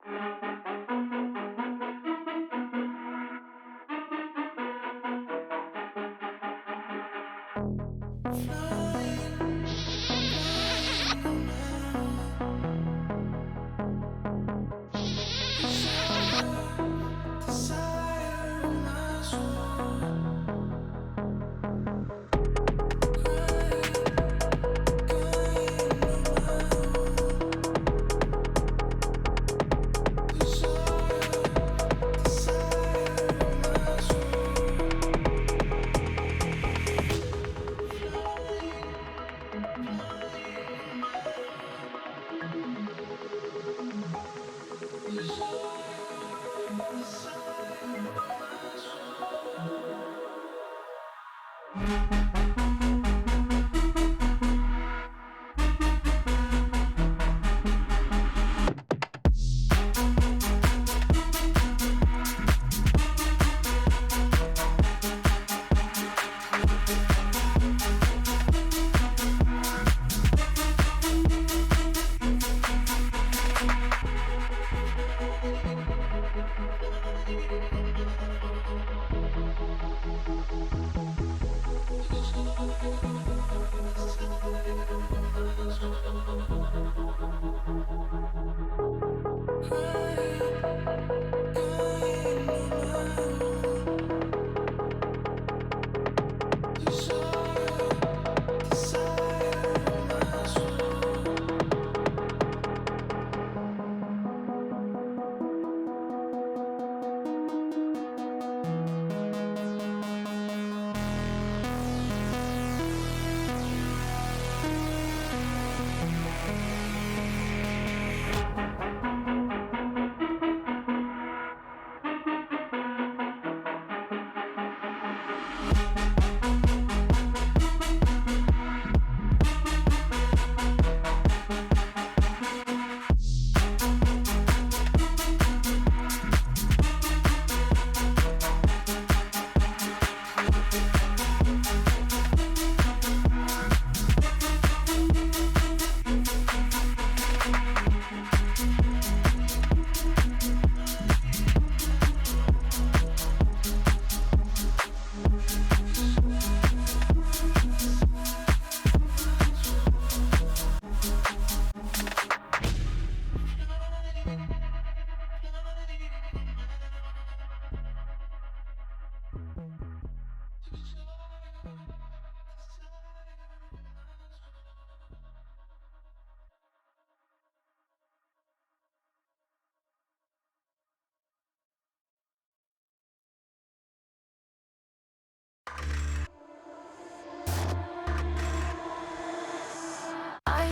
I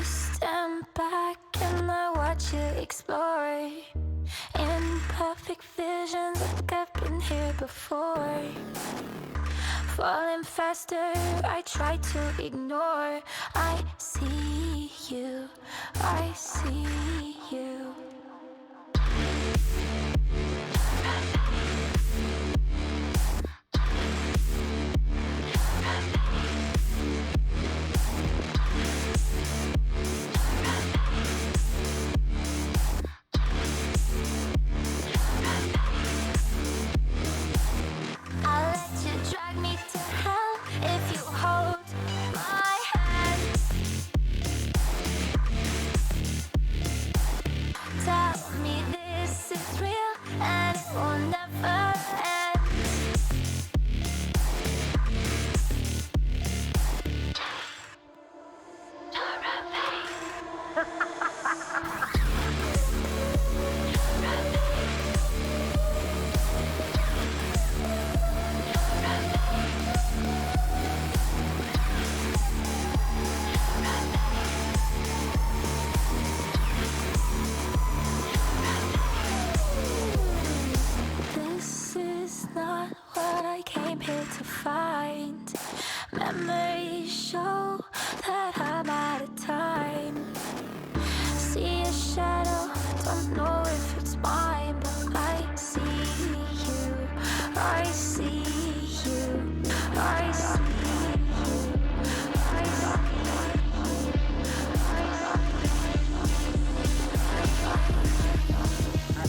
stand back and I watch you explore in perfect visions like I've been here before. Falling faster, I try to ignore. I see you, I see you. I'll let you drag me to hell if you hold my hand. Tell me this is real and it will never end. This is not what I came here to find. Memories show that I'm out of time. See a shadow, don't know if it's mine, but I see you, I see you, I see you, I see you, I see you.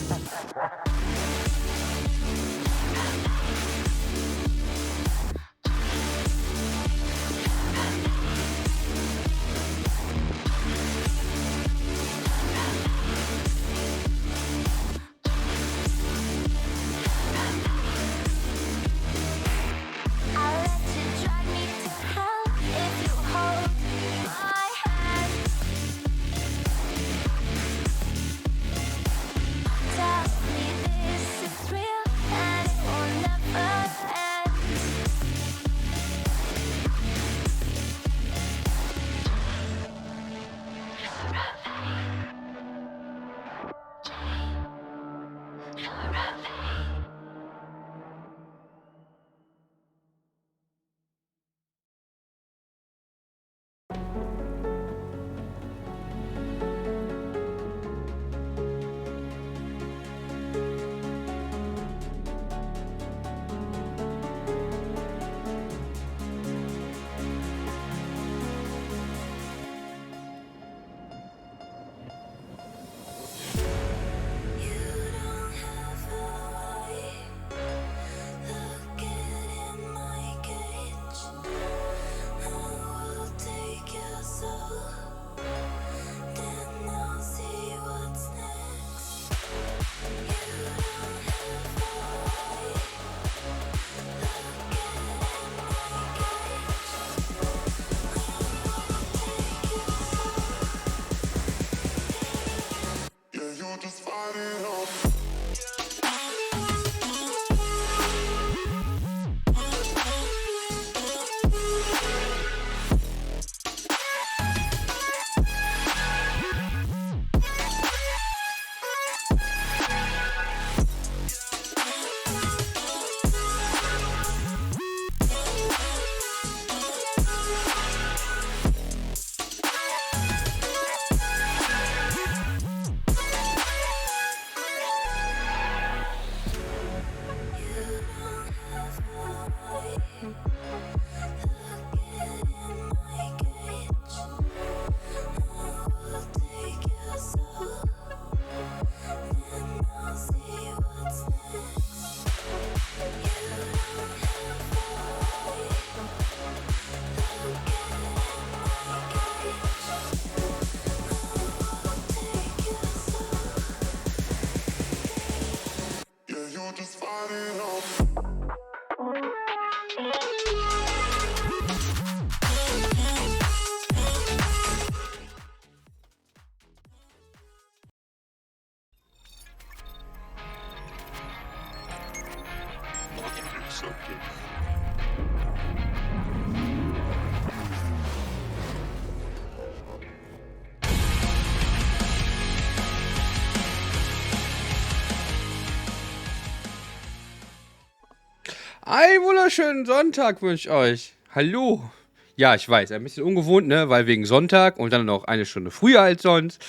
Einen wunderschönen Sonntag wünsche ich euch. Hallo. Ja, ich weiß, ein bisschen ungewohnt, ne, weil wegen Sonntag und dann noch eine Stunde früher als sonst.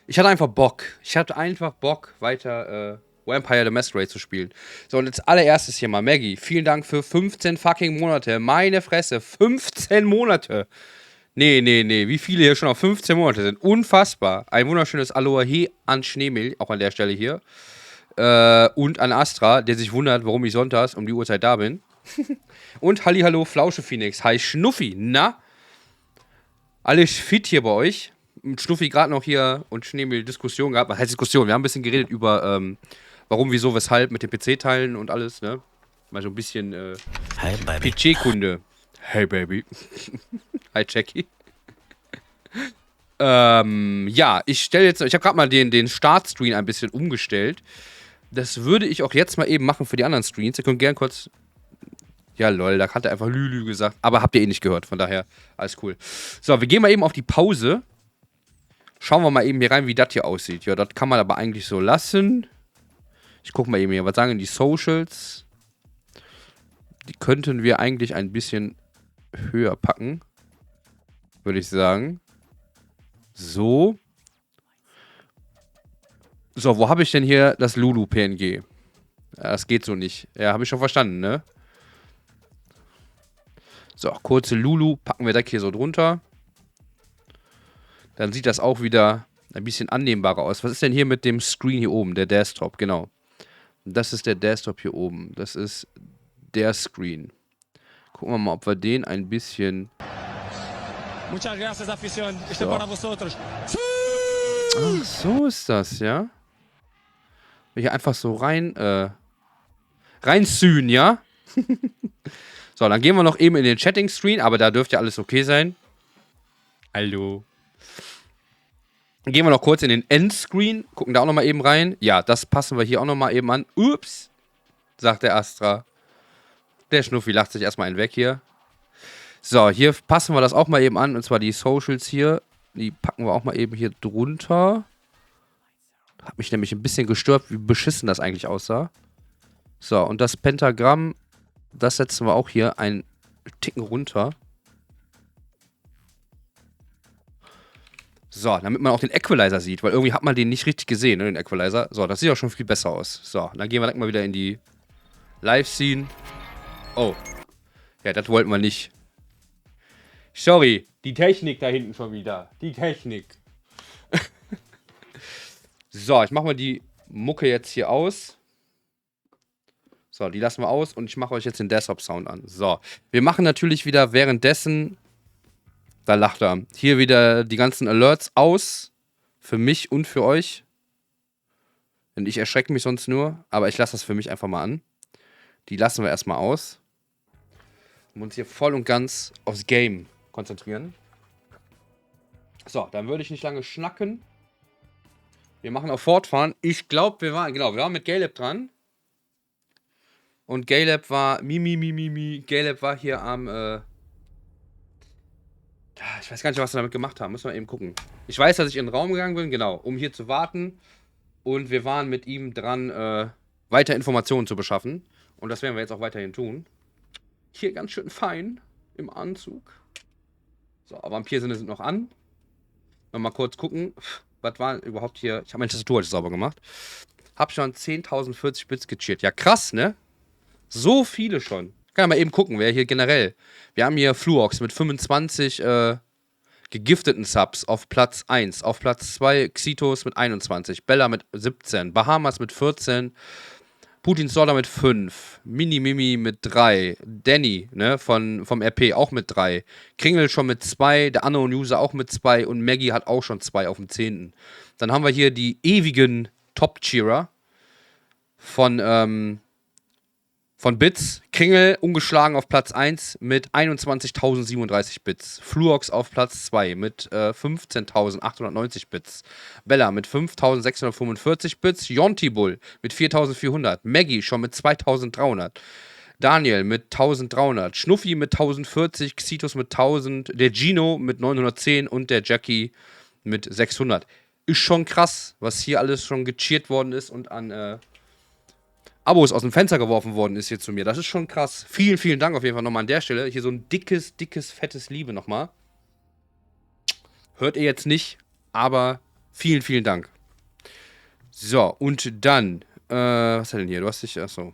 Ich hatte einfach Bock. Weiter Vampire the Masquerade zu spielen. So, und als allererstes hier mal, Maggie, vielen Dank für 15 fucking Monate. Meine Fresse, 15 Monate. Nee, wie viele hier schon auf 15 Monate sind. Unfassbar. Ein wunderschönes Aloha an Schneemehl, auch an der Stelle hier. Und an Astra, der sich wundert, warum ich sonntags um die Uhrzeit da bin. Und Hallihallo, Flausche Feenix. Hi Schnuffi, na? Alles fit hier bei euch? Mit Schnuffi gerade noch hier und Schneemehl Diskussion gehabt. Was heißt Diskussion? Wir haben ein bisschen geredet über, warum, wieso, weshalb mit den PC-Teilen und alles, ne? Mal so ein bisschen, Hi, Baby. PC-Kunde. Hey, Baby. Hi, Jackie. Ja, ich habe gerade mal den Startscreen ein bisschen umgestellt. Das würde ich auch jetzt mal eben machen für die anderen Screens. Ihr könnt gern kurz... Ja, lol, da hat er einfach Lülü gesagt. Aber habt ihr eh nicht gehört, von daher alles cool. So, wir gehen mal eben auf die Pause. Schauen wir mal eben hier rein, wie das hier aussieht. Ja, das kann man aber eigentlich so lassen. Ich gucke mal eben hier, was sagen die Socials? Die könnten wir eigentlich ein bisschen höher packen. Würde ich sagen. So. So, wo habe ich denn hier das Lulu-PNG? Ja, das geht so nicht. Ja, habe ich schon verstanden, ne? So, kurze Lulu packen wir direkt hier so drunter. Dann sieht das auch wieder ein bisschen annehmbarer aus. Was ist denn hier mit dem Screen hier oben? Der Desktop, genau. Das ist der Desktop hier oben. Das ist der Screen. Gucken wir mal, ob wir den ein bisschen... So. Ach, so ist das, ja? Hier einfach so reinzühen, ja? So, dann gehen wir noch eben in den Chatting-Screen, aber da dürfte ja alles okay sein. Hallo. Dann gehen wir noch kurz in den Endscreen, gucken da auch nochmal eben rein. Ja, das passen wir hier auch nochmal eben an. Ups, sagt der Astra. Der Schnuffi lacht sich erstmal einen weg hier. So, hier passen wir das auch mal eben an, und zwar die Socials hier. Die packen wir auch mal eben hier drunter. Hat mich nämlich ein bisschen gestört, wie beschissen das eigentlich aussah. So, und das Pentagramm, das setzen wir auch hier einen Ticken runter. So, damit man auch den Equalizer sieht, weil irgendwie hat man den nicht richtig gesehen, ne, den Equalizer. So, das sieht auch schon viel besser aus. So, dann gehen wir direkt mal wieder in die Live-Scene. Oh. Ja, das wollten wir nicht. Sorry, die Technik da hinten schon wieder. Die Technik. So, ich mache mal die Mucke jetzt hier aus. So, die lassen wir aus und ich mache euch jetzt den Desktop-Sound an. So, wir machen natürlich wieder währenddessen, da lacht er, hier wieder die ganzen Alerts aus. Für mich und für euch. Denn ich erschrecke mich sonst nur, aber ich lasse das für mich einfach mal an. Die lassen wir erstmal aus. Und uns hier voll und ganz aufs Game konzentrieren. So, dann würde ich nicht lange schnacken. Wir machen auf Fortfahren. Ich glaube, wir waren mit Galeb dran. Und Galeb war, Galeb war hier am, ich weiß gar nicht, was wir damit gemacht haben. Müssen wir eben gucken. Ich weiß, dass ich in den Raum gegangen bin, genau, um hier zu warten. Und wir waren mit ihm dran, weiter Informationen zu beschaffen. Und das werden wir jetzt auch weiterhin tun. Hier ganz schön fein im Anzug. So, aber Vampirsinne sind noch an. Mal kurz gucken, was war überhaupt hier. Ich habe meine Tastatur heute sauber gemacht. Hab schon 10.040 Bits gecheert. Ja, krass, ne? So viele schon. Kann ja mal eben gucken, wer hier generell. Wir haben hier Fluox mit 25 gegifteten Subs auf Platz 1. Auf Platz 2 Xitos mit 21. Bella mit 17. Bahamas mit 14. Putins Dollar mit 5. Mini-Mimi mit 3. Danny, ne, vom RP auch mit 3. Kringel schon mit 2. Der Unknown-User auch mit 2. Und Maggie hat auch schon 2 auf dem 10. Dann haben wir hier die ewigen Top-Cheerer von Bits. Kringel ungeschlagen auf Platz 1 mit 21.037 Bits. Fluox auf Platz 2 mit 15.890 Bits. Bella mit 5.645 Bits. Yontibull mit 4.400. Maggie schon mit 2.300. Daniel mit 1.300. Schnuffi mit 1.040. Xitos mit 1.000. Der Gino mit 910 und der Jackie mit 600. Ist schon krass, was hier alles schon gecheert worden ist und an Abos aus dem Fenster geworfen worden ist hier zu mir. Das ist schon krass. Vielen, vielen Dank auf jeden Fall nochmal an der Stelle. Hier so ein dickes, fettes Liebe nochmal. Hört ihr jetzt nicht, aber vielen, vielen Dank. So, und dann, was hat denn hier? Du hast dich, achso.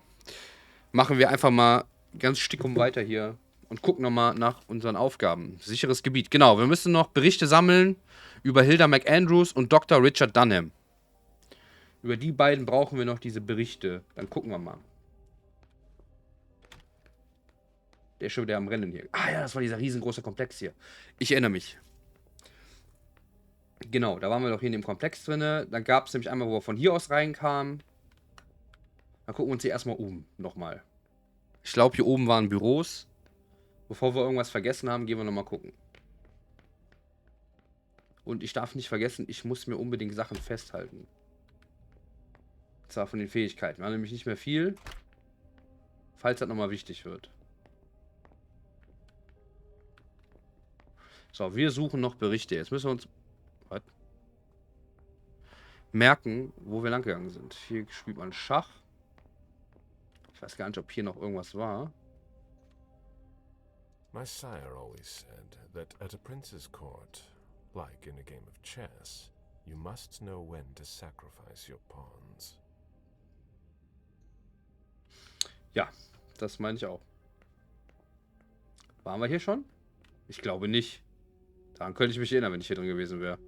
Machen wir einfach mal ganz stickum weiter hier und gucken nochmal nach unseren Aufgaben. Sicheres Gebiet. Genau, wir müssen noch Berichte sammeln über Hilda McAndrews und Dr. Richard Dunham. Über die beiden brauchen wir noch diese Berichte. Dann gucken wir mal. Der ist schon wieder am Rennen hier. Ah ja, das war dieser riesengroße Komplex hier. Ich erinnere mich. Genau, da waren wir doch hier in dem Komplex drin. Dann gab es nämlich einmal, wo wir von hier aus reinkamen. Dann gucken wir uns hier erstmal um. Nochmal. Ich glaube, hier oben waren Büros. Bevor wir irgendwas vergessen haben, gehen wir nochmal gucken. Und ich darf nicht vergessen, ich muss mir unbedingt Sachen festhalten. Und zwar von den Fähigkeiten. Wir haben nämlich nicht mehr viel. Falls das nochmal wichtig wird. So, wir suchen noch Berichte. Jetzt müssen wir uns merken, wo wir lang gegangen sind. Hier spielt man Schach. Ich weiß gar nicht, ob hier noch irgendwas war. My sire always said that at a prince's court, like in a game of chess, you must know when to sacrifice your pawns. Ja, das meine ich auch. Waren wir hier schon? Ich glaube nicht. Daran könnte ich mich erinnern, wenn ich hier drin gewesen wäre.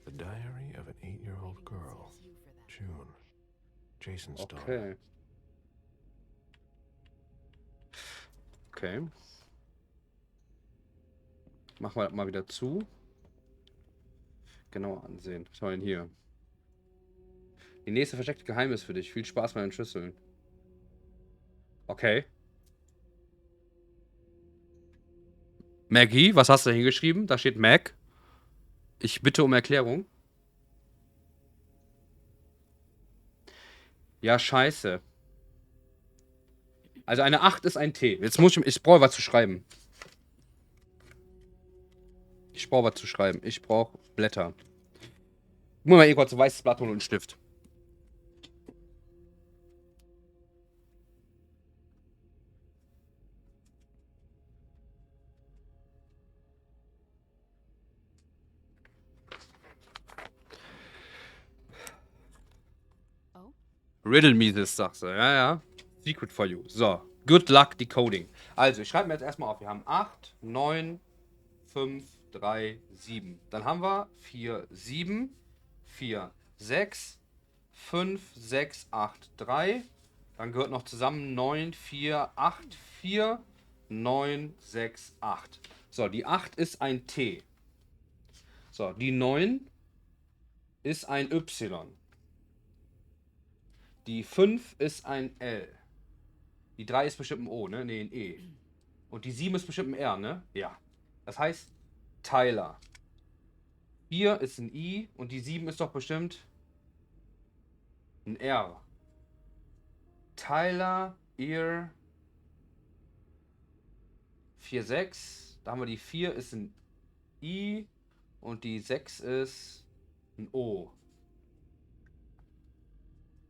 The Diary of an 8-year-old girl. June. Jason's daughter. Okay. Okay. Machen wir das mal wieder zu. Genauer ansehen. Was haben wir denn hier? Die nächste versteckte Geheimnis für dich. Viel Spaß bei den Schlüsseln. Okay. Maggie, was hast du hingeschrieben? Da steht Mac. Ich bitte um Erklärung. Ja, scheiße. Also eine 8 ist ein T. Jetzt muss ich brauche was zu schreiben. Ich brauche was zu schreiben. Ich brauche Blätter. Ich muss mal eben kurz ein weißes Blatt holen und einen Stift. Riddle me this, sagst du. Ja, ja. Secret for you. So. Good luck decoding. Also, ich schreibe mir jetzt erstmal auf. Wir haben 8, 9, 5, 3, 7. Dann haben wir 4, 7, 4, 6, 5, 6, 8, 3. Dann gehört noch zusammen 9, 4, 8, 4, 9, 6, 8. So, die 8 ist ein T. So, die 9 ist ein Y. Die 5 ist ein L. Die 3 ist bestimmt ein O, ne? Ne, ein E. Und die 7 ist bestimmt ein R, ne? Ja. Das heißt Tyler. 4 ist ein I und die 7 ist doch bestimmt ein R. Tyler, Ear. 4, 6. Da haben wir die 4 ist ein I und die 6 ist ein O.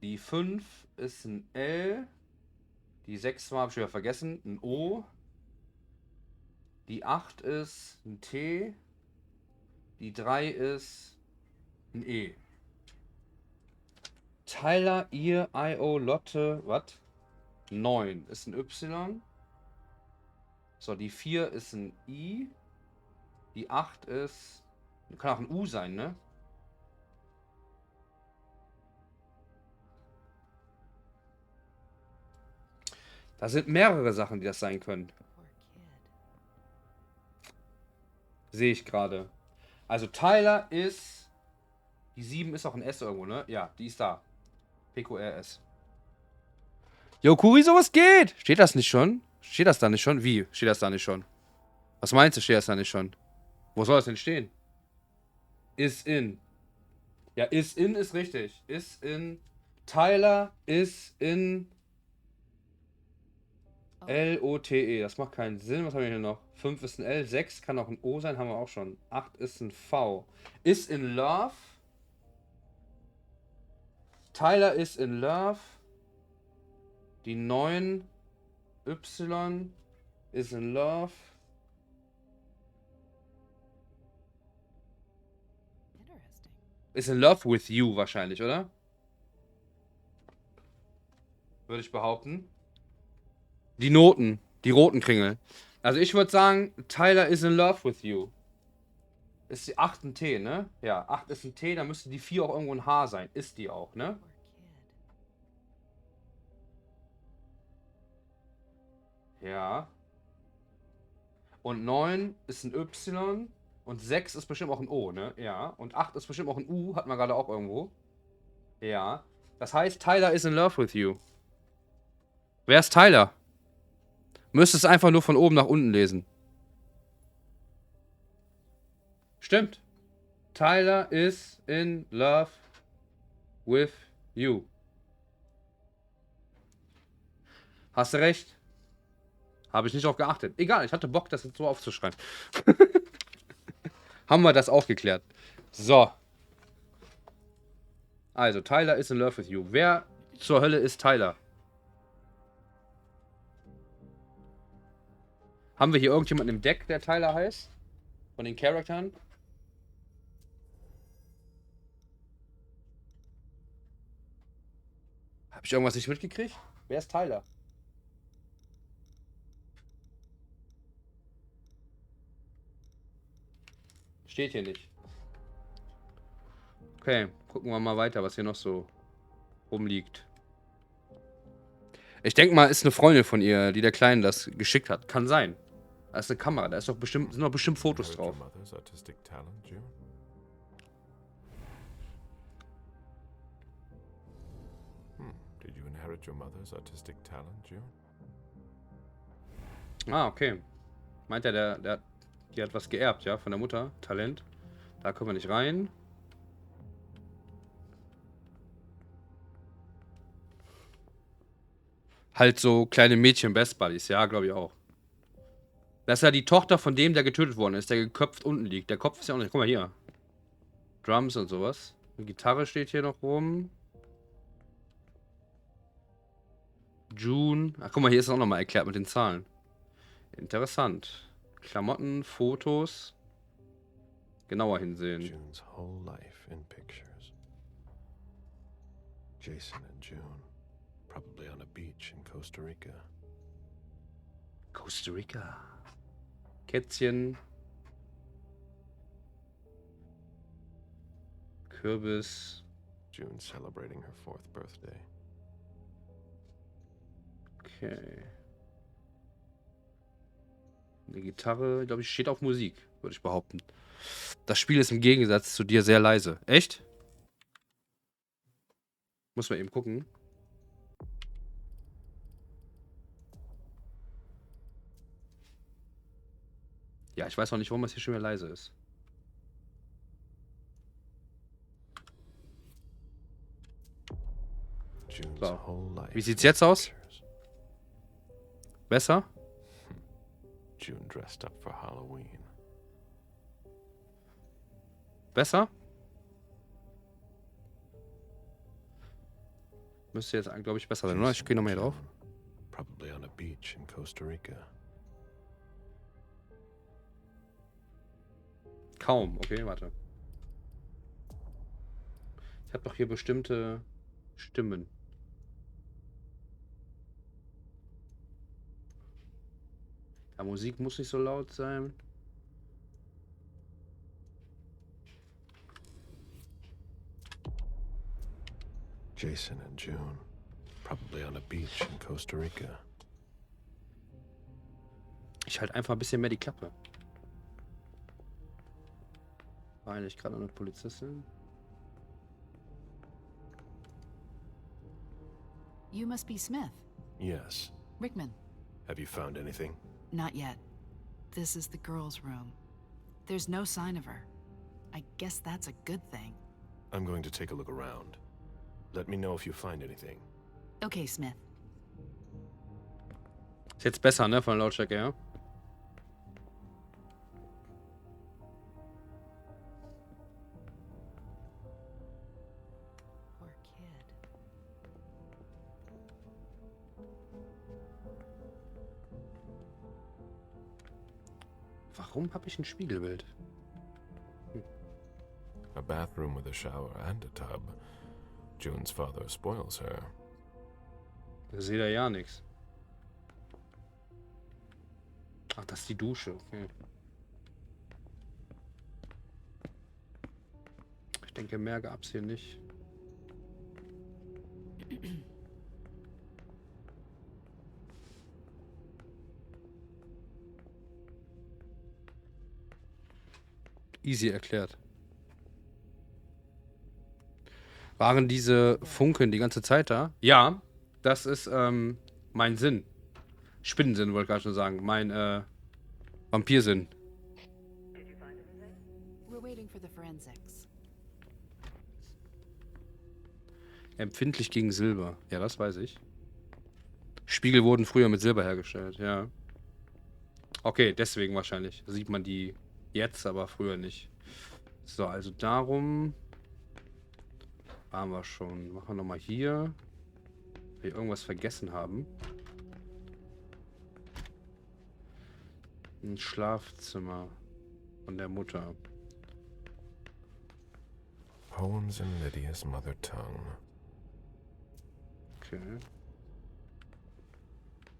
Die 5 ist ein L. Die 6 habe ich wieder vergessen. Ein O. Die 8 ist ein T. Die 3 ist ein E. Tyler, Ear, I.O., Lotte, was? 9 ist ein Y. So, die 4 ist ein I. Die 8 ist... Kann auch ein U sein, ne? Da sind mehrere Sachen, die das sein können. Sehe ich gerade. Also Tyler ist... Die 7 ist auch ein S irgendwo, ne? Ja, die ist da. PQRS. Jo, Kuriso, was geht? Steht das nicht schon? Steht das da nicht schon? Wie? Steht das da nicht schon? Was meinst du, steht das da nicht schon? Wo soll das denn stehen? Is in. Ja, is in ist richtig. Is in. Tyler is in... L-O-T-E. Das macht keinen Sinn. Was haben wir hier noch? 5 ist ein L. 6 kann auch ein O sein. Haben wir auch schon. 8 ist ein V. Is in love. Tyler is in love. Die 9 Y is in love. Is in love with you wahrscheinlich, oder? Würde ich behaupten. Die Noten. Die roten Kringel. Also ich würde sagen, Tyler is in love with you. Ist die 8 ein T, ne? Ja, 8 ist ein T, dann müsste die 4 auch irgendwo ein H sein. Ist die auch, ne? Ja. Und 9 ist ein Y. Und 6 ist bestimmt auch ein O, ne? Ja. Und 8 ist bestimmt auch ein U, hat man gerade auch irgendwo. Ja. Das heißt, Tyler is in love with you. Wer ist Tyler? Müsstest einfach nur von oben nach unten lesen. Stimmt. Tyler is in love with you. Hast du recht? Habe ich nicht drauf geachtet. Egal, ich hatte Bock, das jetzt so aufzuschreiben. Haben wir das auch geklärt. So. Also, Tyler is in love with you. Wer zur Hölle ist Tyler? Haben wir hier irgendjemanden im Deck, der Tyler heißt? Von den Charakteren? Habe ich irgendwas nicht mitgekriegt? Wer ist Tyler? Steht hier nicht. Okay, gucken wir mal weiter, was hier noch so rumliegt. Ich denke mal, ist eine Freundin von ihr, die der Kleinen das geschickt hat. Kann sein. Da ist eine Kamera, da ist doch bestimmt, sind doch bestimmt Fotos drauf. Did you inherit your mother's artistic talent, June? Ah, okay. Meint er, die hat was geerbt, ja, von der Mutter. Talent. Da kommen wir nicht rein. Halt so kleine Mädchen, Best Buddies, ja, glaube ich auch. Das ist ja die Tochter von dem, der getötet worden ist, der geköpft unten liegt. Der Kopf ist ja auch nicht. Guck mal hier. Drums und sowas. Eine Gitarre steht hier noch rum. June. Ach, guck mal, hier ist es auch nochmal erklärt mit den Zahlen. Interessant. Klamotten, Fotos. Genauer hinsehen. June's whole life in pictures. Jason and June, probably on a beach in Costa Rica. Costa Rica. Kätzchen. Kürbis. June celebrating her 4th birthday. Okay. Eine Gitarre, glaube ich, steht auf Musik, würde ich behaupten. Das Spiel ist im Gegensatz zu dir sehr leise. Echt? Muss man eben gucken. Ja, ich weiß auch nicht, warum es hier schon wieder leise ist. So. Wie sieht's jetzt aus? Besser? June dressed up for Halloween. Besser? Müsste jetzt, glaube ich, besser sein, oder? Ich gehe nochmal hier drauf. Probably on a beach in Costa Rica. Kaum. Okay, warte. Ich habe doch hier bestimmte Stimmen. Ja, Musik muss nicht so laut sein. Jason and June, probably on a beach in Costa Rica. Ich halte einfach ein bisschen mehr die Klappe. War eigentlich gerade eine Polizistin. You must be Smith. Yes. Rickman. Have you found anything? Not yet. This is the girls' room. There's no sign of her. I guess that's a good thing. I'm going to take a look around. Let me know if you find anything. Okay, Smith. Ist jetzt besser, ne? Von der Lautstärke, ja? Poor kid. Warum habe ich ein Spiegelbild? A bathroom with a shower and a tub. June's father spoils her. Da seht ihr ja nichts. Ach, das ist die Dusche. Okay. Ich denke, mehr gab's hier nicht. Easy erklärt. Waren diese Funken die ganze Zeit da? Ja, das ist mein Sinn. Spinnensinn wollte ich gerade schon sagen. Mein Vampirsinn. We're waiting for the forensics. Empfindlich gegen Silber. Ja, das weiß ich. Spiegel wurden früher mit Silber hergestellt, ja. Okay, deswegen wahrscheinlich. Sieht man die jetzt, aber früher nicht. So, also darum waren wir schon. Machen wir nochmal hier. Wenn wir irgendwas vergessen haben. Ein Schlafzimmer von der Mutter. Poems in Lydia's mother tongue. Okay.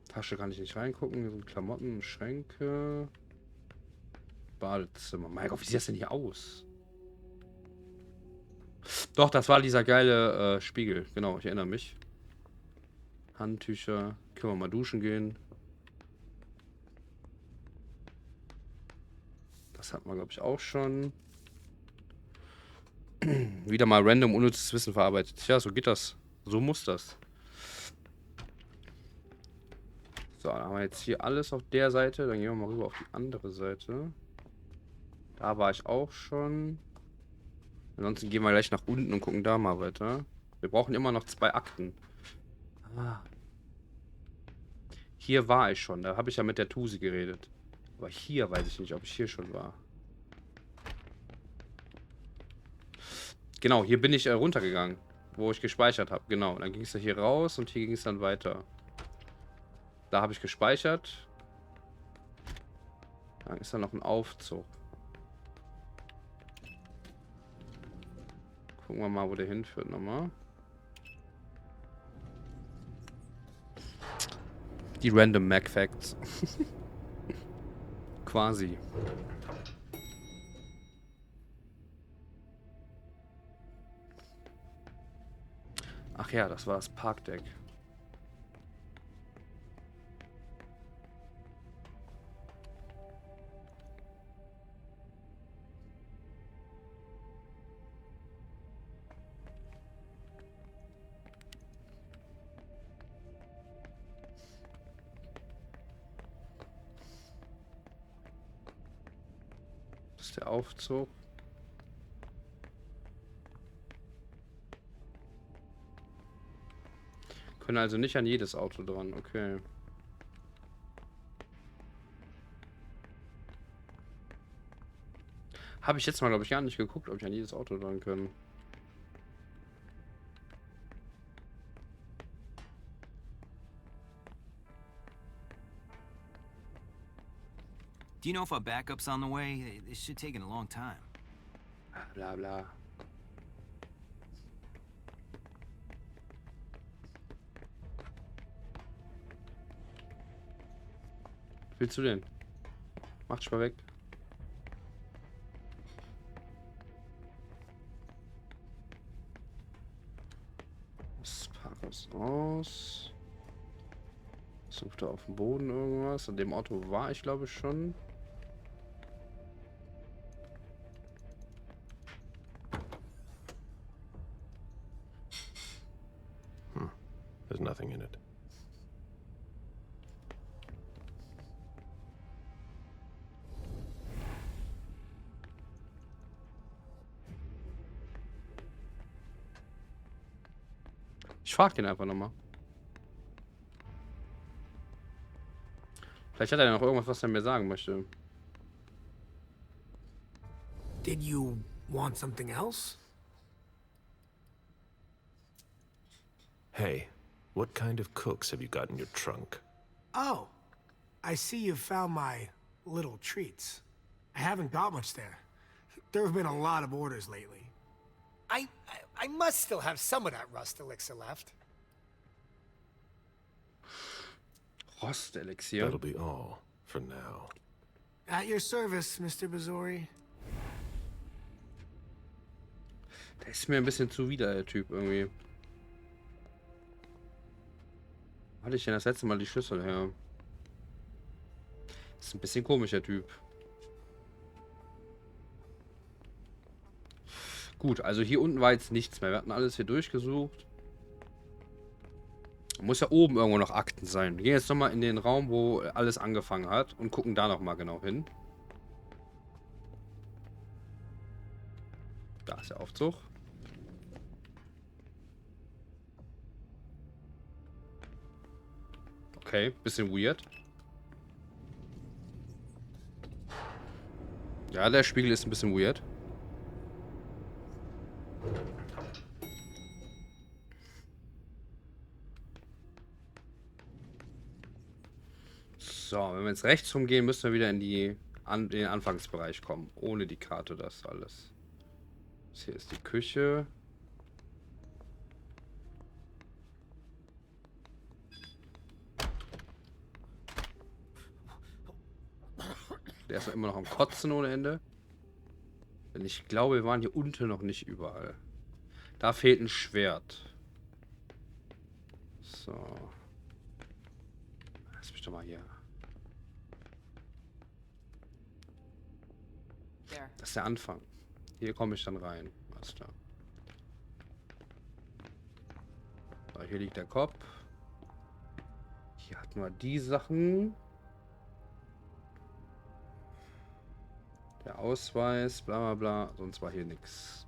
Tasche kann ich nicht reingucken. Hier sind Klamotten, Schränke. Badezimmer. Mein Gott, wie sieht das denn hier aus? Doch, das war dieser geile Spiegel. Genau, ich erinnere mich. Handtücher. Können wir mal duschen gehen. Das hat man, glaube ich, auch schon. Wieder mal random unnützes Wissen verarbeitet. Tja, so geht das. So muss das. So, dann haben wir jetzt hier alles auf der Seite. Dann gehen wir mal rüber auf die andere Seite. Da war ich auch schon. Ansonsten gehen wir gleich nach unten und gucken da mal weiter. Wir brauchen immer noch 2 Akten. Ah. Hier war ich schon. Da habe ich ja mit der Tusi geredet. Aber hier weiß ich nicht, ob ich hier schon war. Genau, hier bin ich runtergegangen. Wo ich gespeichert habe. Genau, dann ging es ja hier raus und hier ging es dann weiter. Da habe ich gespeichert. Dann ist da noch ein Aufzug. Gucken wir mal, wo der hinführt nochmal. Die Random Mac Facts. Quasi. Ach ja, das war das Parkdeck. Das ist der Aufzug. Können also nicht an jedes Auto dran, okay. Habe ich jetzt mal, glaube ich, gar nicht geguckt, ob ich an jedes Auto dran kann. Do you know if a backup's on the way? It should take a long time. Bla bla. Willst du denn? Mach dich mal weg. Das Parkhaus aus. Sucht da auf dem Boden irgendwas. An dem Auto war ich, glaube ich, schon. There's nothing in it. Ich frag den einfach nochmal. Vielleicht hat er ja noch irgendwas, was er mir sagen möchte. Did you want something else? Hey, what kind of cooks have you got in your trunk? Oh, I see you found my little treats. I haven't got much there. There have been a lot of orders lately. I must still have some of that rust elixir left. Rostelixier. That'll be all for now. At your service, Mr. Bazori. Der ist mir ein bisschen zuwider, der Typ, irgendwie. Wo hatte ich denn das letzte Mal die Schlüssel her? Das ist ein bisschen komisch, der Typ. Gut, also hier unten war jetzt nichts mehr. Wir hatten alles hier durchgesucht. Muss ja oben irgendwo noch Akten sein. Wir gehen jetzt nochmal in den Raum, wo alles angefangen hat und gucken da nochmal genau hin. Da ist der Aufzug. Okay, bisschen weird. Ja, der Spiegel ist ein bisschen weird. So, wenn wir jetzt rechts rumgehen, müssen wir wieder in den Anfangsbereich kommen. Ohne die Karte, das alles. Das hier ist die Küche. Der ist immer noch am Kotzen ohne Ende. Denn ich glaube, wir waren hier unten noch nicht überall. Da fehlt ein Schwert. So. Lass mich doch mal hier. Das ist der Anfang. Hier komme ich dann rein. Alles klar. So, hier liegt der Kopf. Hier hatten wir die Sachen. Der Ausweis, bla bla bla. Sonst war hier nichts.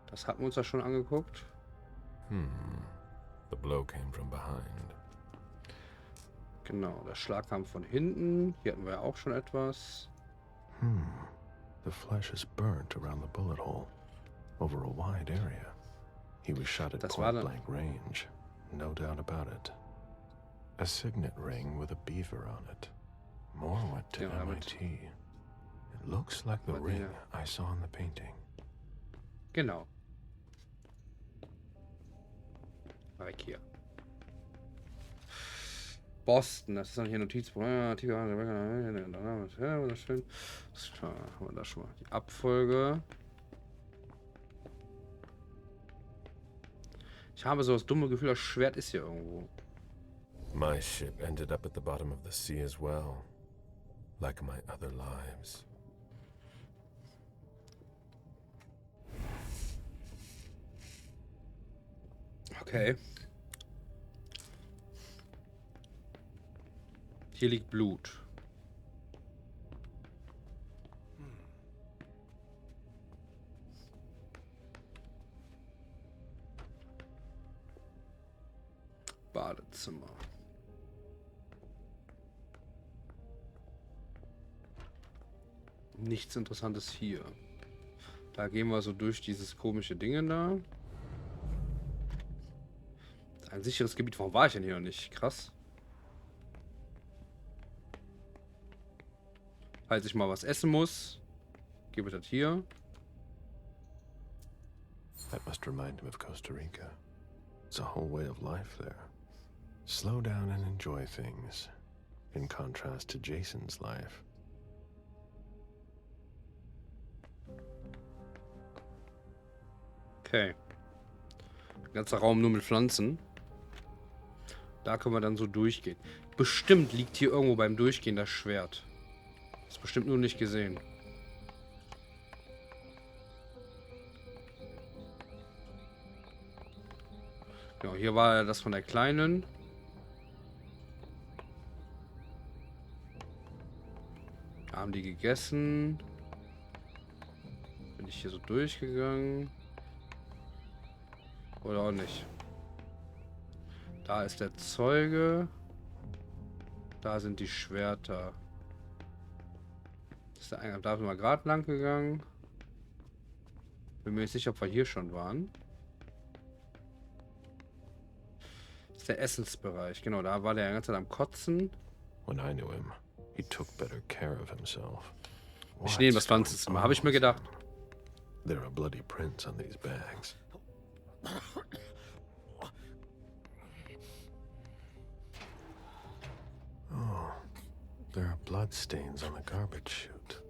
Das hatten wir uns ja schon angeguckt. The blow came from behind. Genau, der Schlag kam von hinten. Hier hatten wir ja auch schon etwas. The flesh is burnt around the bullet hole, over a wide area. He was shot at point-blank range, no doubt about it. A signet ring with a beaver on it. More went to MIT. It looks like the ring I saw in the painting. Genau. Weg hier. Boston, das ist dann hier Notizbuch. Artikel, schön. Klar, haben wir da schon mal die Abfolge. Ich habe so das dumme Gefühl, das Schwert ist hier irgendwo. My ship ended up at the bottom of the sea as well, like my other lives. Okay. Hier liegt Blut. Badezimmer. Nichts Interessantes hier. Da gehen wir so durch dieses komische Ding da. Ein sicheres Gebiet. Warum war ich denn hier noch nicht? Krass. Falls ich mal was essen muss, gebe ich das hier. That must remind him of Costa Rica. It's a whole way of life there. Slow down and enjoy things, in contrast to Jason's life. Okay. Ganzer Raum nur mit Pflanzen. Da können wir dann so durchgehen. Bestimmt liegt hier irgendwo beim Durchgehen das Schwert. Ist bestimmt nur nicht gesehen. Genau, hier war das von der Kleinen. Haben die gegessen. Bin ich hier so durchgegangen. Oder auch nicht. Da ist der Zeuge. Da sind die Schwerter. Das ist der Eingang. Da sind wir gerade lang gegangen. Bin mir nicht sicher, ob wir hier schon waren. Das ist der Essensbereich. Genau, da war der ganze Zeit am Kotzen. When I knew him, He took better care of himself. Ich nehme das Pflanzenzimmer, habe ich mir gedacht. There are bloody prints on these bags. Oh, there are blood stains on the garbage chute.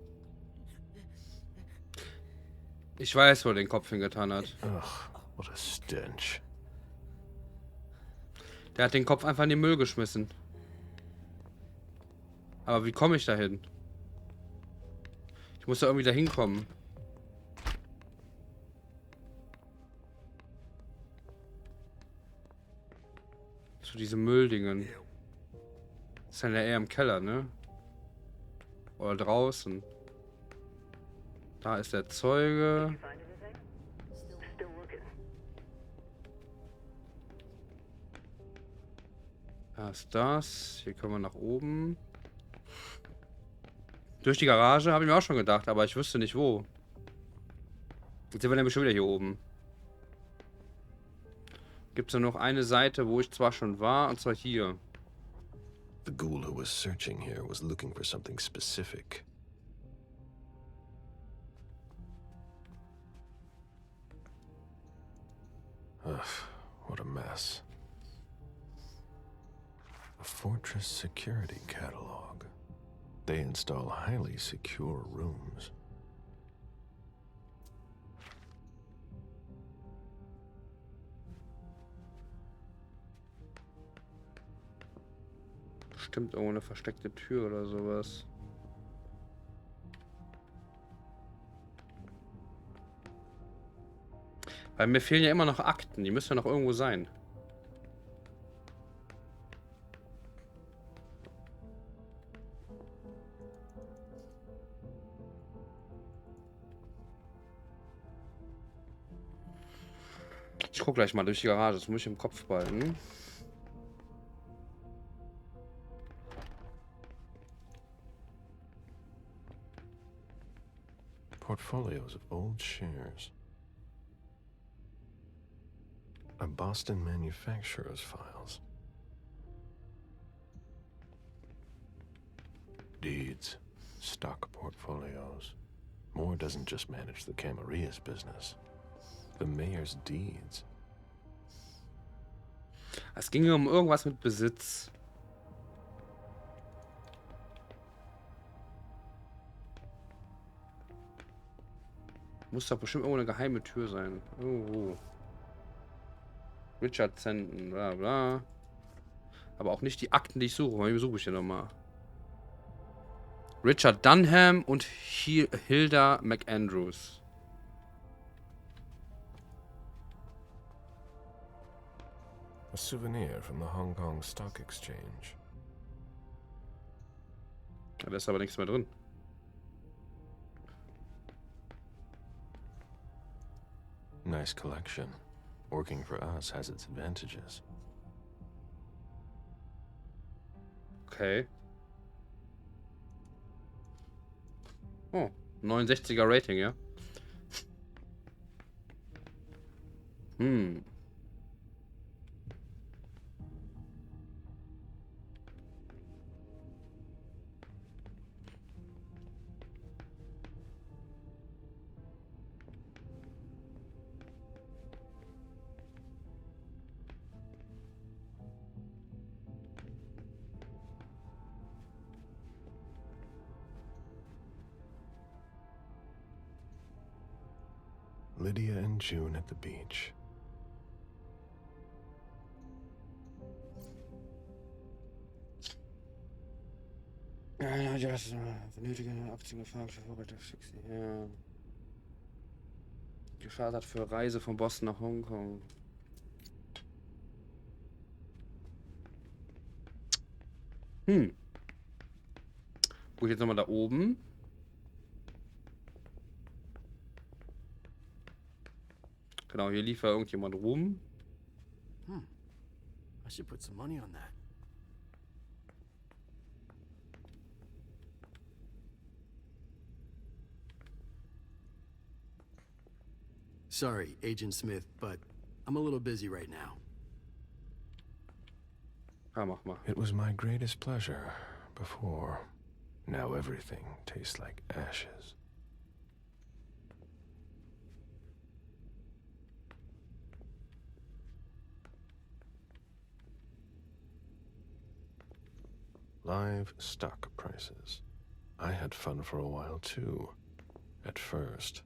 Ich weiß, wo er den Kopf hingetan hat. Ugh, what a stench. Der hat den Kopf einfach in den Müll geschmissen. Aber wie komme ich da hin? Ich muss da irgendwie da hinkommen. Zu diesen Mülldingen. Das ist ja eher im Keller, ne? Oder draußen. Da ist der Zeuge. Da ist das. Hier können wir nach oben. Durch die Garage habe ich mir auch schon gedacht, aber ich wüsste nicht wo. Jetzt sind wir nämlich schon wieder hier oben. Gibt es nur noch eine Seite, wo ich zwar schon war, und zwar hier. The ghoul who was searching here was looking for something specific. Ugh, what a mess. A fortress security catalog. They install highly secure rooms. Bestimmt irgendwo eine versteckte Tür oder sowas. Weil mir fehlen ja immer noch Akten, die müssen ja noch irgendwo sein. Ich guck gleich mal durch die Garage, das muss ich im Kopf behalten. Portfolios of old shares. A Boston manufacturer's files. Deeds, stock portfolios. Moore doesn't just manage the Camaria's business. The mayor's deeds. Es ging um irgendwas mit Besitz. Muss doch bestimmt irgendwo eine geheime Tür sein. Irgendwo. Richard Zenton, bla bla. Aber auch nicht die Akten, die ich suche. Warum suche ich hier nochmal? Richard Dunham und Hilda McAndrews. A souvenir from the Hong Kong Stock Exchange. Da ist aber nichts mehr drin. Nice collection. Working for us has its advantages. Okay. Oh, 69er Rating, ja. Lydia and June at the beach. Ja, das benötige Aktiengefahr für Vorbereitungsfixie. Ja. Geschadert für Reise von Boston nach Hongkong. Gut, jetzt nochmal da oben. Genau, hier lief ja irgendjemand rum. I should put some money on that. Sorry, Agent Smith, but I'm a little busy right now. Ja, mach mal. It was my greatest pleasure before. Now everything tastes like ashes. Live stock prices. I had fun for a while too. At first.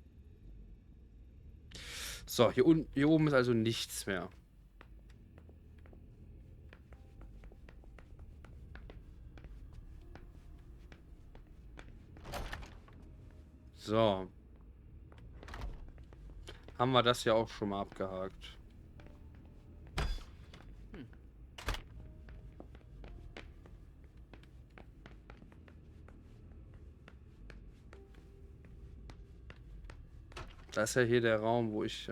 So, hier oben ist also nichts mehr. So. Haben wir das ja auch schon mal abgehakt. Das ist ja hier der Raum, wo ich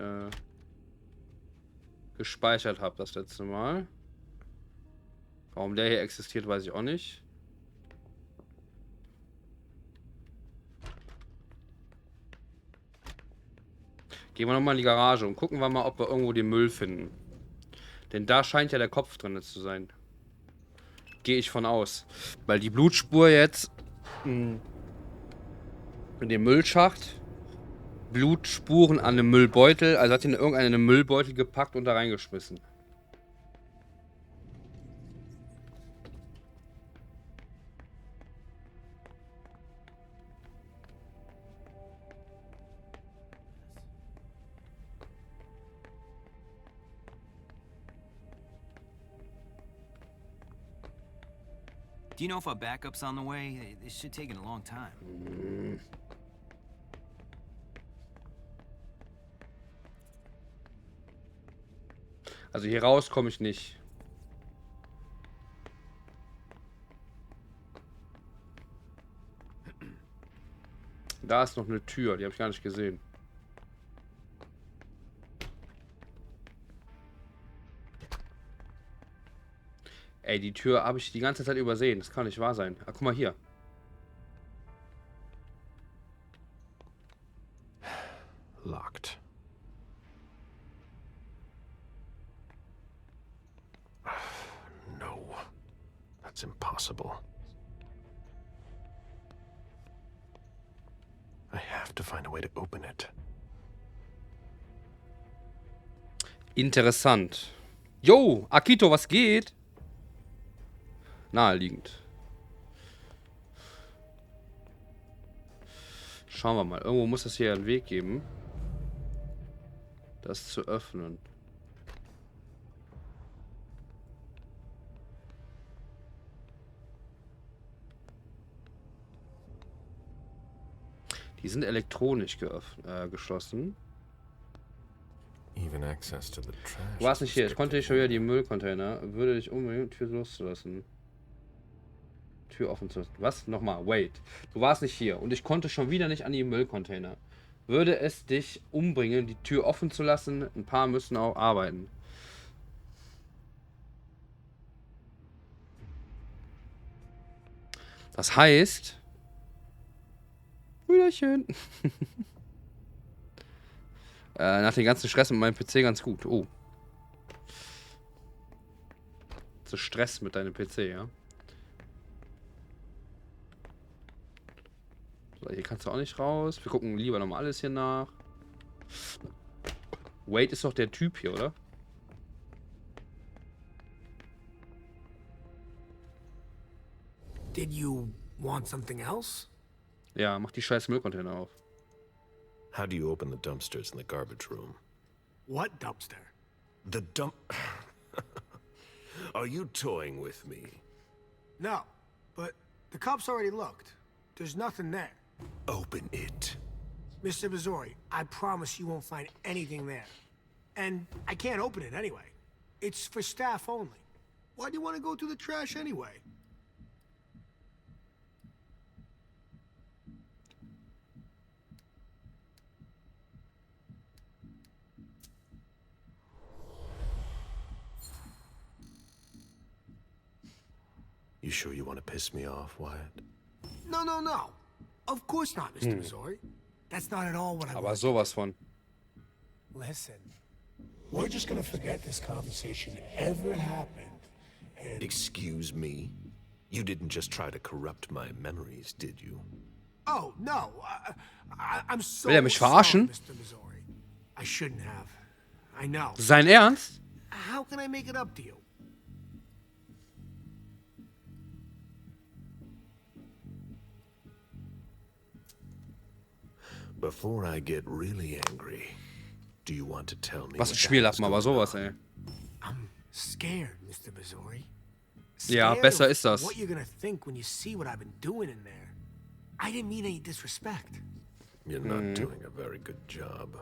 gespeichert habe das letzte Mal. Warum der hier existiert, weiß ich auch nicht. Gehen wir nochmal in die Garage und gucken wir mal, ob wir irgendwo den Müll finden. Denn da scheint ja der Kopf drin zu sein. Gehe ich von aus. Weil die Blutspur jetzt in dem Müllschacht, Blutspuren an einem Müllbeutel, also hat ihn irgendeiner in einen Müllbeutel gepackt und da reingeschmissen. Do you know if a backup's on the way? This should take a long time. Also hier raus komme ich nicht. Da ist noch eine Tür, die habe ich gar nicht gesehen. Ey, die Tür habe ich die ganze Zeit übersehen. Das kann nicht wahr sein. Ah, guck mal hier. Locked. No. That's impossible. I have to find a way to open it. Interessant. Jo, Akito, was geht? Naheliegend. Schauen wir mal. Irgendwo muss es hier einen Weg geben, das zu öffnen. Die sind elektronisch geschlossen. Even access to the trash. Du warst nicht hier. Jetzt konnte ich schon wieder die Müllcontainer. Würde dich umbringen, Tür loszulassen. Tür offen zu lassen. Was? Nochmal. Wait. Du warst nicht hier. Und ich konnte schon wieder nicht an die Müllcontainer. Würde es dich umbringen, die Tür offen zu lassen? Ein paar müssen auch arbeiten. Das heißt... Brüderchen. Nach dem ganzen Stress mit meinem PC ganz gut. Oh. So Stress mit deinem PC, ja? So, hier kannst du auch nicht raus. Wir gucken lieber nochmal alles hier nach. Wade ist doch der Typ hier, oder? Did you want something else? Ja, mach die scheiß Müllcontainer auf. How do you open the dumpsters in the garbage room? What dumpster? The dump... Are you toying with me? No, but the cops already looked. There's nothing there. Open it. Mr. Missouri, I promise you won't find anything there. And I can't open it anyway. It's for staff only. Why do you want to go through the trash anyway? You sure you want to piss me off, Wyatt? No, no, no. Of course not, Mr. Missouri. That's not at all what I Aber want. sowas von. Listen, we're just gonna forget this conversation ever happened. And Excuse me? You didn't just try to corrupt my memories, did you? Oh, no. I'm so Will er mich verarschen? sorry, Mr. Missouri. I shouldn't have. I know. Sein Ernst? How can I make it up to you? Before I get really angry, do you want to tell me Was ein what the Schmierlappen, aber hell's going sowas, on? ey. I'm scared, Mr. Missouri. Ja, Scared besser of ist das. What you're gonna think when you see what I've been doing in there. I didn't mean any disrespect. You're not doing a very good job.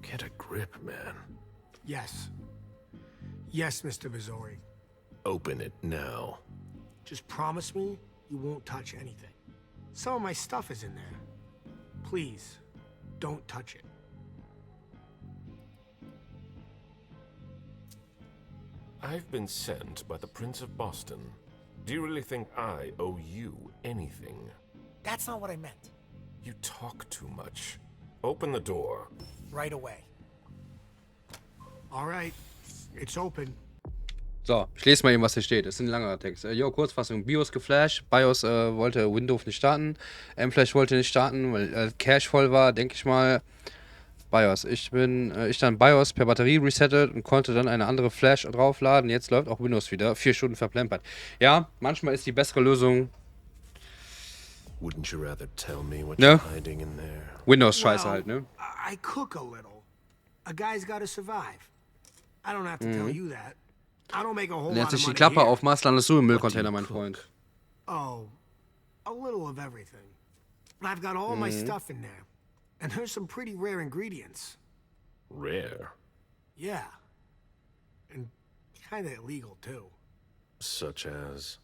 Get a grip, man. Yes. Yes, Mr. Missouri. Open it now. Just promise me you won't touch anything. Some of my stuff is in there. Please, don't touch it. I've been sent by the Prince of Boston. Do you really think I owe you anything? That's not what I meant. You talk too much. Open the door. Right away. All right, it's open. So, ich lese mal eben, was hier steht. Das ist ein langer Text. Kurzfassung. BIOS geflasht. BIOS wollte Windows nicht starten. M-Flash wollte nicht starten, weil Cache voll war, denke ich mal. BIOS. Ich dann BIOS per Batterie resettet und konnte dann eine andere Flash draufladen. Jetzt läuft auch Windows wieder. 4 Stunden verplempert. Ja, manchmal ist die bessere Lösung Wouldn't you rather tell me what No. you're hiding in there? Windows-Scheiße halt, ne? I cook a little. A guy's gotta survive. I don't have to tell you that. I don't make a whole Wenn lot jetzt of sich die money Klappe here. aufmachst, landest du im Müllcontainer, mein Freund. Oh, a little of everything. I've got all my stuff in there. And there's some pretty rare ingredients. Rare. Yeah. And kinda illegal, too. Such as?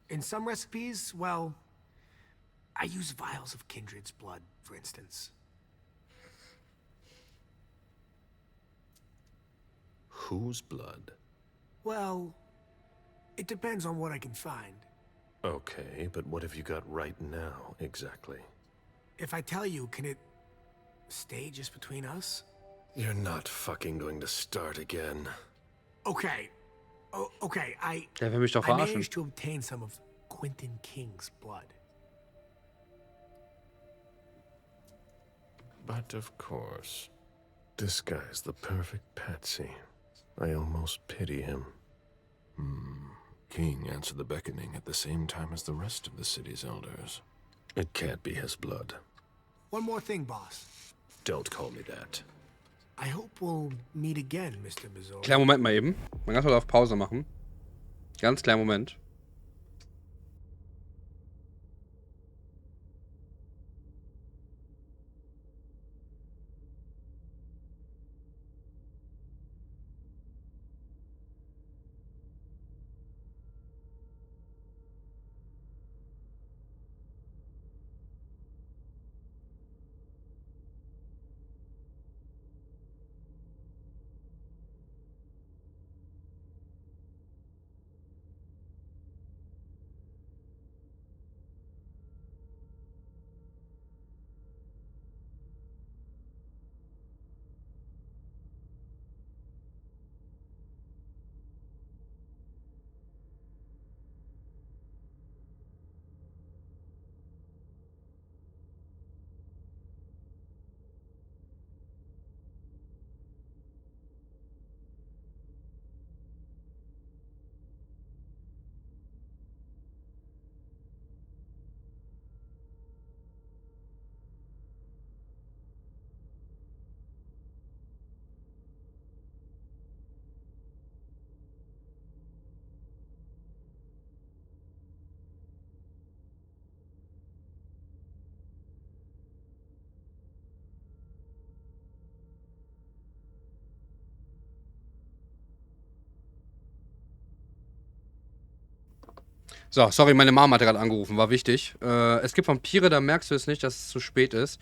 In some recipes, well, I use vials of kindred's blood, for instance. Whose blood? Well, it depends on what I can find. Okay, but what have you got right now, exactly? If I tell you, can it stay just between us? You're not fucking going to start again. Okay. Okay, Der will mich doch I verarschen. managed to obtain some of Quentin King's blood. But of course, this guy's the perfect patsy. I almost pity him. King answered the beckoning at the same time as the rest of the city's elders. It can't be his blood. One more thing, boss. Don't call me that. I hope we'll meet again, Mr. Missouri. Kleinen Moment mal eben. Man kann auf Pause machen. Ganz kleinen Moment. So, sorry, meine Mama hat gerade angerufen, war wichtig. Es gibt Vampire, da merkst du es nicht, dass es zu spät ist.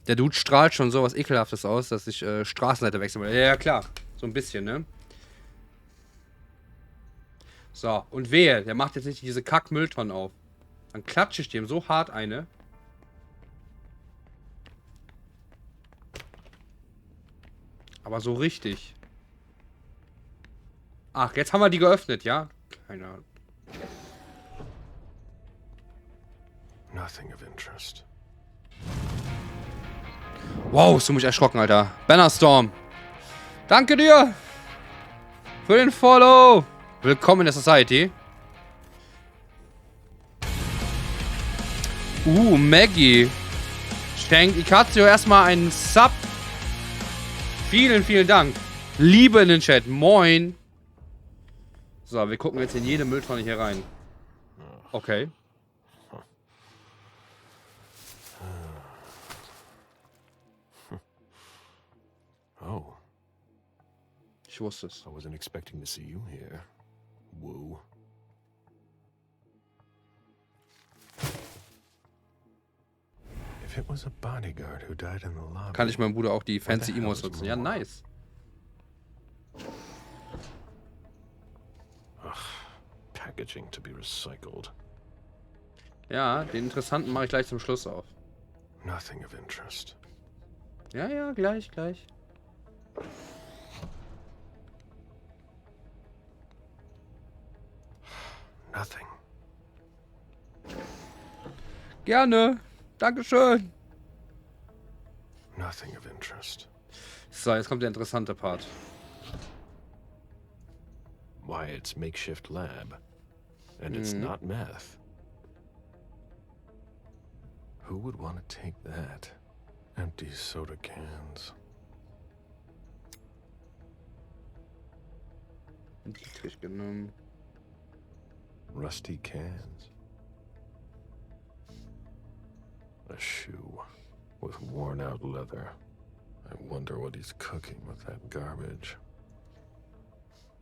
Der Dude strahlt schon so was Ekelhaftes aus, dass ich Straßenseite wechseln will. Ja, klar, so ein bisschen, ne? So, und wehe, der macht jetzt nicht diese Kack-Mülltonnen auf. Dann klatsche ich dem so hart eine. Aber so richtig. Ach, jetzt haben wir die geöffnet, ja? Keine Ahnung. Nothing of interest. Wow, hast du mich erschrocken, Alter. Bannerstorm. Danke dir. Für den Follow. Willkommen in der Society. Maggie. Schenkt Ikazio erstmal einen Sub. Vielen, vielen Dank. Liebe in den Chat. Moin. So, wir gucken jetzt in jede Mülltonne hier rein. Okay. Oh. Ich wusste es. I wasn't expecting to see you here. Woo. If it was a bodyguard who died in the lobby. Kann ich meinem Bruder auch die fancy Emotes nutzen? Ja, nice. Packaging to be recycled. Ja, den interessanten mache ich gleich zum Schluss auf. Nothing of interest. Ja, ja, gleich. Nothing. Gerne. Dankeschön. Nothing of interest. So, jetzt kommt der interessante Part. Wyatt's makeshift lab. And it's not meth. Who would want to take that? Empty soda cans. Dietrich genommen. Rusty cans. A shoe with worn out leather. I wonder what he's cooking with that garbage.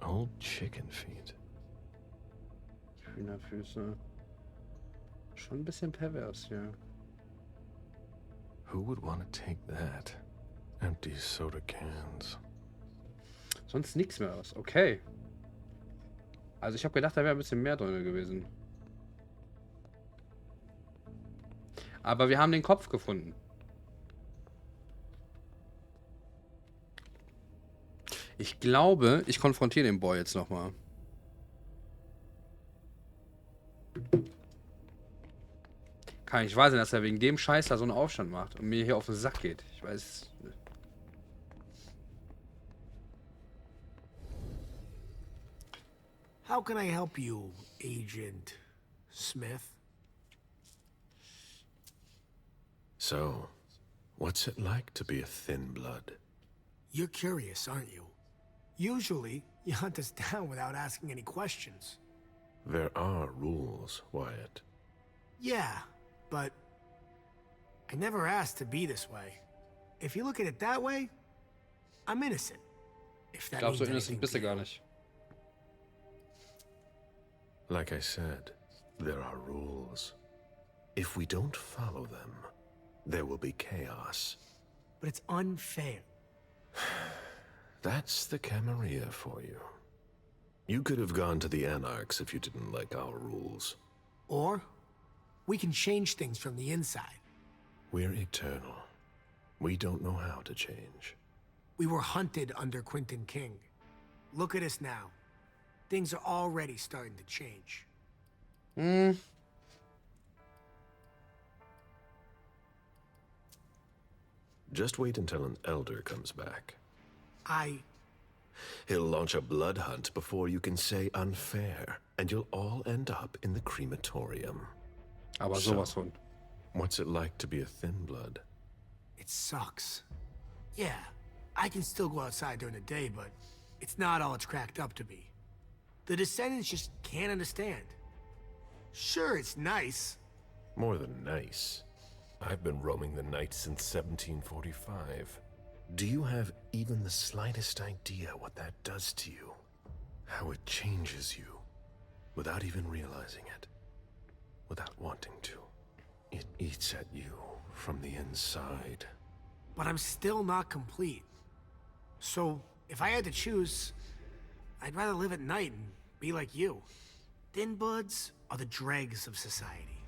Old chicken feet. Hühnerfüße. Schon ein bisschen pervers, ja. Who would want to take that? Empty soda cans. Sonst nichts mehr aus. Okay. Also ich habe gedacht, da wäre ein bisschen mehr drin gewesen. Aber wir haben den Kopf gefunden. Ich glaube, ich konfrontiere den Boy jetzt nochmal. Kann nicht wahr sein, dass er wegen dem Scheiß da so einen Aufstand macht und mir hier auf den Sack geht. Ich weiß. How can I help you, Agent Smith? So, what's it like to be a thin blood? You're curious, aren't you? Usually, you hunt us down without asking any questions. There are rules, Wyatt. Yeah, but I never asked to be this way. If you look at it that way, I'm innocent. If Ich that glaube, so means innocent anything bist du to gar you. nicht. Like I said, there are rules. If we don't follow them, there will be chaos. But it's unfair. That's the Camarilla for you. You could have gone to the Anarchs if you didn't like our rules. Or we can change things from the inside. We're eternal. We don't know how to change. We were hunted under Quentin King. Look at us now. Things are already starting to change. Just wait until an elder comes back. He'll launch a blood hunt before you can say unfair, and you'll all end up in the crematorium. Aber sowas von. What's it like to be a thin blood? It sucks. Yeah, I can still go outside during the day, but it's not all it's cracked up to be. The descendants just can't understand. Sure, it's nice. More than nice. I've been roaming the night since 1745. Do you have even the slightest idea what that does to you? How it changes you, without even realizing it, without wanting to. It eats at you from the inside. But I'm still not complete. So, if I had to choose, I'd rather live at night and be like you. Thin bloods are the dregs of society.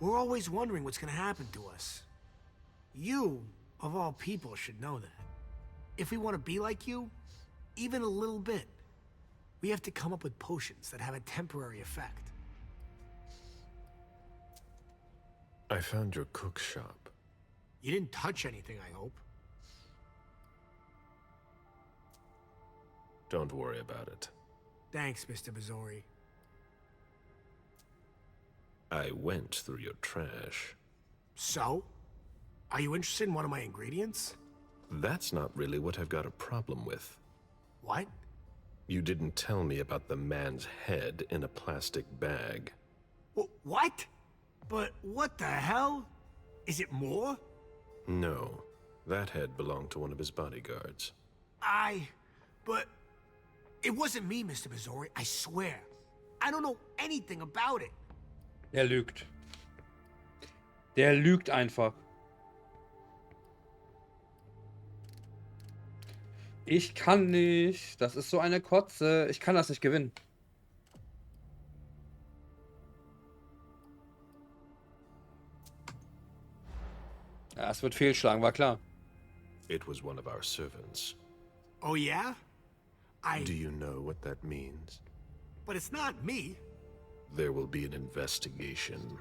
We're always wondering what's gonna happen to us. You, of all people, should know that. If we want to be like you, even a little bit, we have to come up with potions that have a temporary effect. I found your cook's shop. You didn't touch anything, I hope. Don't worry about it. Thanks, Mr. Missouri. I went through your trash. So? Are you interested in one of my ingredients? That's not really what I've got a problem with. What? You didn't tell me about the man's head in a plastic bag. What? But what the hell? Is it more? No. That head belonged to one of his bodyguards. But... It wasn't me, Mr. Missouri, I swear. I don't know anything about it. Der lügt. Der lügt einfach. Ich kann nicht. Das ist so eine Kotze. Ich kann das nicht gewinnen. Ja, es wird fehlschlagen, war klar. It was one of our servants. Oh yeah? Do you know what that means? But it's not me. There will be an investigation.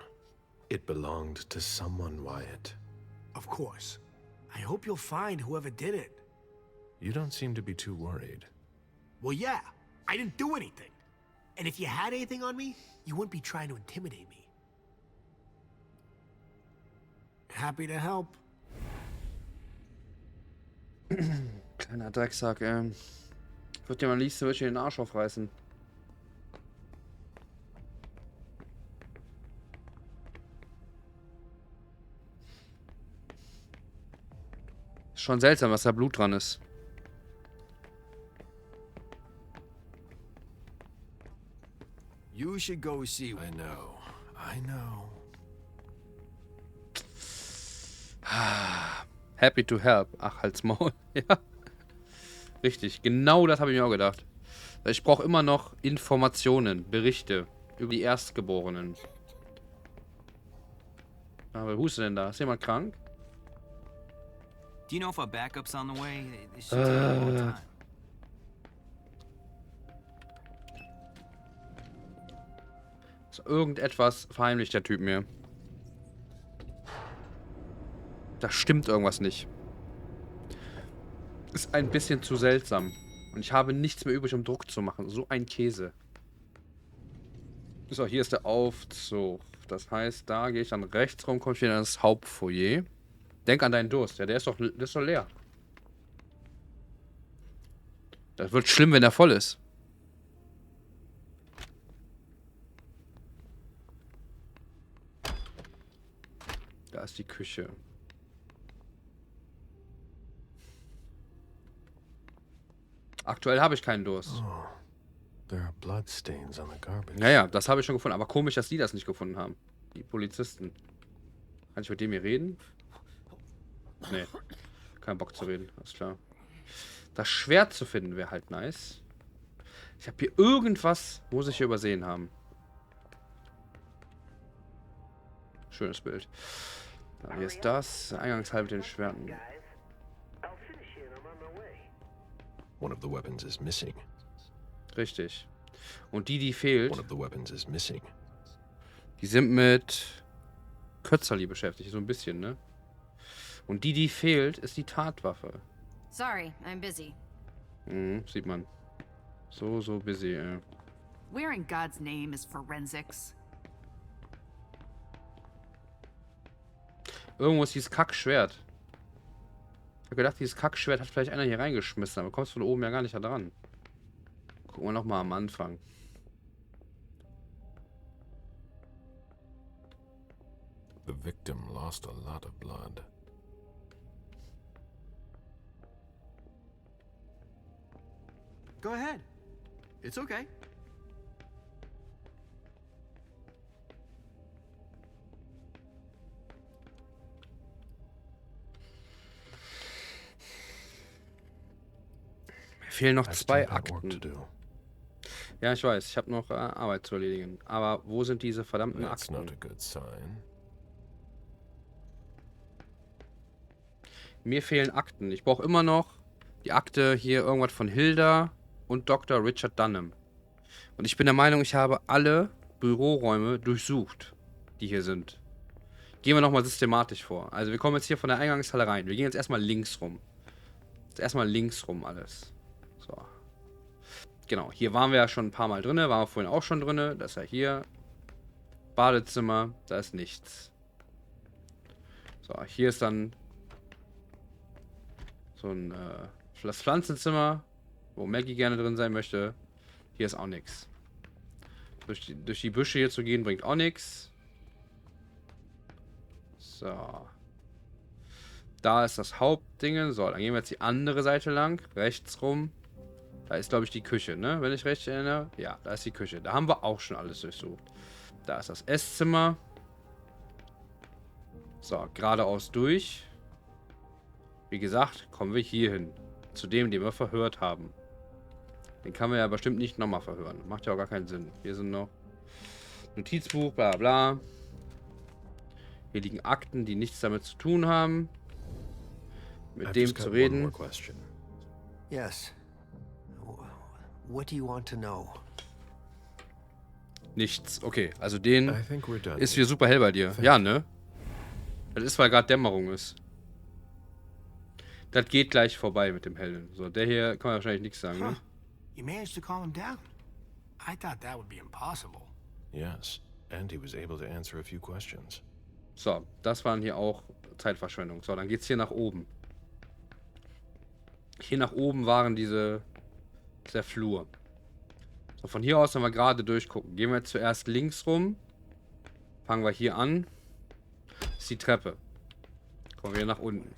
It belonged to someone, Wyatt. Of course. I hope you'll find whoever did it. You don't seem to be too worried. Well, yeah. I didn't do anything. And if you had anything on me, you wouldn't be trying to intimidate me. Happy to help. Kleiner Drecksack, ey. Wird dir mal liebsten wirklich den Arsch aufreißen. Ist schon seltsam, was da Blut dran ist. You should go see. I know. I know. Happy to help. Ach, halt's Maul. Ja. Richtig, genau das habe ich mir auch gedacht. Ich brauche immer noch Informationen, Berichte über die Erstgeborenen. Aber wo ist denn da? Ist jemand krank? Do you know if a backup's on the way? It should take a long time. So, irgendetwas verheimlicht der Typ mir. Da stimmt irgendwas nicht. Ist ein bisschen zu seltsam. Und ich habe nichts mehr übrig, um Druck zu machen. So ein Käse. So, hier ist der Aufzug. Das heißt, da gehe ich dann rechts rum, komme ich wieder ins Hauptfoyer. Denk an deinen Durst. Ja, der ist doch leer. Das wird schlimm, wenn er voll ist. Da ist die Küche. Aktuell habe ich keinen Durst. Oh, there are bloodstains on the garbage. Naja, das habe ich schon gefunden. Aber komisch, dass die das nicht gefunden haben. Die Polizisten. Kann ich mit dem hier reden? Nee. Kein Bock zu reden. Alles klar. Das Schwert zu finden wäre halt nice. Ich habe hier irgendwas, muss ich hier übersehen haben. Schönes Bild. Da, hier ist das. Eingangshalle mit den Schwerten. One of the weapons is missing. Richtig. Und die fehlt, One of the weapons is missing. die sind mit Kötzerli beschäftigt. So ein bisschen, ne? Und die fehlt, ist die Tatwaffe. Sorry, I'm busy. Mhm, sieht man. So busy, ey. Where in God's name is forensics? Irgendwo ist dieses Kackschwert. Ich habe gedacht, dieses Kackschwert hat vielleicht einer hier reingeschmissen, aber kommst von oben ja gar nicht da dran. Gucken wir nochmal am Anfang. The victim lost a lot of blood. Go ahead. It's okay. Mir fehlen noch I've 2 still got work to Akten. do. Ja, ich weiß, ich habe noch Arbeit zu erledigen. Aber wo sind diese verdammten That's not a Akten? good sign. Mir fehlen Akten. Ich brauche immer noch die Akte hier, irgendwas von Hilda und Dr. Richard Dunham. Und ich bin der Meinung, ich habe alle Büroräume durchsucht, die hier sind. Gehen wir nochmal systematisch vor. Also wir kommen jetzt hier von der Eingangshalle rein. Wir gehen jetzt erstmal links rum. Jetzt erstmal links rum alles. So. Genau, hier waren wir ja schon ein paar Mal drin. Waren wir vorhin auch schon drin. Das ist ja hier. Badezimmer. Da ist nichts. So, hier ist dann so ein das Pflanzenzimmer, wo Maggie gerne drin sein möchte. Hier ist auch nichts. Durch die Büsche hier zu gehen, bringt auch nichts. So. Da ist das Hauptding. So, dann gehen wir jetzt die andere Seite lang. Rechts rum. Da ist, glaube ich, die Küche, ne? Wenn ich recht erinnere. Ja, da ist die Küche. Da haben wir auch schon alles durchsucht. Da ist das Esszimmer. So, geradeaus durch. Wie gesagt, kommen wir hier hin. Zu dem, den wir verhört haben. Den kann man ja bestimmt nicht nochmal verhören. Macht ja auch gar keinen Sinn. Hier sind noch Notizbuch, bla bla. Hier liegen Akten, die nichts damit zu tun haben. Mit dem zu reden. Yes. What do you want to know? Nichts. Okay, also den ist wieder super hell bei dir. Ja, ne? Das ist, weil gerade Dämmerung ist. Das geht gleich vorbei mit dem Hellen. So, der hier kann man wahrscheinlich nichts sagen, ne? You managed to calm him down. I thought that would be impossible. Yes, and he was able to answer a few questions. So, das waren hier auch Zeitverschwendung. So, dann geht's hier nach oben. Hier nach oben waren der Flur. So, von hier aus, wenn wir gerade durchgucken, gehen wir jetzt zuerst links rum. Fangen wir hier an. Das ist die Treppe. Kommen wir nach unten.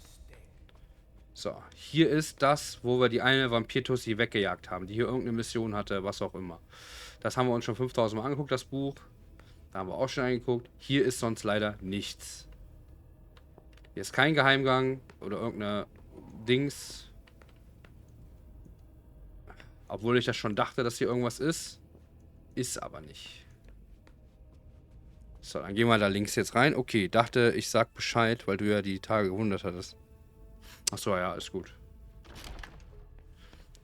So, hier ist das, wo wir die eine Vampir-Tussi weggejagt haben, die hier irgendeine Mission hatte, was auch immer. Das haben wir uns schon 5000 Mal angeguckt, das Buch. Da haben wir auch schon angeguckt. Hier ist sonst leider nichts. Hier ist kein Geheimgang oder irgendeine Dings. Obwohl ich ja schon dachte, dass hier irgendwas ist. Ist aber nicht. So, dann gehen wir da links jetzt rein. Okay, dachte, ich sag Bescheid, weil du ja die Tage gewundert hattest. Achso, ja, ist gut.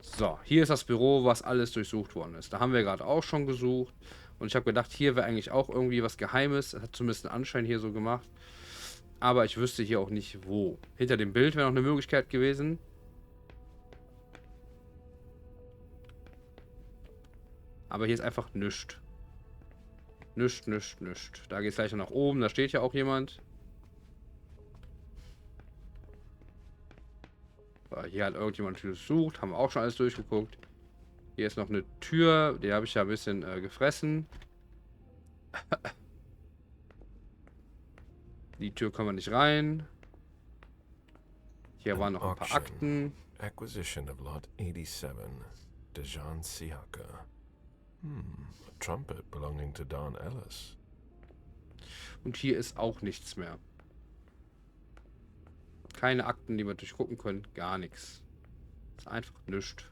So, hier ist das Büro, was alles durchsucht worden ist. Da haben wir gerade auch schon gesucht. Und ich habe gedacht, hier wäre eigentlich auch irgendwie was Geheimes. Das hat zumindest einen Anschein hier so gemacht. Aber ich wüsste hier auch nicht, wo. Hinter dem Bild wäre noch eine Möglichkeit gewesen. Aber hier ist einfach nichts. Nichts. Da geht es gleich noch nach oben. Da steht ja auch jemand. So, hier hat irgendjemand gesucht. Haben wir auch schon alles durchgeguckt. Hier ist noch eine Tür. Die habe ich ja ein bisschen gefressen. Die Tür können wir nicht rein. Hier waren noch ein paar Akten. Acquisition of Lot 87. Dejan Siaka. A trumpet belonging to Don Ellis. Und hier ist auch nichts mehr. Keine Akten, die wir durchgucken können. Gar nichts. Ist einfach nichts.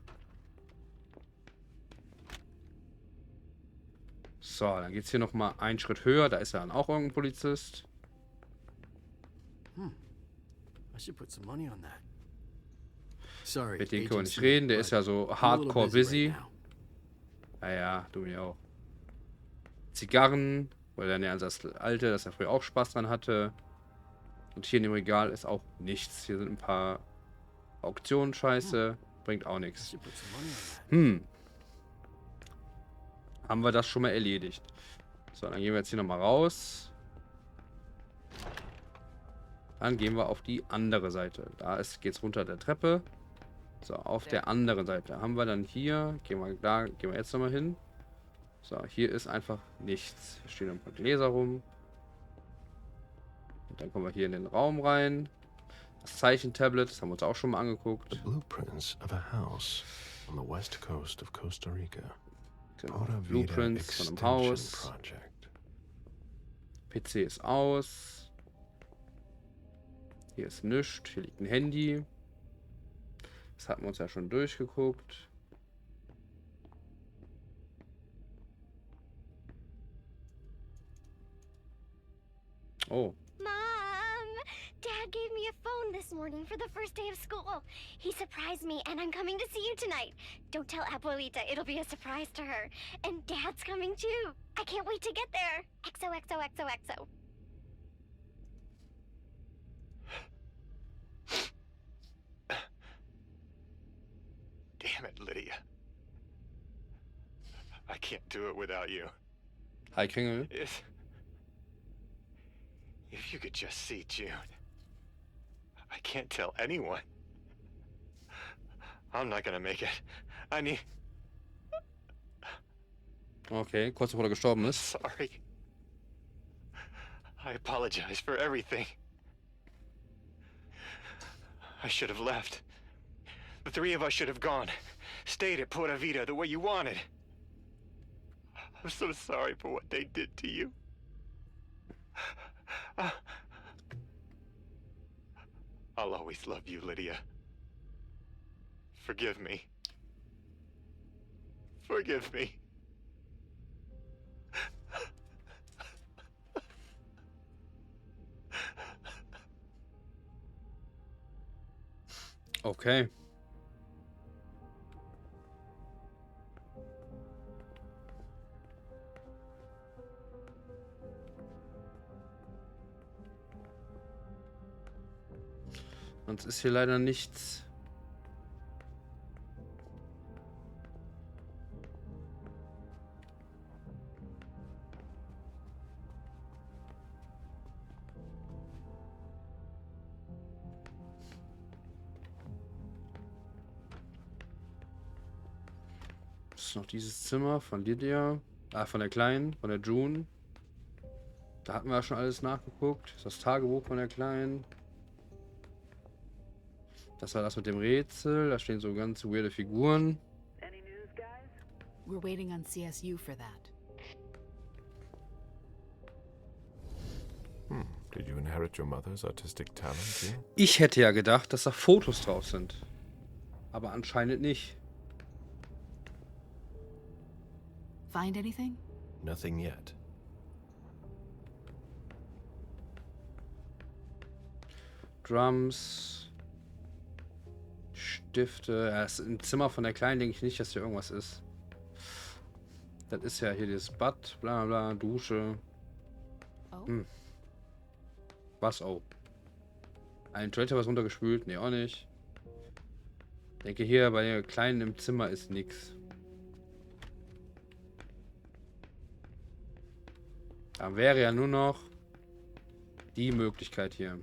So, dann geht es hier nochmal einen Schritt höher. Da ist ja dann auch irgendein Polizist. Mit dem können wir nicht reden. Der ist ja so hardcore busy. Naja, du mir auch. Zigarren. Weil dann ja das alte, das er früher auch Spaß dran hatte. Und hier in dem Regal ist auch nichts. Hier sind ein paar Auktionen, Scheiße. Bringt auch nichts. Haben wir das schon mal erledigt. So, dann gehen wir jetzt hier nochmal raus. Dann gehen wir auf die andere Seite. Da geht's runter der Treppe. So, auf der anderen Seite haben wir dann hier. Gehen wir jetzt nochmal hin. So, hier ist einfach nichts. Hier stehen ein paar Gläser rum. Und dann kommen wir hier in den Raum rein. Das Zeichentablet, das haben wir uns auch schon mal angeguckt. The blueprints of a house on the west coast of Costa Rica. Genau, Blueprints von einem Haus. PC ist aus. Hier ist nichts. Hier liegt ein Handy. Das hatten wir uns ja schon durchgeguckt. Oh. Mom! Dad gave me a phone this morning for the first day of school. He surprised me and I'm coming to see you tonight. Don't tell Abuelita, it'll be a surprise to her. And Dad's coming too. I can't wait to get there. XOXOXOXO. Damn it, Lydia. I can't do it without you. Hi, Kringel. If you could just see June. I can't tell anyone. I'm not gonna make it. I need... Okay, kurz bevor er gestorben ist. Sorry. I apologize for everything. I should have left. The three of us should have gone. Stayed at Pura Vida the way you wanted. I'm so sorry for what they did to you. I'll always love you, Lydia. Forgive me. Forgive me. Okay. Sonst ist hier leider nichts. Das ist noch dieses Zimmer von Lydia. Von der Kleinen, von der June. Da hatten wir ja schon alles nachgeguckt. Das ist das Tagebuch von der Kleinen. Das war das mit dem Rätsel. Da stehen so ganz weirde Figuren. We're waiting on CSU for that. Did you inherit your mother's artistic talent, too? Ich hätte ja gedacht, dass da Fotos drauf sind. Aber anscheinend nicht. Find anything? Nothing yet. Drums. Stifte. Ja, ist im Zimmer von der Kleinen denke ich nicht, dass hier irgendwas ist. Das ist ja hier das Bad, bla bla, Dusche. Oh. Was? Oh. Ein Toilette was runtergespült? Nee, auch nicht. Denke hier bei der Kleinen im Zimmer ist nix. Da wäre ja nur noch die Möglichkeit hier.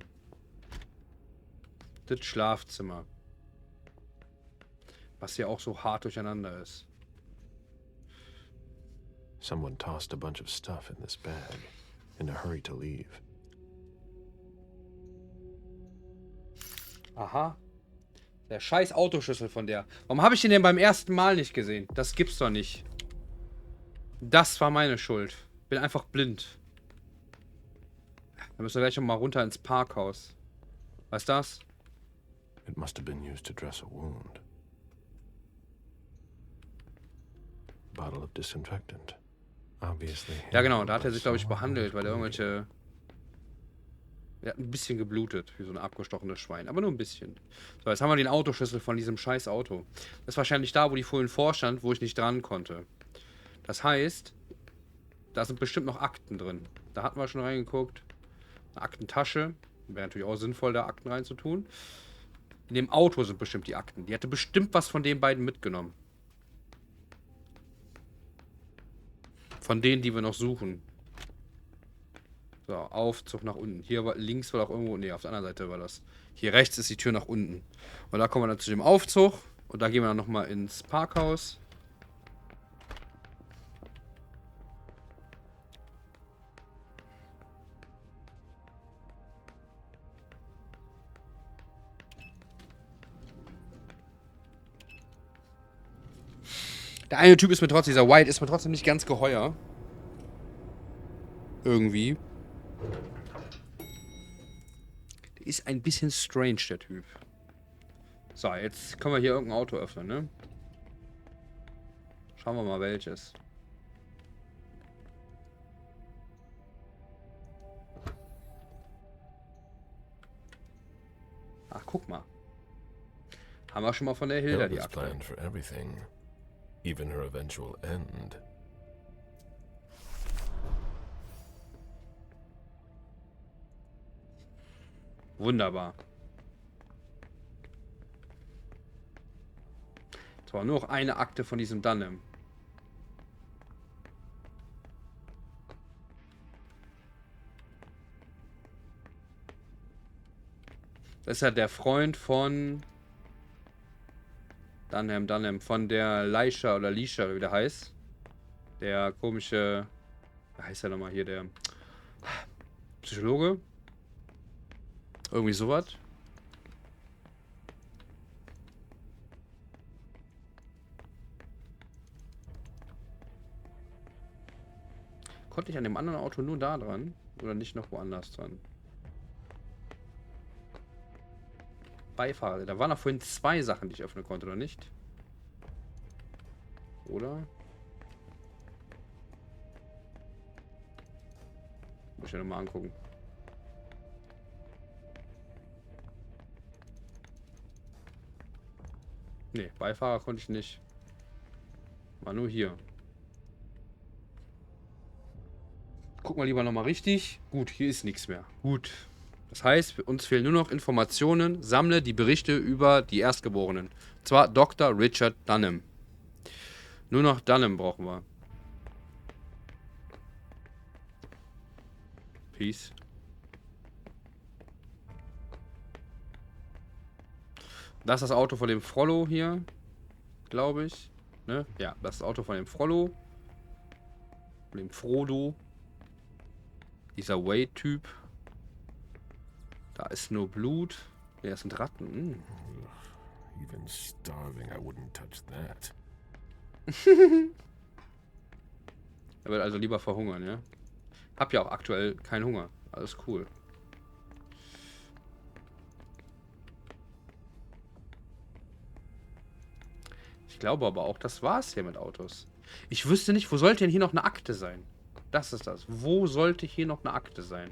Das Schlafzimmer. Was hier auch so hart durcheinander ist. Someone tossed a bunch of stuff in this bag in a hurry to leave. Aha. Der scheiß Autoschlüssel von der. Warum habe ich den denn beim ersten Mal nicht gesehen? Das gibt's doch nicht. Das war meine Schuld. Bin einfach blind. Dann müssen wir gleich noch mal runter ins Parkhaus. Was ist das? It must have been used to dress a wound. Bottle of disinfectant. Obviously. Ja genau, da hat er sich glaube ich behandelt, weil er irgendwelche... Er hat ein bisschen geblutet, wie so ein abgestochenes Schwein. Aber nur ein bisschen. So, jetzt haben wir den Autoschlüssel von diesem scheiß Auto. Das ist wahrscheinlich da, wo die vorhin vorstand, wo ich nicht dran konnte. Das heißt, da sind bestimmt noch Akten drin. Da hatten wir schon reingeguckt. Eine Aktentasche. Wäre natürlich auch sinnvoll, da Akten reinzutun. In dem Auto sind bestimmt die Akten. Die hatte bestimmt was von den beiden mitgenommen. Von denen, die wir noch suchen. So, Aufzug nach unten. Hier war, links war auch irgendwo... Ne, auf der anderen Seite war das. Hier rechts ist die Tür nach unten. Und da kommen wir dann zu dem Aufzug. Und da gehen wir dann nochmal ins Parkhaus. Der eine Typ ist mir trotzdem, dieser White ist mir trotzdem nicht ganz geheuer. Irgendwie. Der ist ein bisschen strange, der Typ. So, jetzt können wir hier irgendein Auto öffnen, ne? Schauen wir mal welches. Ach, guck mal. Haben wir schon mal von der Hilda die Akte. Planned for everything, even her eventual end. Wunderbar. So, nur noch eine Akte von diesem Dunham. Das ist ja der Freund von Dunham, von der Leisha oder Lisha, wie der heißt. Der komische, wie heißt der nochmal hier, der Psychologe? Irgendwie sowas. Konnte ich an dem anderen Auto nur da dran? Oder nicht noch woanders dran? Beifahrer. Da waren noch vorhin 2 Sachen, die ich öffnen konnte, oder nicht? Oder? Muss ich ja nochmal angucken. Ne, Beifahrer konnte ich nicht. War nur hier. Guck mal lieber nochmal richtig. Gut, hier ist nichts mehr. Gut. Das heißt, uns fehlen nur noch Informationen. Sammle die Berichte über die Erstgeborenen. Und zwar Dr. Richard Dunham. Nur noch Dunham brauchen wir. Peace. Das ist das Auto von dem Frollo hier. Glaube ich. Ne? Ja, das ist das Auto von dem Frollo. Von dem Frodo. Dieser Wade-Typ. Da ist nur Blut. Ne, das sind Ratten. Even starving, I wouldn't touch that. Er wird also lieber verhungern, ja? Hab ja auch aktuell keinen Hunger. Alles cool. Ich glaube aber auch, das war's hier mit Autos. Ich wüsste nicht, wo sollte denn hier noch eine Akte sein? Das ist das. Wo sollte hier noch eine Akte sein?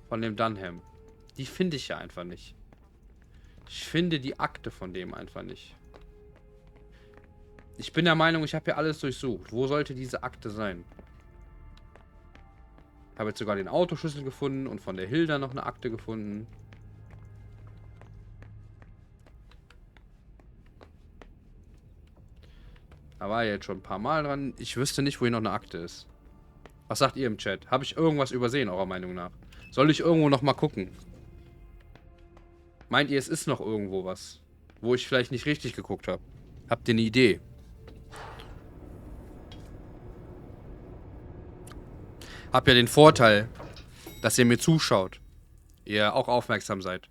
Von dem Dunham. Die finde ich ja einfach nicht. Ich finde die Akte von dem einfach nicht. Ich bin der Meinung, ich habe hier alles durchsucht. Wo sollte diese Akte sein? Ich habe jetzt sogar den Autoschlüssel gefunden und von der Hilda noch eine Akte gefunden. Da war jetzt schon ein paar Mal dran. Ich wüsste nicht, wo hier noch eine Akte ist. Was sagt ihr im Chat? Habe ich irgendwas übersehen, eurer Meinung nach? Soll ich irgendwo noch mal gucken? Meint ihr, es ist noch irgendwo was, wo ich vielleicht nicht richtig geguckt habe? Habt ihr eine Idee? Habt ihr den Vorteil, dass ihr mir zuschaut. Ihr auch aufmerksam seid.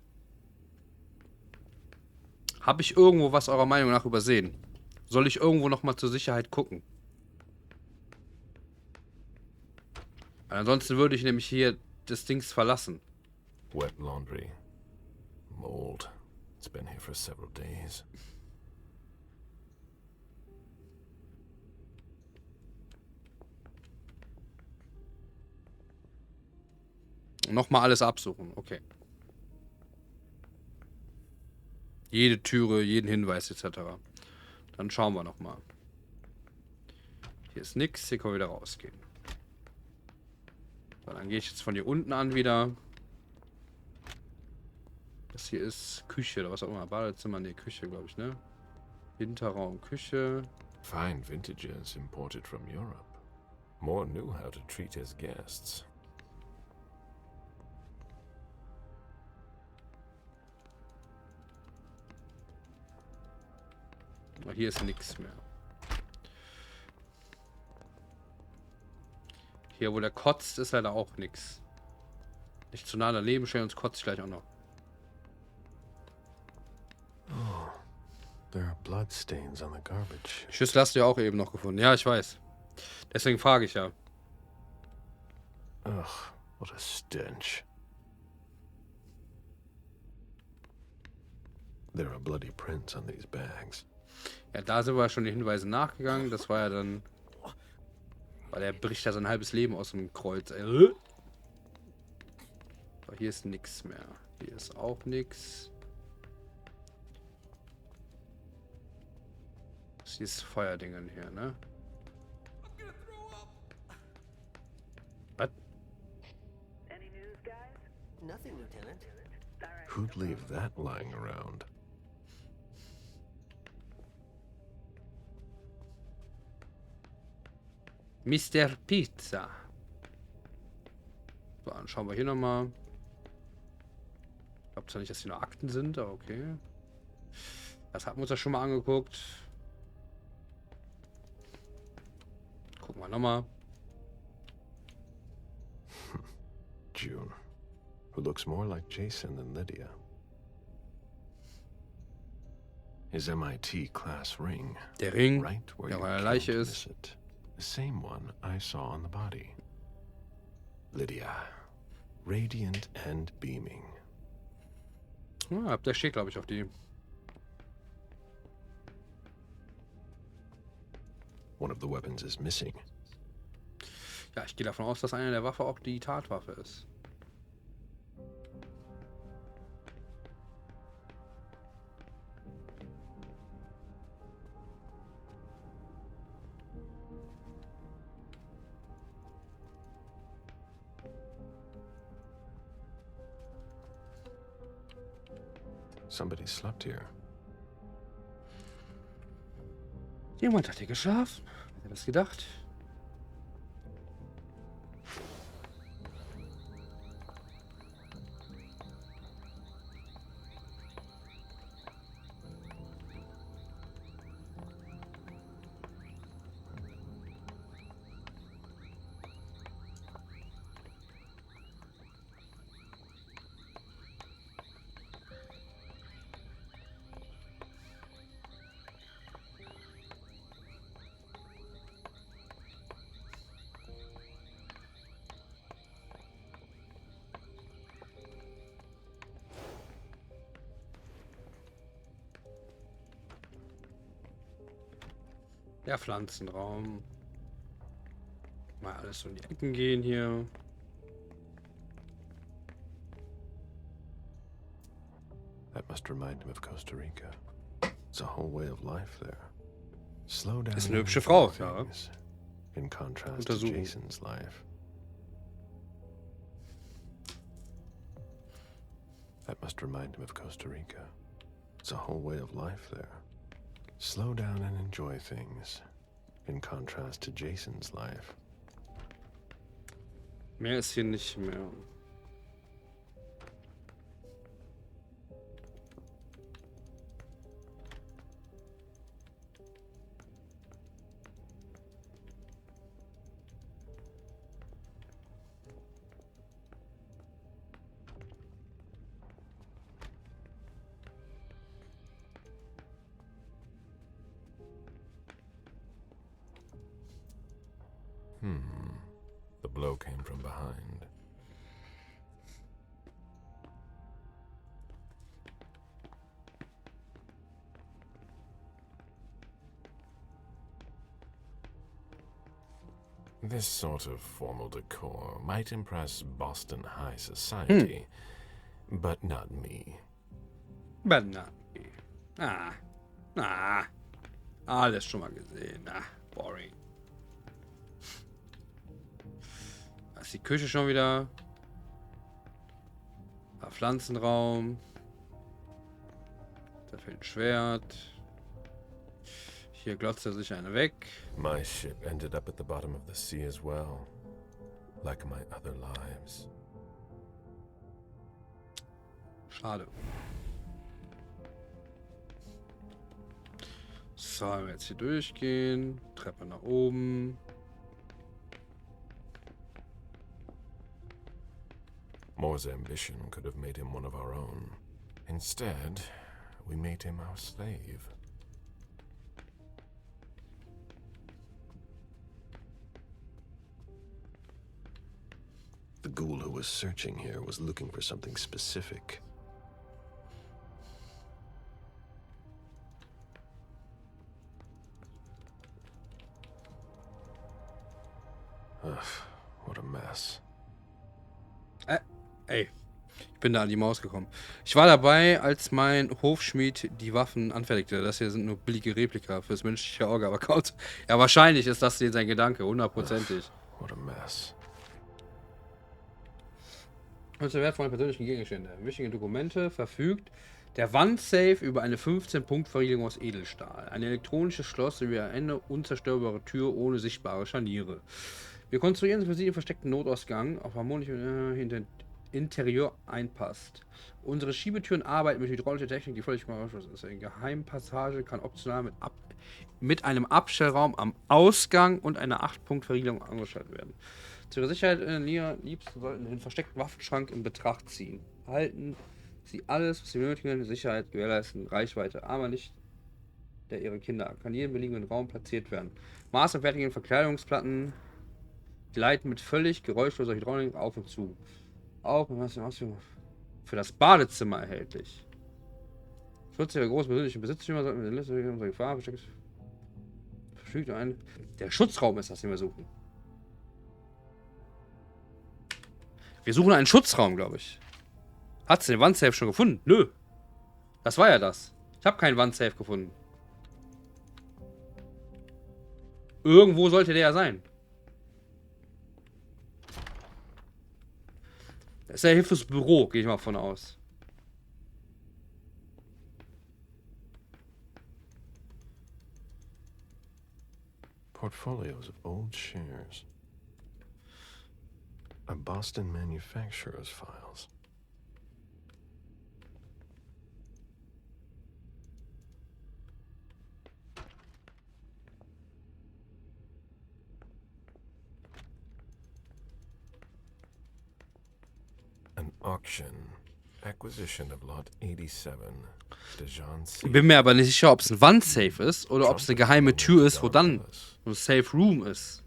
Habe ich irgendwo was eurer Meinung nach übersehen? Soll ich irgendwo noch mal zur Sicherheit gucken? Ansonsten würde ich nämlich hier das Dings verlassen. Wet laundry. Mold. It's been here for several days. Nochmal alles absuchen, okay. Jede Türe, jeden Hinweis etc. Dann schauen wir nochmal. Hier ist nix, hier können wir wieder rausgehen. So, dann gehe ich jetzt von hier unten an wieder. Das hier ist Küche oder was auch immer. Badezimmer, ne, Küche, glaube ich, ne? Hinterraum, Küche. Fine vintages imported from Europe. Moore knew how to treat his guests. Aber hier ist nichts mehr. Hier, wo der kotzt, ist leider auch nichts. Nicht zu nah daneben stellen, sonst kotzt gleich auch noch. Oh, there are bloodstains on the garbage. Schüssel hast du ja auch eben noch gefunden. Ja, ich weiß. Deswegen frage ich ja. Ugh, what a stench. There are bloody prints on these bags. Ja, da sind wir schon den Hinweisen nachgegangen. Das war ja dann... Weil er bricht ja sein halbes Leben aus dem Kreuz. Aber hier ist nichts mehr. Hier ist auch nichts. Das ist dieses Feuerdingen hier, ne? Was? Nothing, Lieutenant. Who'd leave that lying around? Mr. Pizza. So, dann schauen wir hier nochmal. Ich glaube zwar nicht, dass hier nur Akten sind, aber okay. Das hatten wir uns ja schon mal angeguckt. Gucken wir nochmal. June, who looks more like Jason than Lydia. His MIT class ring. Der Ring, right where der you bei der came Leiche to ist. miss it. The same one I saw on the body. Lydia, radiant and beaming. Ja, der steht, glaube ich, auf die. One of the weapons is missing. Ja, ich gehe davon aus, dass eine der Waffe auch die Tatwaffe ist. Somebody slept here. Jemand hat hier geschlafen. Wer hätte das gedacht? Der Pflanzenraum. Mal alles so in die Ecken gehen hier. That must remind him of Costa Rica. It's a whole way of life there. Slow down. Ist eine and hübsche enjoy Frau, ja. things, in contrast to Untersuchen. Jason's life. That must remind him of Costa Rica. It's a whole way of life there. Slow down and enjoy things, in contrast to Jason's life. Mehr ist hier nicht mehr. The blow came from behind. This sort of formal decor might impress Boston high society, but not me. Banane. Alles schon mal gesehen. Boring. Da ist die Küche schon wieder. Da Pflanzenraum. Da fehlt ein Schwert. Hier glotzt er sich eine weg. My ship ended up at the bottom of the sea as well, like my other lives. Schade. So, wenn wir jetzt hier durchgehen. Treppe nach oben. Moore's ambition could have made him one of our own. Instead, we made him our slave. The ghoul who was searching here was looking for something specific. Ugh, what a mess. Ey, ich bin da an die Maus gekommen. Ich war dabei, als mein Hofschmied die Waffen anfertigte. Das hier sind nur billige Replika fürs menschliche Auge, aber kaum. Ja, wahrscheinlich ist das hier sein Gedanke, hundertprozentig. What a mess. Und zur wertvollen persönlichen Gegenstände. Wichtige Dokumente verfügt Der Wandsafe über eine 15-Punkt-Verriegelung aus Edelstahl. Ein elektronisches Schloss sowie eine unzerstörbare Tür ohne sichtbare Scharniere. Wir konstruieren für Sie den versteckten Notausgang auf harmonisch hinter Interieur einpasst. Unsere Schiebetüren arbeiten mit hydraulischer Technik, die völlig ausgeschlossen ist. Eine Geheimpassage kann optional mit einem Abstellraum am Ausgang und einer 8-Punkt-Verriegelung angeschaltet werden. Zu Ihrer Sicherheit, Liebsten sollten den versteckten Waffenschrank in Betracht ziehen. Halten Sie alles, was Sie benötigen, Sicherheit gewährleisten, Reichweite, aber nicht der Ihrer Kinder. Kann jedem beliebigen Raum platziert werden. Maß- und fertigen Verkleidungsplatten gleiten mit völlig geräuschloser Hydraulik auf und zu. Auch für das Badezimmer erhältlich. Schutz Ihrer großen persönlichen Besitztümer sollten wir den Liste unserer Gefahr versteckt. Verfügt ein. Der Schutzraum ist das, den wir suchen. Wir suchen einen Schutzraum, glaube ich. Hat sie den Wandsafe schon gefunden? Nö. Das war ja das. Ich habe keinen Wandsafe gefunden. Irgendwo sollte der ja sein. Das ist ja hier fürs Büro, gehe ich mal von aus. Portfolios of old shares. A Boston manufacturer's files. An auction. Acquisition of Lot 87. Bin mir aber nicht sicher, ob es ein Wandsafe ist oder ob es eine geheime Tür ist, wo dann ein Safe Room ist.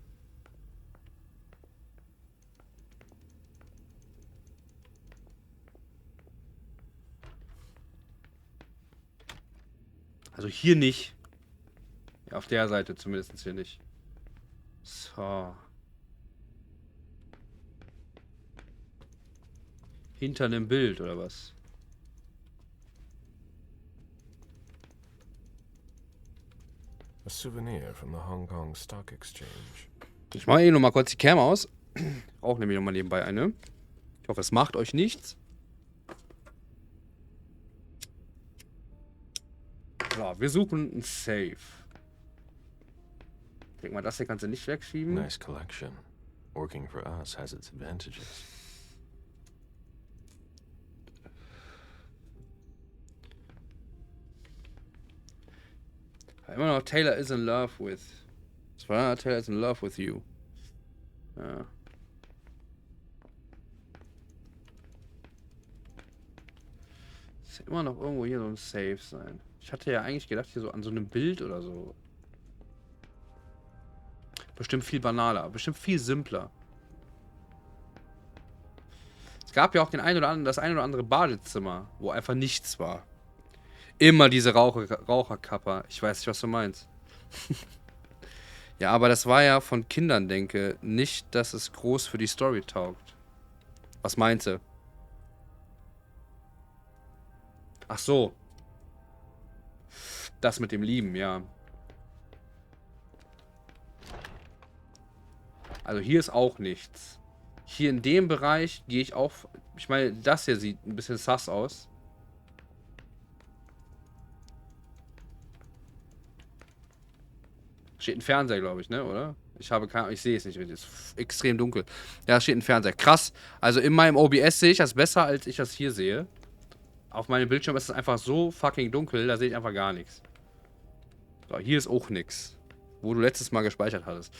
Also hier nicht. Ja, auf der Seite zumindest hier nicht. So. Hinter einem Bild oder was? A souvenir from the Hong Kong Stock Exchange. Ich mache eh noch mal kurz die Cam aus. Auch nämlich noch mal nebenbei eine. Ich hoffe, es macht euch nichts. So, wir suchen ein Safe. Ich denke mal, das hier kannst du nicht wegschieben. Nice collection. Working for us has its advantages. Immer noch Taylor is in love with. Taylor is in love with you. Ja. Ist ja immer noch irgendwo hier so ein Safe sein. Ich hatte ja eigentlich gedacht, hier so an so einem Bild oder so. Bestimmt viel banaler, bestimmt viel simpler. Es gab ja auch den das ein oder andere Badezimmer, wo einfach nichts war. Immer diese Raucherkapper. Ich weiß nicht, was du meinst. Ja, aber das war ja von Kindern, denke. Nicht, dass es groß für die Story taugt. Was meinst du? Ach so. Das mit dem Lieben, ja. Also hier ist auch nichts. Hier in dem Bereich gehe ich auch... Ich meine, das hier sieht ein bisschen sus aus. Steht ein Fernseher, glaube ich, ne, oder? Ich sehe es nicht richtig. Es ist extrem dunkel. Ja, steht ein Fernseher. Krass. Also in meinem OBS sehe ich das besser, als ich das hier sehe. Auf meinem Bildschirm ist es einfach so fucking dunkel, da sehe ich einfach gar nichts. So, hier ist auch nichts. Wo du letztes Mal gespeichert hattest.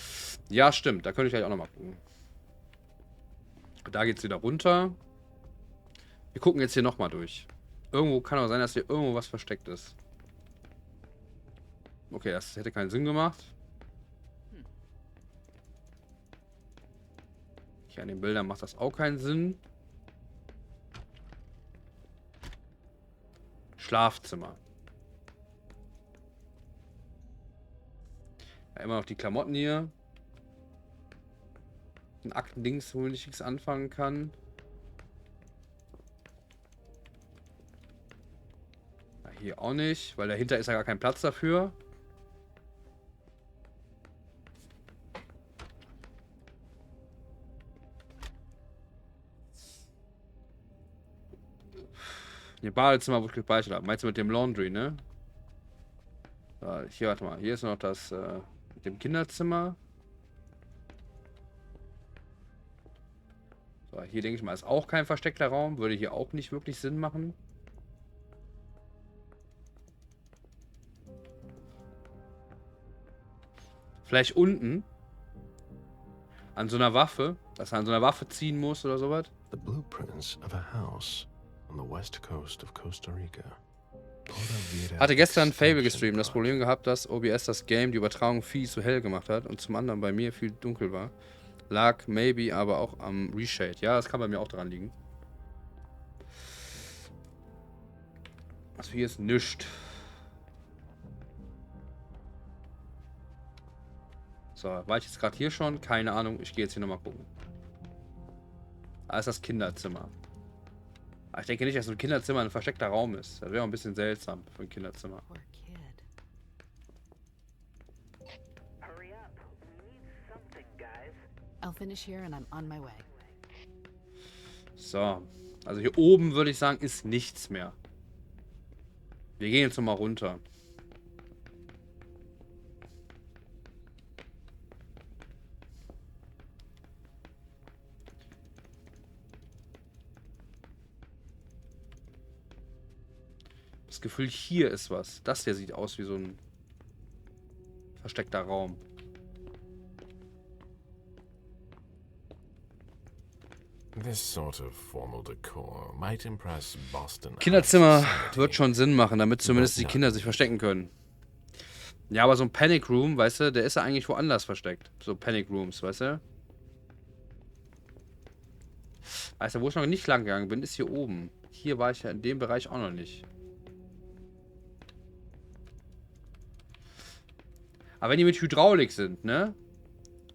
Ja, stimmt. Da könnte ich gleich auch nochmal gucken. Da geht es wieder runter. Wir gucken jetzt hier nochmal durch. Irgendwo kann auch sein, dass hier irgendwo was versteckt ist. Okay, das hätte keinen Sinn gemacht. Hier an den Bildern macht das auch keinen Sinn. Schlafzimmer. Ja, immer noch die Klamotten hier. Ein Aktendings, womit ich nichts anfangen kann. Ja, hier auch nicht, weil dahinter ist ja gar kein Platz dafür. Ihr Badezimmer wurde gespeichert. Meinst du mit dem Laundry, ne? Hier, warte mal. Hier ist noch das mit dem Kinderzimmer. So, hier denke ich mal, ist auch kein versteckter Raum. Würde hier auch nicht wirklich Sinn machen. Vielleicht unten. An so einer Waffe. Dass er an so einer Waffe ziehen muss oder sowas. The blueprints of a house on the west coast of Costa Rica. Hatte gestern Fable gestreamt. Das Problem gehabt, dass OBS das Game die Übertragung viel zu hell gemacht hat und zum anderen bei mir viel dunkel war. Lag maybe aber auch am Reshade. Ja, das kann bei mir auch dran liegen. Also hier ist nichts. So, war ich jetzt gerade hier schon? Keine Ahnung. Ich gehe jetzt hier nochmal gucken. Da ist das Kinderzimmer. Aber ich denke nicht, dass so ein Kinderzimmer ein versteckter Raum ist. Das wäre auch ein bisschen seltsam für ein Kinderzimmer. I'll finish here and I'm on my way. So. Also hier oben würde ich sagen, ist nichts mehr. Wir gehen jetzt nochmal runter. Das Gefühl, hier ist was. Das hier sieht aus wie so ein versteckter Raum. This sort of formal decor might impress Boston. Kinderzimmer wird schon Sinn machen, damit zumindest die Kinder sich verstecken können. Ja, aber so ein Panic Room, weißt du, der ist ja eigentlich woanders versteckt. So Panic Rooms, weißt du? Weißt du, wo ich noch nicht lang gegangen bin, ist hier oben. Hier war ich ja in dem Bereich auch noch nicht. Aber wenn die mit Hydraulik sind, ne?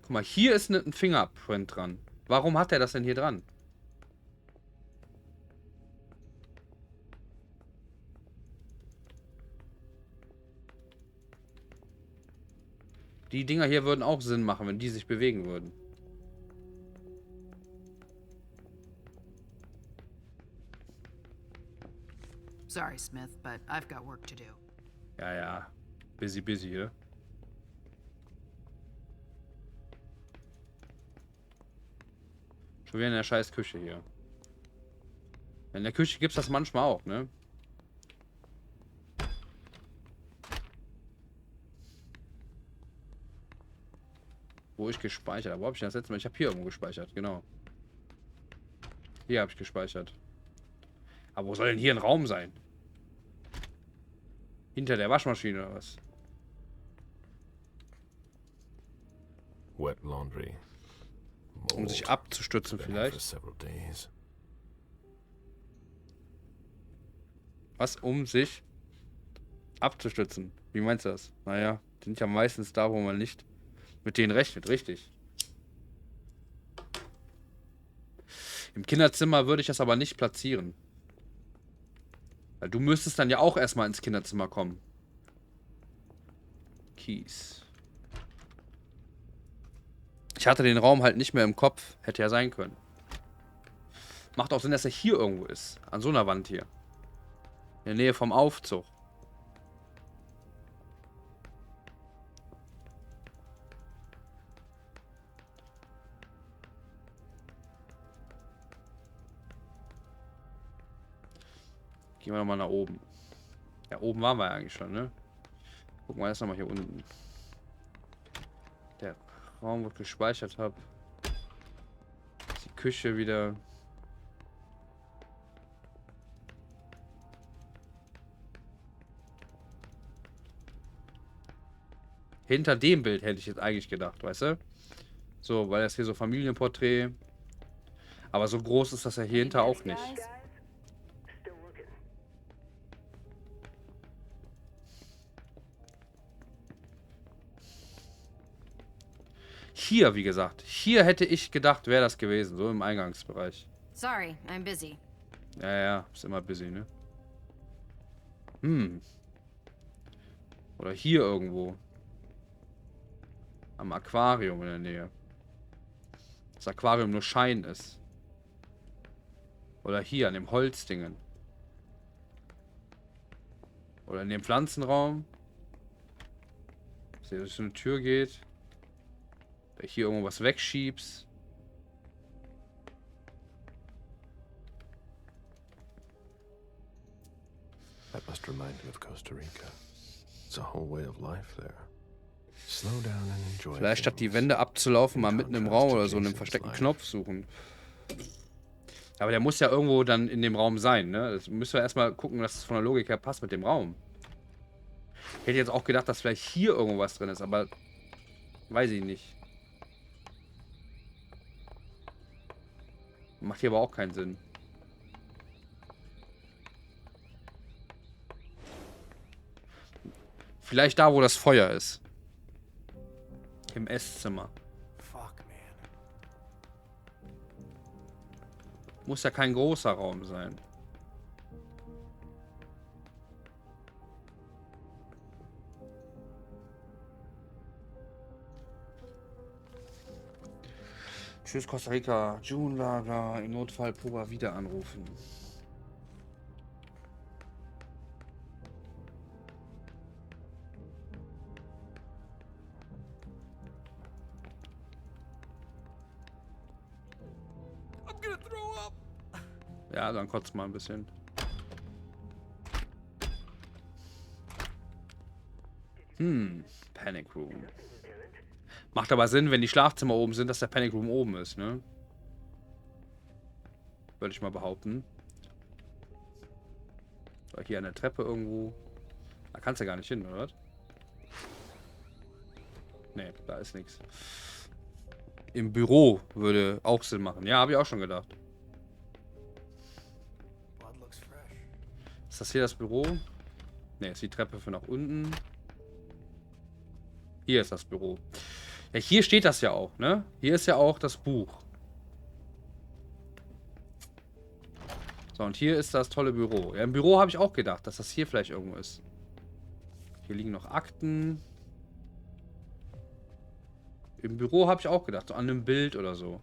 Guck mal, hier ist ein Fingerprint dran. Warum hat er das denn hier dran? Die Dinger hier würden auch Sinn machen, wenn die sich bewegen würden. Sorry, Smith, but I've got work to do. Ja, ja. Busy, busy, hier. Schon wieder in der scheiß Küche hier. In der Küche gibt es das manchmal auch, ne? Wo ich gespeichert habe. Wo habe ich das letzte Mal? Ich habe hier irgendwo gespeichert, genau. Hier habe ich gespeichert. Aber wo soll denn hier ein Raum sein? Hinter der Waschmaschine oder was? Wet laundry. Um sich abzustützen vielleicht. Was? Um sich abzustützen? Wie meinst du das? Naja, die sind ja meistens da, wo man nicht mit denen rechnet, richtig. Im Kinderzimmer würde ich das aber nicht platzieren. Weil du müsstest dann ja auch erstmal ins Kinderzimmer kommen. Keys. Ich hatte den Raum halt nicht mehr im Kopf. Hätte ja sein können. Macht auch Sinn, dass er hier irgendwo ist. An so einer Wand hier. In der Nähe vom Aufzug. Gehen wir nochmal nach oben. Ja, oben waren wir ja eigentlich schon, ne? Gucken wir erst nochmal hier unten. Der Raum, wo ich gespeichert habe. Die Küche wieder. Hinter dem Bild hätte ich jetzt eigentlich gedacht, weißt du? So, weil das hier so Familienporträt. Aber so groß ist das ja hier hinter auch nicht. Hier, wie gesagt. Hier hätte ich gedacht, wäre das gewesen. So im Eingangsbereich. Sorry, I'm busy. Ja, ja. Ist immer busy, ne? Hm. Oder hier irgendwo. Am Aquarium in der Nähe. Das Aquarium nur Schein ist. Oder hier an dem Holzdingen. Oder in den Pflanzenraum. Dass hier durch so eine Tür geht. Da hier irgendwo was wegschiebst. That must remind me of Costa Rica. It's a whole way of life there. Slow down and enjoy. Vielleicht statt die Wände abzulaufen, mal mitten im Raum oder so einen versteckten Knopf suchen. Aber der muss ja irgendwo dann in dem Raum sein, ne? Das müssen wir erstmal gucken, dass es von der Logik her passt mit dem Raum. Ich hätte jetzt auch gedacht, dass vielleicht hier irgendwo was drin ist, aber weiß ich nicht. Macht hier aber auch keinen Sinn. Vielleicht da, wo das Feuer ist. Im Esszimmer. Fuck, man. Muss ja kein großer Raum sein. Tschüss Costa Rica, June, bla bla, im Notfall Poba wieder anrufen. Ja, dann kotzt mal ein bisschen. Panic Room. Macht aber Sinn, wenn die Schlafzimmer oben sind, dass der Panic Room oben ist, ne? Würde ich mal behaupten. So, hier an der Treppe irgendwo. Da kannst du ja gar nicht hin, oder? Ne, da ist nichts. Im Büro würde auch Sinn machen. Ja, habe ich auch schon gedacht. Ist das hier das Büro? Ne, ist die Treppe für nach unten. Hier ist das Büro. Ja, hier steht das ja auch, ne? Hier ist ja auch das Buch. So, und hier ist das tolle Büro. Ja, im Büro habe ich auch gedacht, dass das hier vielleicht irgendwo ist. Hier liegen noch Akten. Im Büro habe ich auch gedacht, so an einem Bild oder so.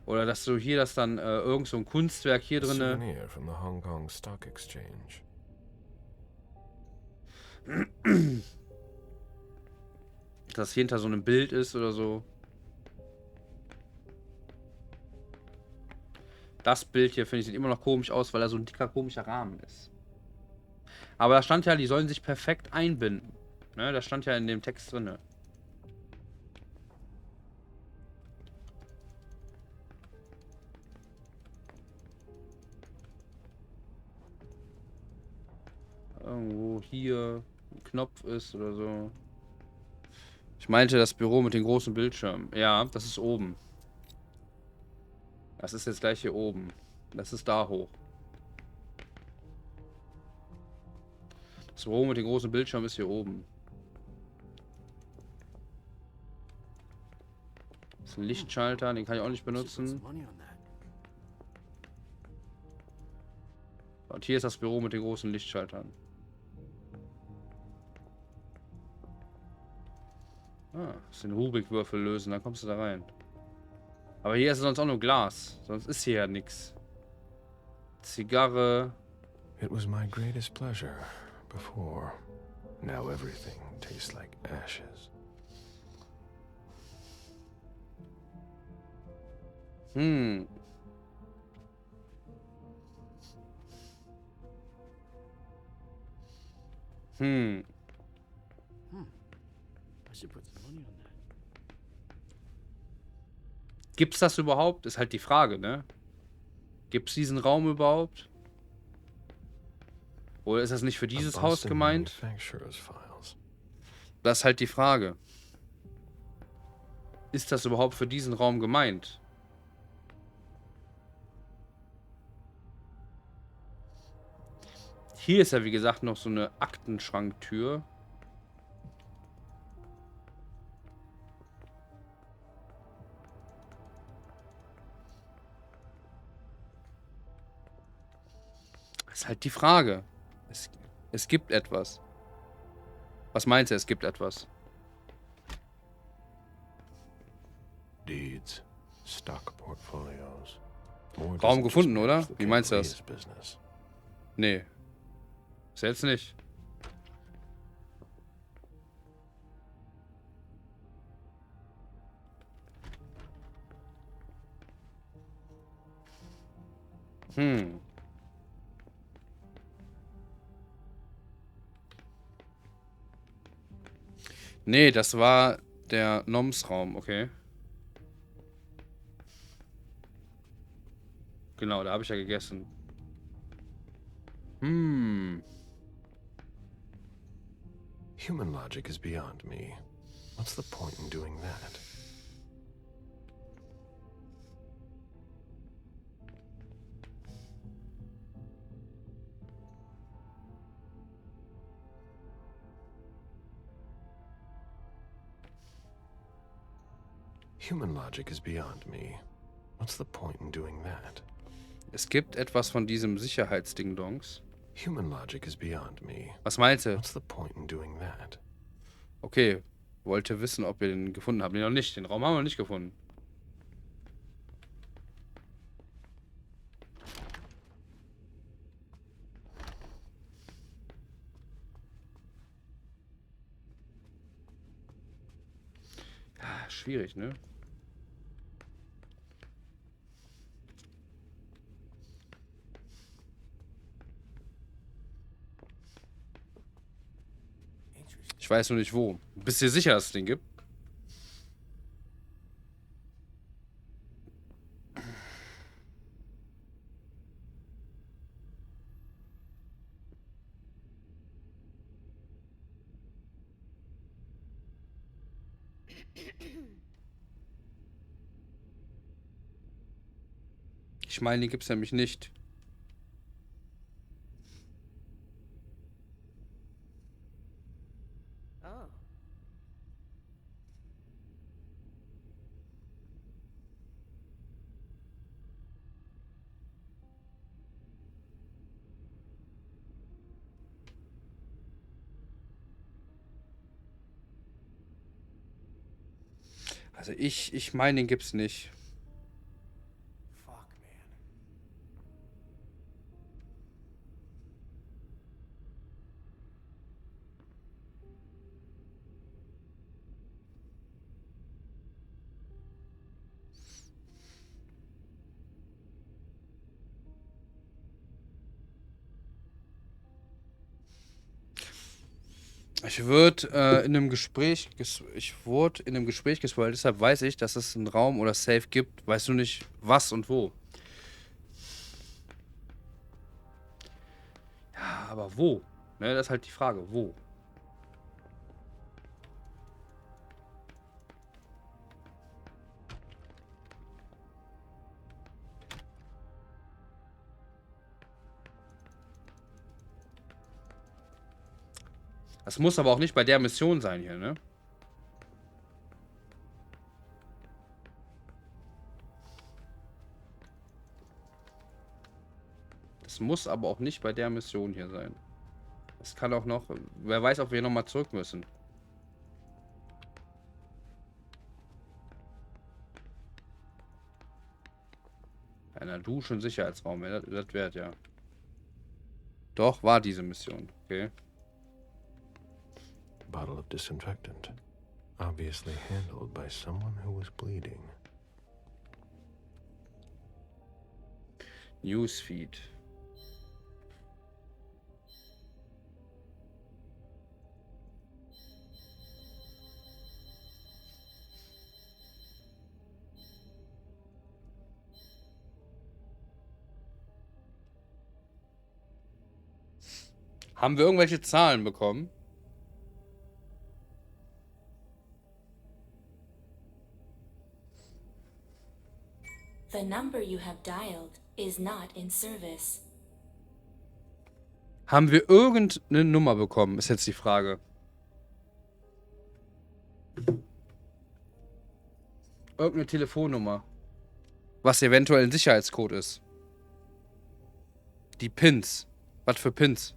Oder dass du hier das dann irgend so ein Kunstwerk hier drinne. Souvenir from the Hong Kong Stock Exchange. Dass hier hinter so einem Bild ist oder so. Das Bild hier, finde ich, sieht immer noch komisch aus, weil da so ein dicker, komischer Rahmen ist. Aber da stand ja, die sollen sich perfekt einbinden. Ne, das stand ja in dem Text drin. Irgendwo hier ein Knopf ist oder so. Ich meinte das Büro mit den großen Bildschirmen. Ja, das ist oben. Das ist jetzt gleich hier oben. Das ist da hoch. Das Büro mit den großen Bildschirmen ist hier oben. Das ist ein Lichtschalter, den kann ich auch nicht benutzen. Und hier ist das Büro mit den großen Lichtschaltern. Ah, das sind Rubikwürfel lösen, dann kommst du da rein. Aber hier ist sonst auch nur Glas. Sonst ist hier ja nichts. Zigarre. It was my greatest pleasure before. Now everything tastes like ashes. Gibt's das überhaupt? Ist halt die Frage, ne? Gibt's diesen Raum überhaupt? Oder ist das nicht für dieses Haus gemeint? Das ist halt die Frage. Ist das überhaupt für diesen Raum gemeint? Hier ist ja, wie gesagt, noch so eine Aktenschranktür. Das ist halt die Frage. Es gibt etwas. Was meinst du, es gibt etwas? Deeds, stock portfolios. Raum gefunden, oder? Wie meinst du das? Nee. Ist jetzt nicht. Nee, das war der Noms-Raum, okay. Genau, da habe ich ja gegessen. Human logic is beyond me. What's the point in doing that? Human logic is beyond me. What's the point in doing that? Es gibt etwas von diesem Sicherheitsding-Dongs. Human logic is beyond me. Was meinst du? What's the point in doing that? Okay, wollte wissen, ob wir den gefunden haben. Den noch nicht. Den Raum haben wir noch nicht gefunden. Ja, schwierig, ne? Ich weiß nur nicht wo. Bist du dir sicher, dass es den gibt? Ich meine, den gibt es nämlich nicht. Also ich meine, den gibt's nicht. Fuck, man. Ich wurde in einem Gespräch, gespoilt, deshalb weiß ich, dass es einen Raum oder Safe gibt. Weißt du nicht, was und wo? Ja, aber wo? Ne, das ist halt die Frage, wo? Das muss aber auch nicht bei der Mission sein hier, ne? Das muss aber auch nicht bei der Mission hier sein. Es kann auch noch... Wer weiß, ob wir nochmal zurück müssen. Einer Dusche und Sicherheitsraum. Ja, das wert, ja. Doch, war diese Mission. Okay. Bottle of disinfectant. Obviously handled by someone who was bleeding. Newsfeed. Haben wir irgendwelche Zahlen bekommen? The number you have dialed is not in service. Haben wir irgendeine Nummer bekommen, ist jetzt die Frage. Irgendeine Telefonnummer. Was eventuell ein Sicherheitscode ist. Die Pins. Was für Pins?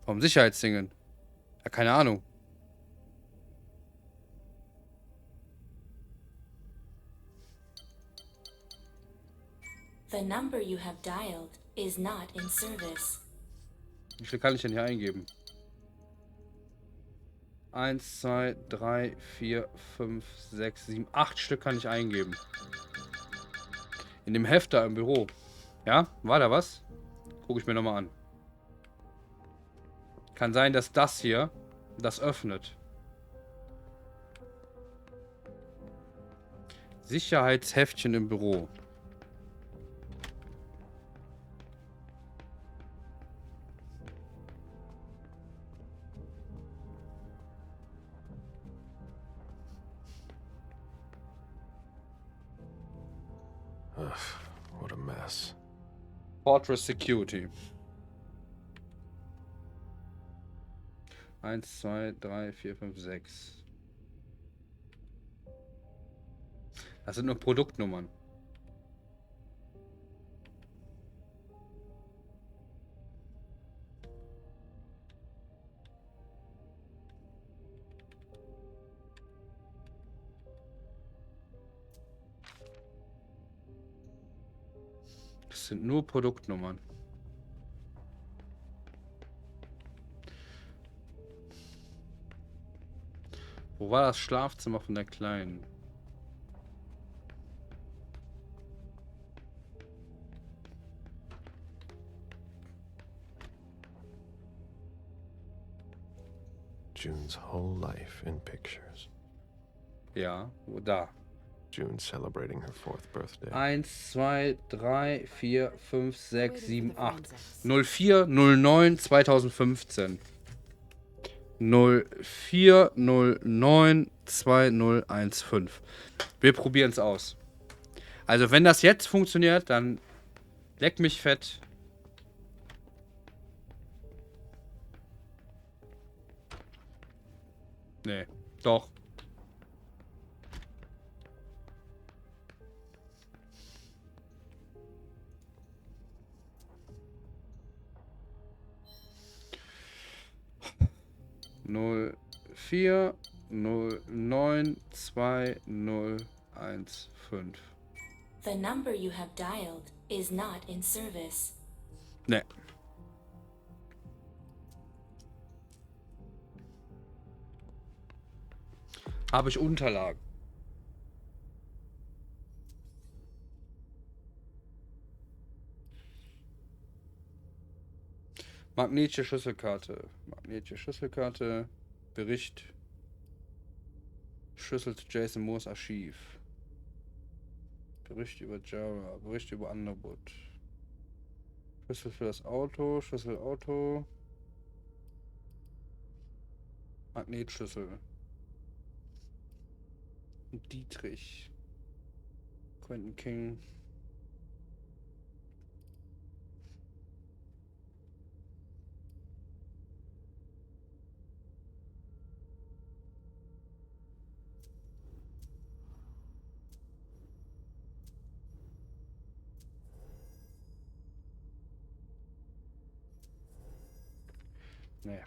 Vom Sicherheitsdingen. Ja, keine Ahnung. The number you have dialed is not in service. Wie viel kann ich denn hier eingeben? 1, 2, 3, 4, 5, 6, 7, 8 Stück kann ich eingeben. In dem Heft da im Büro. Ja, war da was? Gucke ich mir nochmal an. Kann sein, dass das hier das öffnet. Sicherheitsheftchen im Büro. Ugh, what a mess. Fortress Security. 1, 2, 3, 4, 5, 6. Das sind nur Produktnummern. Das sind nur Produktnummern. Wo war das Schlafzimmer von der Kleinen? June's whole life in pictures. Ja, wo da? June celebrating her 4th birthday. 1, 2, 3, 4, 5, 6, 7, 8. 04, 09, 2015. 04, 09, 2015. Wir probieren es aus. Also wenn das jetzt funktioniert, dann leck mich fett. Nee, doch. Null 4 0 9 2 0 1 5. The number you have dialed is not in service. Nee. Habe ich Unterlagen. Magnetische Schlüsselkarte. Magnetische Schlüsselkarte. Bericht. Schlüssel zu Jason Moores Archiv. Bericht über Java. Bericht über Underwood. Schlüssel für das Auto. Schlüssel Auto. Magnetschlüssel. Dietrich. Quentin King. Nee.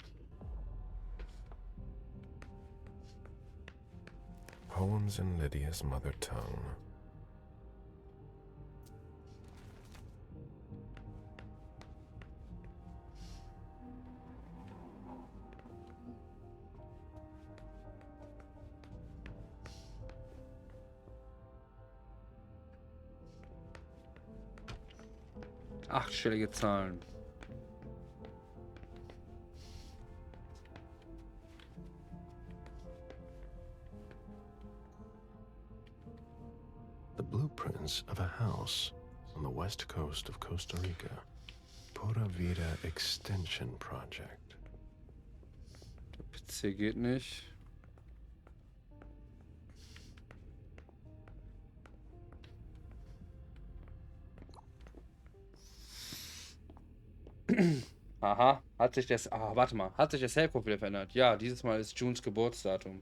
Poems in Lydia's mother tongue. Achtstellige Zahlen. The blueprints of a house on the west coast of Costa Rica. Pura Vida Extension Project. Der PC geht nicht. Aha, hat sich das. Ah, warte mal. Hat sich das Helpcode wieder verändert? Ja, dieses Mal ist Junes Geburtsdatum.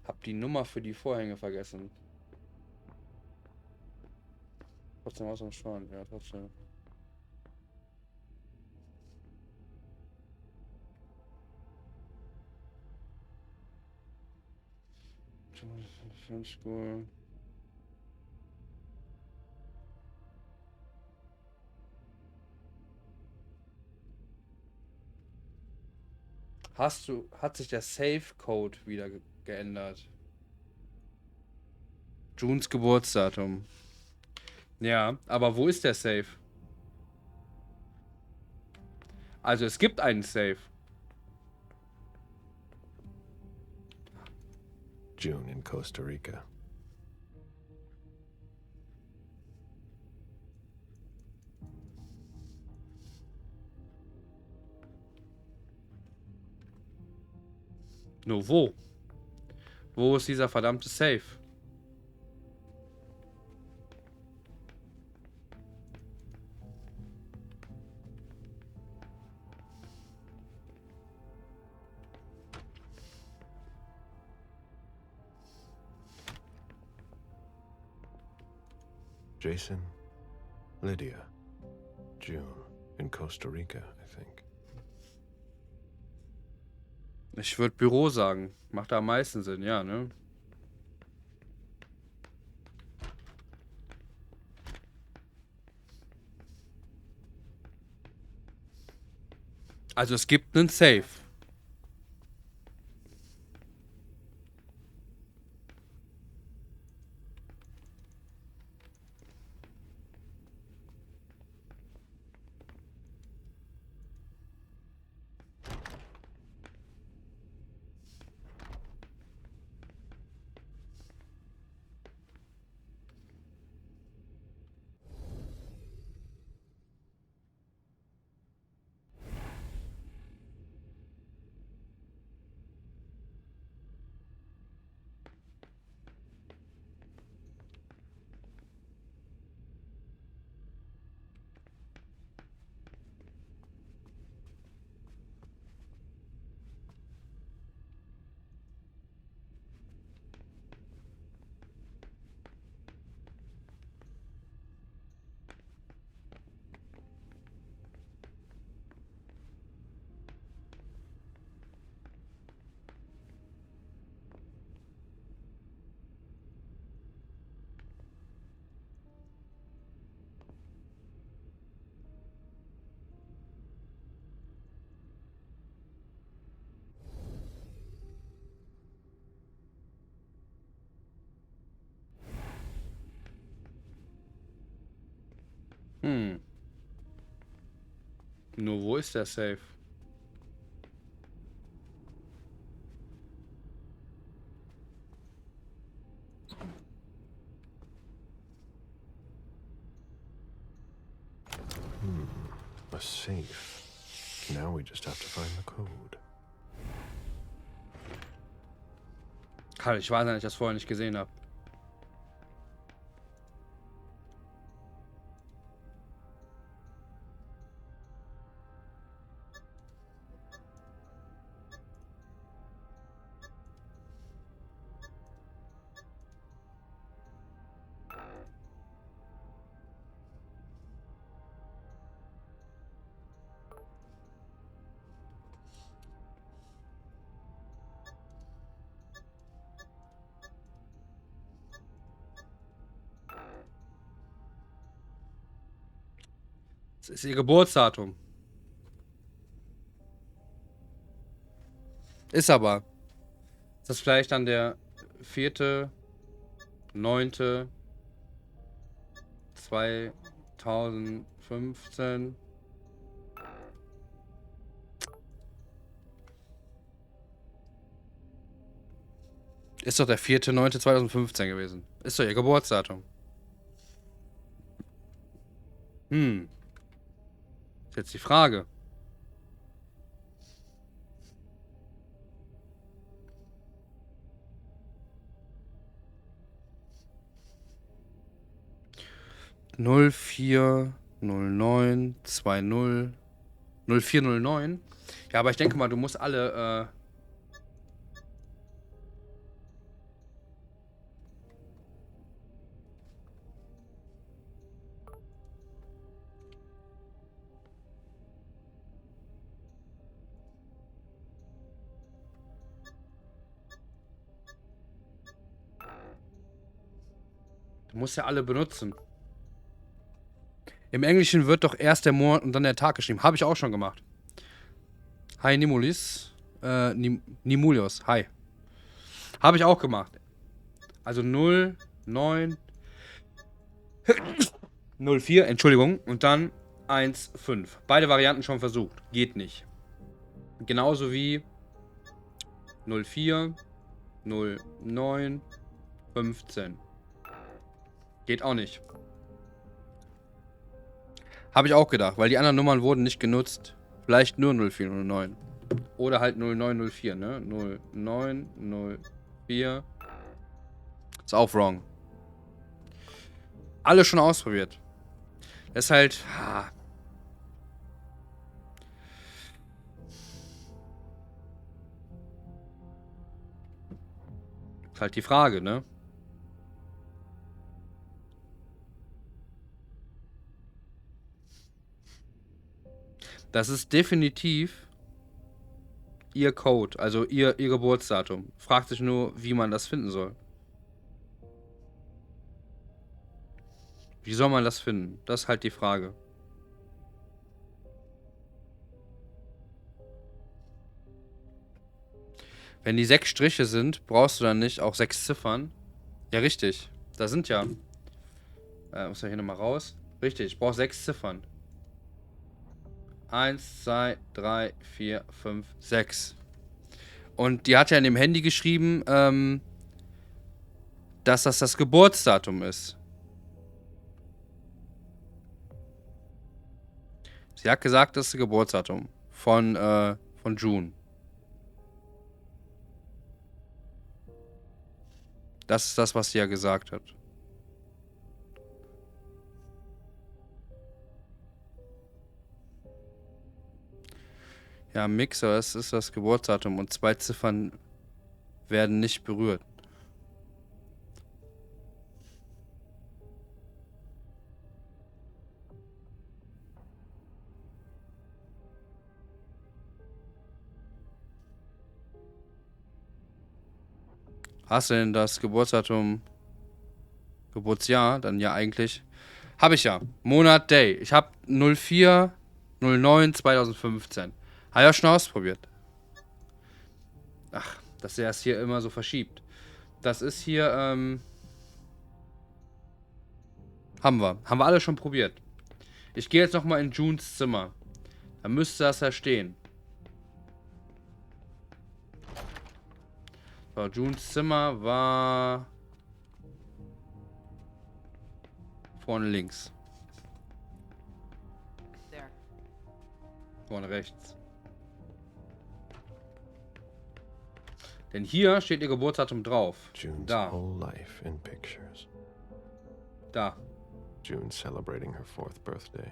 Hab die Nummer für die Vorhänge vergessen. Trotzdem aus dem Schwan, ja, trotzdem. Film School. Hat sich der Safe-Code wieder geändert? Junes Geburtsdatum. Ja, aber wo ist der Safe? Also es gibt einen Safe. June in Costa Rica. Nur wo? Wo ist dieser verdammte Safe? Jason, Lydia, June in Costa Rica, I think. Ich würde Büro sagen. Macht da am meisten Sinn, ja, ne? Also es gibt einen Safe. Nur wo ist der Safe? A safe. Now we just have to find the code. Karl, ich weiß nicht, dass ich das vorher nicht gesehen habe. Das ist ihr Geburtsdatum. Ist aber. Ist das vielleicht dann der 4.9.2015? Ist doch der 4.9.2015 gewesen. Ist doch ihr Geburtsdatum. Ist jetzt die Frage. Null vier 0920 0409. Ja, aber ich denke mal, du musst alle du musst ja alle benutzen. Im Englischen wird doch erst der Monat und dann der Tag geschrieben. Habe ich auch schon gemacht. Hi Nimulis. Nimulius. Hi. Habe ich auch gemacht. Also 0, 9, 0, 4, Entschuldigung. Und dann 1, 5. Beide Varianten schon versucht. Geht nicht. Genauso wie 0, 4, 0, 9, 15. Geht auch nicht. Habe ich auch gedacht, weil die anderen Nummern wurden nicht genutzt. Vielleicht nur 0409. Oder halt 0904, ne? 0904. Ist auch wrong. Alle schon ausprobiert. Das ist halt. Ist halt die Frage, ne? Das ist definitiv ihr Code, also ihr Geburtsdatum. Fragt sich nur, wie man das finden soll. Wie soll man das finden? Das ist halt die Frage. Wenn die 6 Striche sind, brauchst du dann nicht auch 6 Ziffern? Ja, richtig. Da sind ja. Muss ja hier nochmal raus. Richtig, ich brauche 6 Ziffern. 1, 2, 3, 4, 5, 6. Und die hat ja in dem Handy geschrieben, dass das Geburtsdatum ist. Sie hat gesagt, das ist das Geburtsdatum von June. Das ist das, was sie ja gesagt hat. Ja, Mixer, es ist das Geburtsdatum und 2 Ziffern werden nicht berührt. Hast du denn das Geburtsdatum, Geburtsjahr? Dann ja eigentlich. Habe ich ja. Monat, Day. Ich habe 04/09/2015. Habe ich ja schon ausprobiert. Ach, dass er es hier immer so verschiebt. Das ist hier, haben wir. Haben wir alle schon probiert. Ich gehe jetzt nochmal in Junes Zimmer. Da müsste das ja stehen. So, Junes Zimmer war vorne links. Vorne rechts. Denn hier steht ihr Geburtsdatum drauf. June's Da. whole life in pictures. Da. June celebrating her 4th birthday.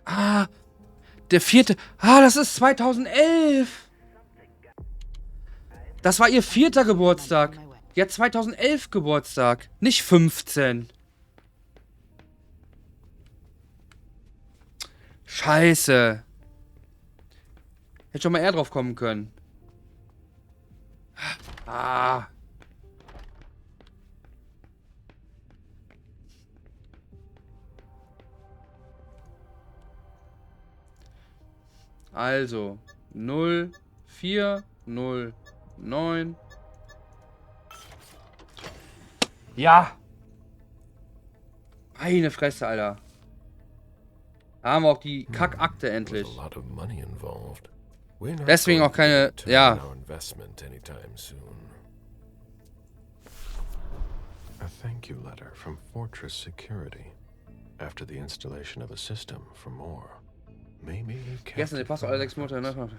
Ah, der 4. Ah, das ist 2011. Das war ihr 4. Geburtstag. Die hat 2011 Geburtstag, nicht 15. Scheiße. Hätte schon mal eher drauf kommen können. Ah. Also 04/09. Ja. Meine Fresse, Alter. Da haben wir auch die Kackakte endlich. Deswegen auch keine, ja. A thank you letter from Fortress Security after the installation of a system for more. Maybe Gestern, die Passwort alle 6 Monate, ne?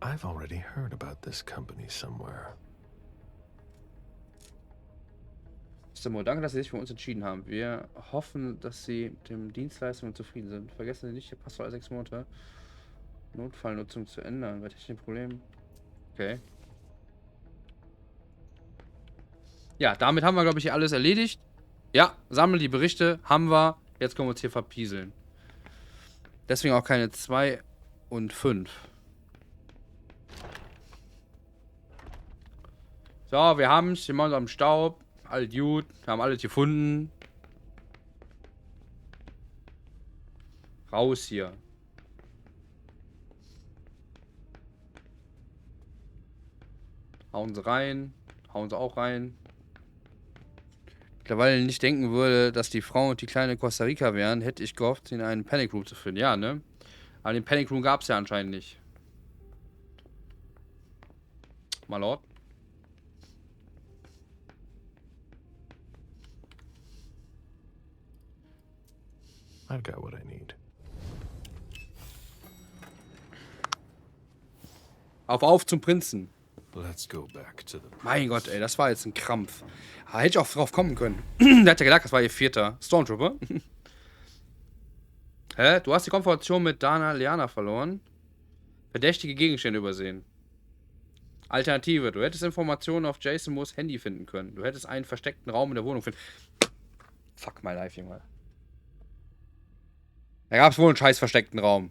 I've already heard about this company somewhere. Danke, dass Sie sich für uns entschieden haben. Wir hoffen, dass Sie mit den Dienstleistungen zufrieden sind. Vergessen Sie nicht, Ihr Passwort alle 6 Monate Notfallnutzung zu ändern. Bei technischen Problemen. Okay. Ja, damit haben wir, glaube ich, hier alles erledigt. Ja, sammeln die Berichte. Haben wir. Jetzt können wir uns hier verpieseln. Deswegen auch keine 2 und 5. So, wir haben es. Wir machen uns am Staub. All gut. Haben alles gefunden. Raus hier. Hauen sie rein. Hauen sie auch rein. Mittlerweile nicht denken würde, dass die Frau und die kleine Costa Rica wären, hätte ich gehofft, sie in einen Panic Room zu finden. Ja, ne? Aber den Panic Room gab es ja anscheinend nicht. My Lord. I've got what I need. Auf zum Prinzen. Let's go back to the... Mein Gott, ey, das war jetzt ein Krampf. Da hätte ich auch drauf kommen können. Der hat ja gedacht, das war ihr 4. Stormtrooper. Hä? Du hast die Konfrontation mit Dana Liana verloren. Verdächtige Gegenstände übersehen. Alternative. Du hättest Informationen auf Jason Moores Handy finden können. Du hättest einen versteckten Raum in der Wohnung finden. Fuck my life, Junge. Da gab es wohl einen scheiß versteckten Raum.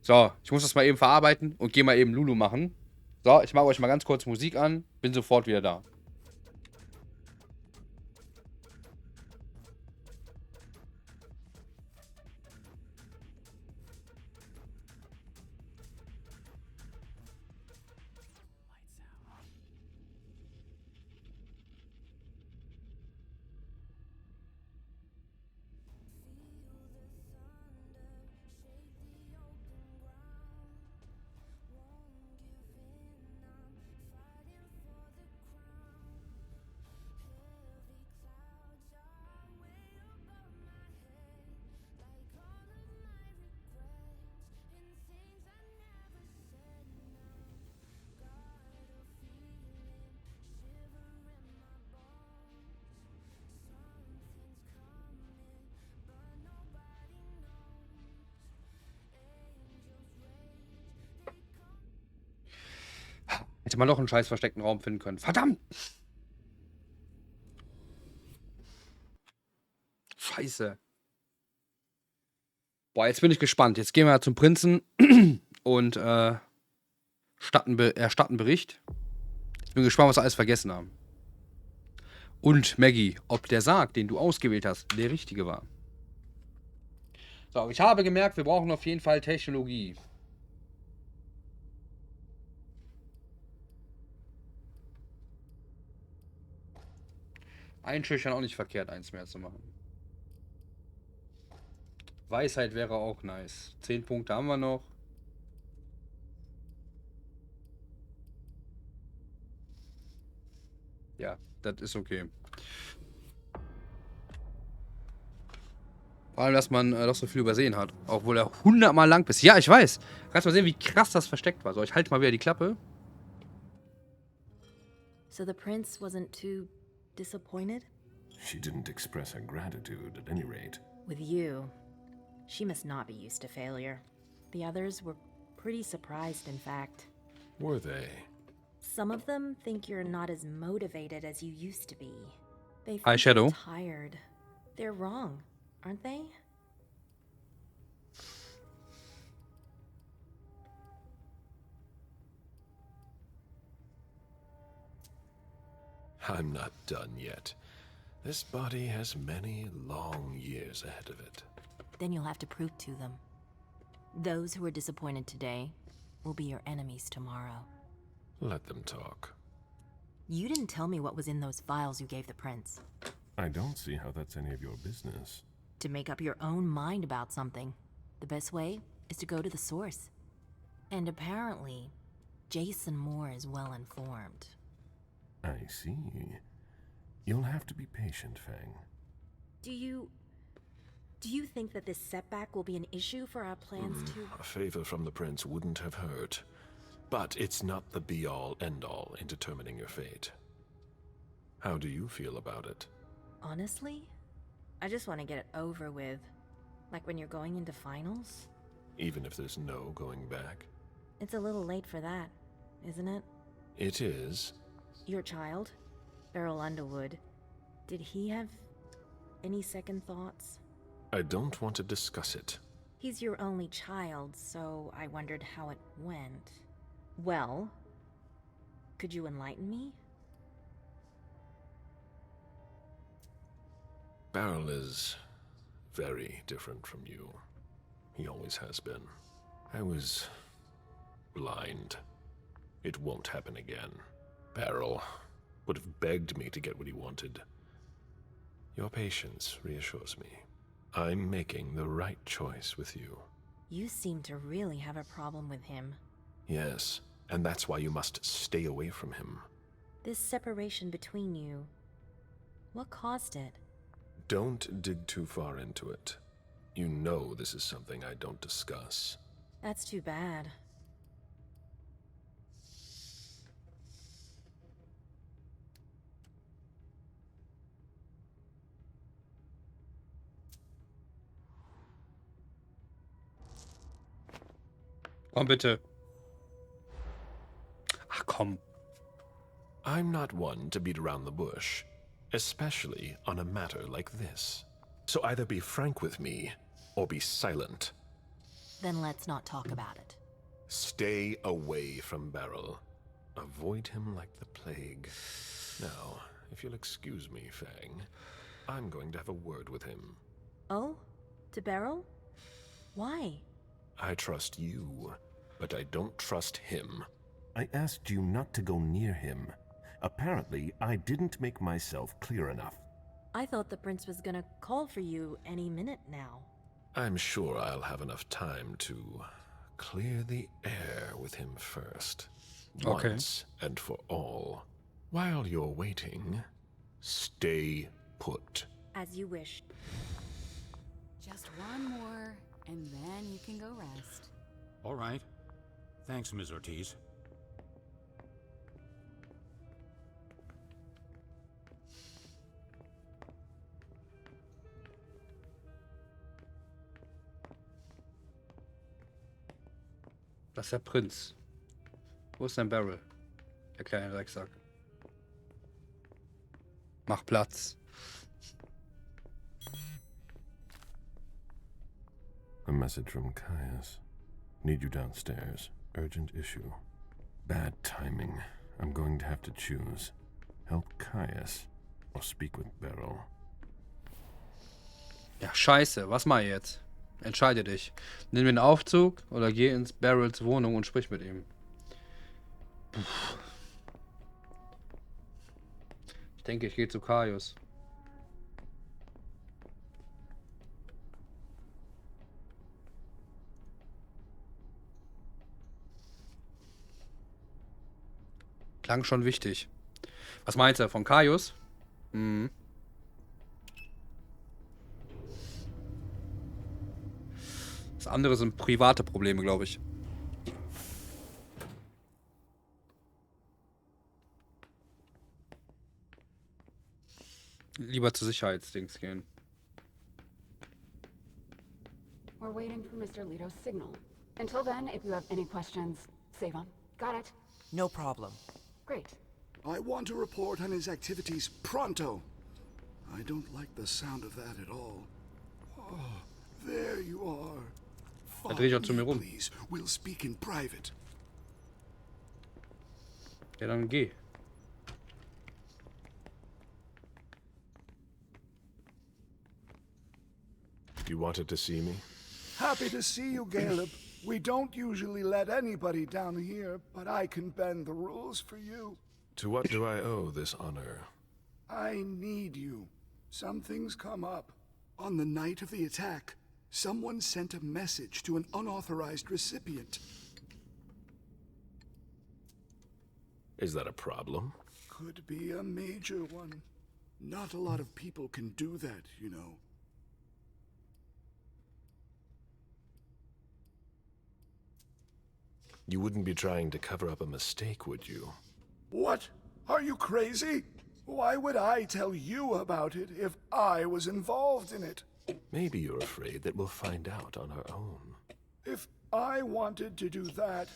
So, ich muss das mal eben verarbeiten und gehe mal eben Lulu machen. So, ich mache euch mal ganz kurz Musik an. Bin sofort wieder da. Hätte man doch einen scheiß versteckten Raum finden können. Verdammt! Scheiße. Boah, jetzt bin ich gespannt. Jetzt gehen wir zum Prinzen und erstatten Bericht. Ich bin gespannt, was wir alles vergessen haben. Und Maggie, ob der Sarg, den du ausgewählt hast, der richtige war. So, ich habe gemerkt, wir brauchen auf jeden Fall Technologie. Einschüchtern auch nicht verkehrt, eins mehr zu machen. Weisheit wäre auch nice. 10 Punkte haben wir noch. Ja, das ist okay. Vor allem, dass man doch so viel übersehen hat. Obwohl er 100-mal lang ist. Ja, ich weiß. Kannst mal sehen, wie krass das versteckt war. So, ich halte mal wieder die Klappe. So the prince wasn't too disappointed? She didn't express her gratitude, at any rate. With you, she must not be used to failure. The others were pretty surprised, in fact. Were they? Some of them think you're not as motivated as you used to be. They think Eyeshadow. you're tired. They're wrong, aren't they? I'm not done yet. This body has many long years ahead of it. Then you'll have to prove to them. Those who are disappointed today will be your enemies tomorrow. Let them talk. You didn't tell me what was in those files you gave the prince. I don't see how that's any of your business. To make up your own mind about something, the best way is to go to the source. And apparently, Jason Moore is well informed. I see. You'll have to be patient, Fang. Do you think that this setback will be an issue for our plans to... A favor from the prince wouldn't have hurt. But it's not the be-all, end-all in determining your fate. How do you feel about it? Honestly, I just want to get it over with. Like when you're going into finals. Even if there's no going back? It's a little late for that, isn't it? It is. Your child, Beryl Underwood, did he have any second thoughts? I don't want to discuss it. He's your only child, so I wondered how it went. Well, could you enlighten me? Beryl is very different from you. He always has been. I was blind. It won't happen again. Beryl would have begged me to get what he wanted. Your patience reassures me. I'm making the right choice with you. You seem to really have a problem with him. Yes, and that's why you must stay away from him. This separation between you, what caused it? Don't dig too far into it. You know this is something I don't discuss. That's too bad. Komm bitte. Ach komm. I'm not one to beat around the bush, especially on a matter like this. So either be frank with me, or be silent. Then let's not talk about it. Stay away from Beryl. Avoid him like the plague. Now, if you'll excuse me, Fang, I'm going to have a word with him. Oh? To Beryl? Why? I trust you, but I don't trust him. I asked you not to go near him. Apparently, I didn't make myself clear enough. I thought the prince was gonna call for you any minute now. I'm sure I'll have enough time to clear the air with him first. Okay. Once and for all. While you're waiting, stay put. As you wish. Just one more, and then you can go rest. All right. Thanks, Ms. Ortiz. Das ist der Prinz. Wo ist dein Beryl? Der kleine Drecksack. Mach Platz. A message from Caius. Need you downstairs. Urgent issue. Bad timing. I'm going to have to choose. Help Caius or speak with Beryl. Ja, scheiße. Was mach ich jetzt? Entscheide dich. Nimm den Aufzug oder geh ins Beryls Wohnung und sprich mit ihm. Puh. Ich denke, ich gehe zu Caius. Klang schon wichtig. Was meinst du? Von Caius? Mhm. Das andere sind private Probleme, glaube ich. Lieber zu Sicherheitsdings gehen. We're waiting for Mr. Leto's signal. Until then, if you have any questions, save them. Got it? No problem. Great. I want to report on his activities pronto. I don't like the sound of that at all. Oh, there you are. Da drehe ich auch zu mir rum. Please, we'll speak in private. Ja, dann geh. You wanted to see me? Happy to see you, Caleb. We don't usually let anybody down here, but I can bend the rules for you. To what do I owe this honor? I need you. Something's come up. On the night of the attack, someone sent a message to an unauthorized recipient. Is that a problem? Could be a major one. Not a lot of people can do that, you know. You wouldn't be trying to cover up a mistake, would you? What? Are you crazy? Why would I tell you about it if I was involved in it? Maybe you're afraid that we'll find out on our own. If I wanted to do that,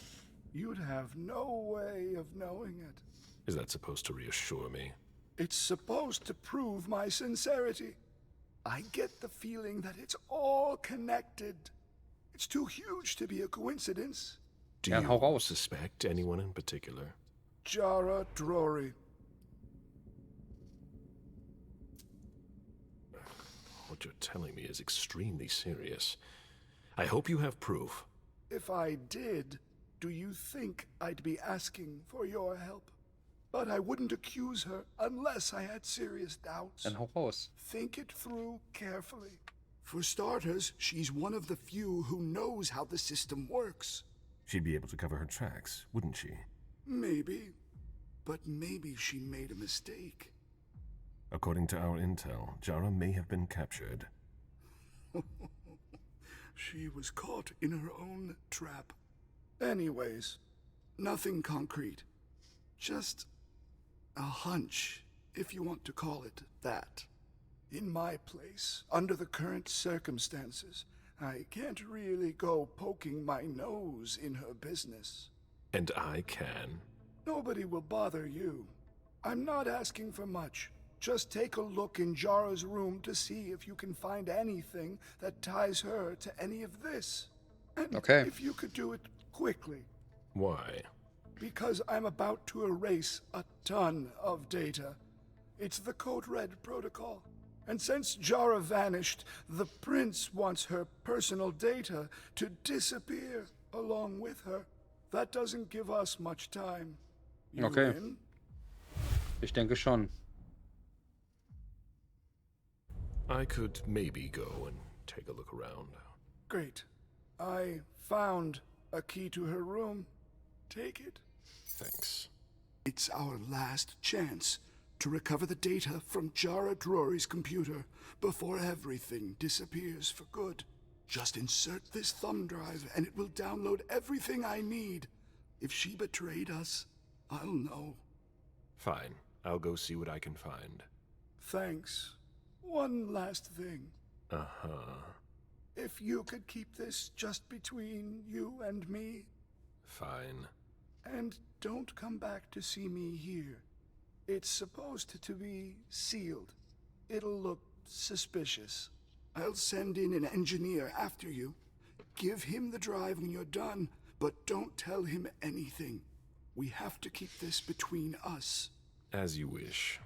you'd have no way of knowing it. Is that supposed to reassure me? It's supposed to prove my sincerity. I get the feeling that it's all connected. It's too huge to be a coincidence. Do you suspect anyone in particular? Jara Drory. What you're telling me is extremely serious. I hope you have proof. If I did, do you think I'd be asking for your help? But I wouldn't accuse her unless I had serious doubts. Dann hau raus. Think it through carefully. For starters, she's one of the few who knows how the system works. She'd be able to cover her tracks, wouldn't she? Maybe. But maybe she made a mistake. According to our intel, Jara may have been captured. She was caught in her own trap. Anyways, nothing concrete. Just a hunch, if you want to call it that. In my place, under the current circumstances, I can't really go poking my nose in her business. And I can. Nobody will bother you. I'm not asking for much. Just take a look in Jara's room to see if you can find anything that ties her to any of this. And if you could do it quickly. Why? Because I'm about to erase a ton of data. It's the Code Red protocol. And since Jara vanished, the Prince wants her personal data to disappear along with her. That doesn't give us much time. You win? Ich denke schon. I could maybe go and take a look around. Great. I found a key to her room. Take it. Thanks. It's our last chance to recover the data from Jara Drury's computer before everything disappears for good. Just insert this thumb drive and it will download everything I need. If she betrayed us, I'll know. Fine. I'll go see what I can find. Thanks. One last thing. Uh-huh. If you could keep this just between you and me. Fine. And don't come back to see me here. It's supposed to be sealed. It'll look suspicious. I'll send in an engineer after you. Give him the drive when you're done, but don't tell him anything. We have to keep this between us. As you wish.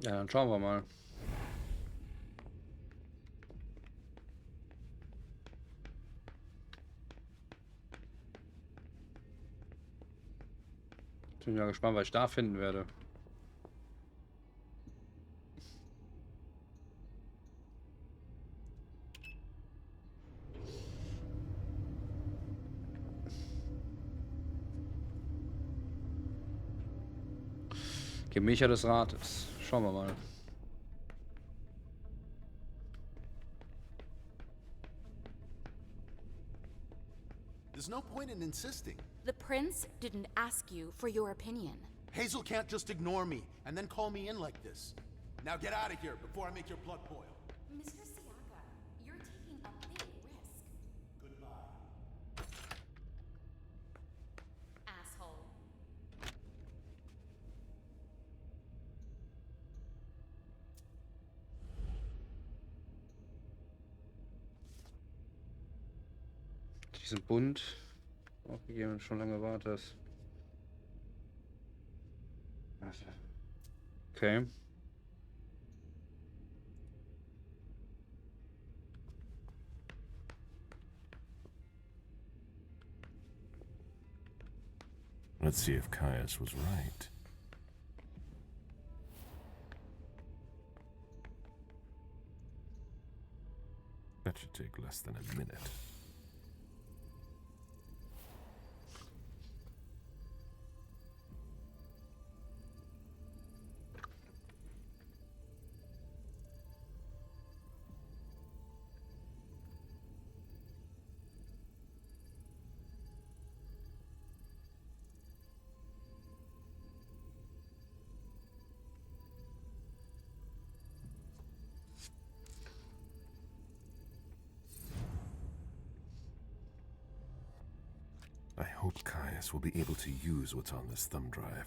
Ja, dann schauen wir mal. Ich bin ja gespannt, was ich da finden werde. Gemächer des Rates. Schauen wir mal. There's no point in insisting. The prince didn't ask you for your opinion. Hazel can't just ignore me and then call me in like this. Now get out of here before I make your blood boil. Mr. Siaka, you're taking a big risk. Goodbye. Asshole. Diesen Bund aufgegeben, schon lange wartest. Okay. Let's see if Caius was right. That should take less than a minute. I hope Caius will be able to use what's on this thumb drive.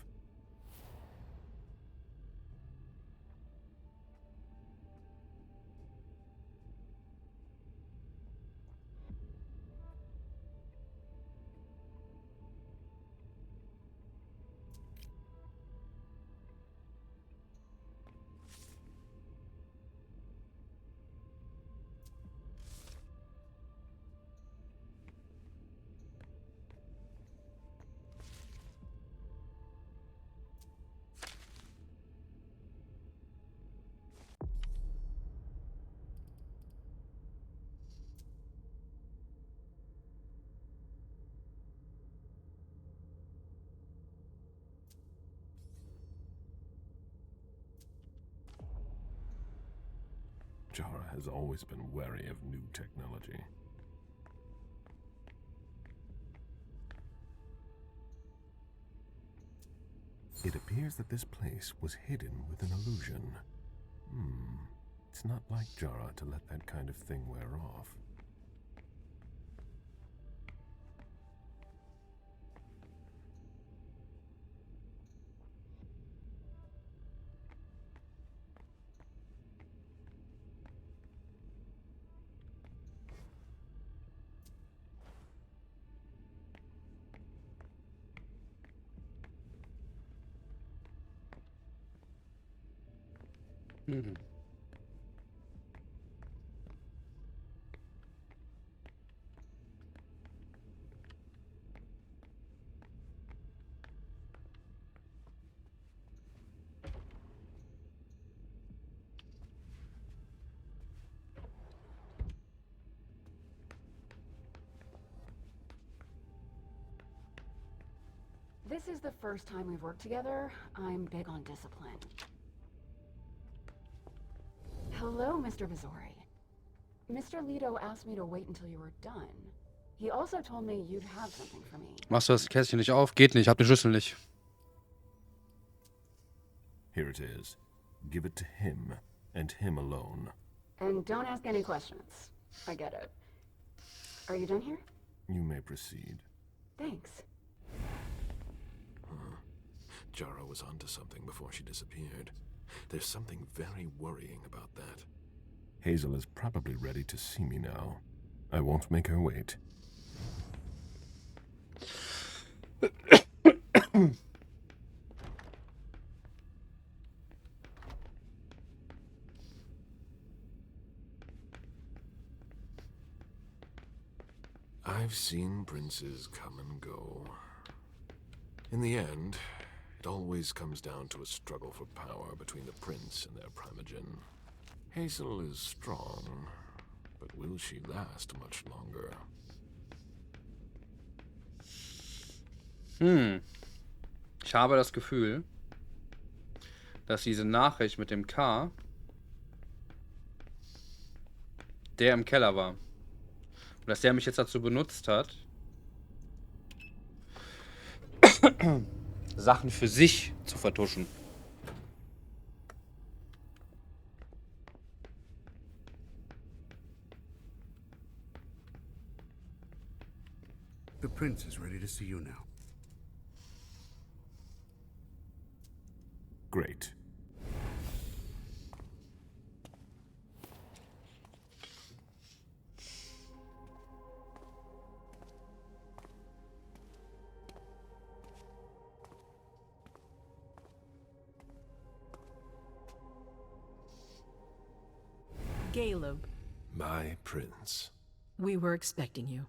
Jara has always been wary of new technology. It appears that this place was hidden with an illusion. It's not like Jara to let that kind of thing wear off. This is the first time we've worked together. I'm big on discipline. Hello, Mr. Vizori. Mr. Leto asked me to wait until you were done. He also told me you'd have something for me. Machst du das Kästchen nicht auf? Geht nicht, ich hab den Schlüssel nicht. Here it is. Give it to him, and him alone. And don't ask any questions. I get it. Are you done here? You may proceed. Thanks. Jara was onto something before she disappeared. There's something very worrying about that. Hazel is probably ready to see me now. I won't make her wait. I've seen princes come and go. In the end, it always comes down to a struggle for power between the prince and their primogen. Hazel is strong, but will she last much longer? Ich habe das Gefühl, dass diese Nachricht mit dem K der im Keller war. Und dass der mich jetzt dazu benutzt hat, Sachen für sich zu vertuschen. The prince is ready to see you now. Great. Caleb. My prince. We were expecting you.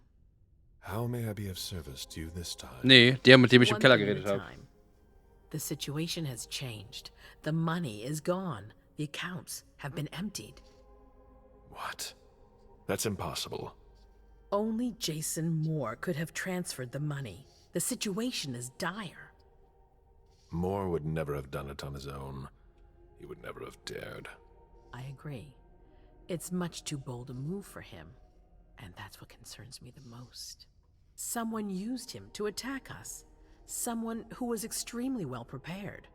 How may I be of service to you this time? Nee, der, mit dem ich im Keller geredet habe. The situation has changed. The money is gone. The accounts have been emptied. What? That's impossible. Only Jason Moore could have transferred the money. The situation is dire. Moore would never have done it on his own. He would never have dared. I agree. It's much too bold a move for him, and that's what concerns me the most. Someone used him to attack us. Someone who was extremely well prepared.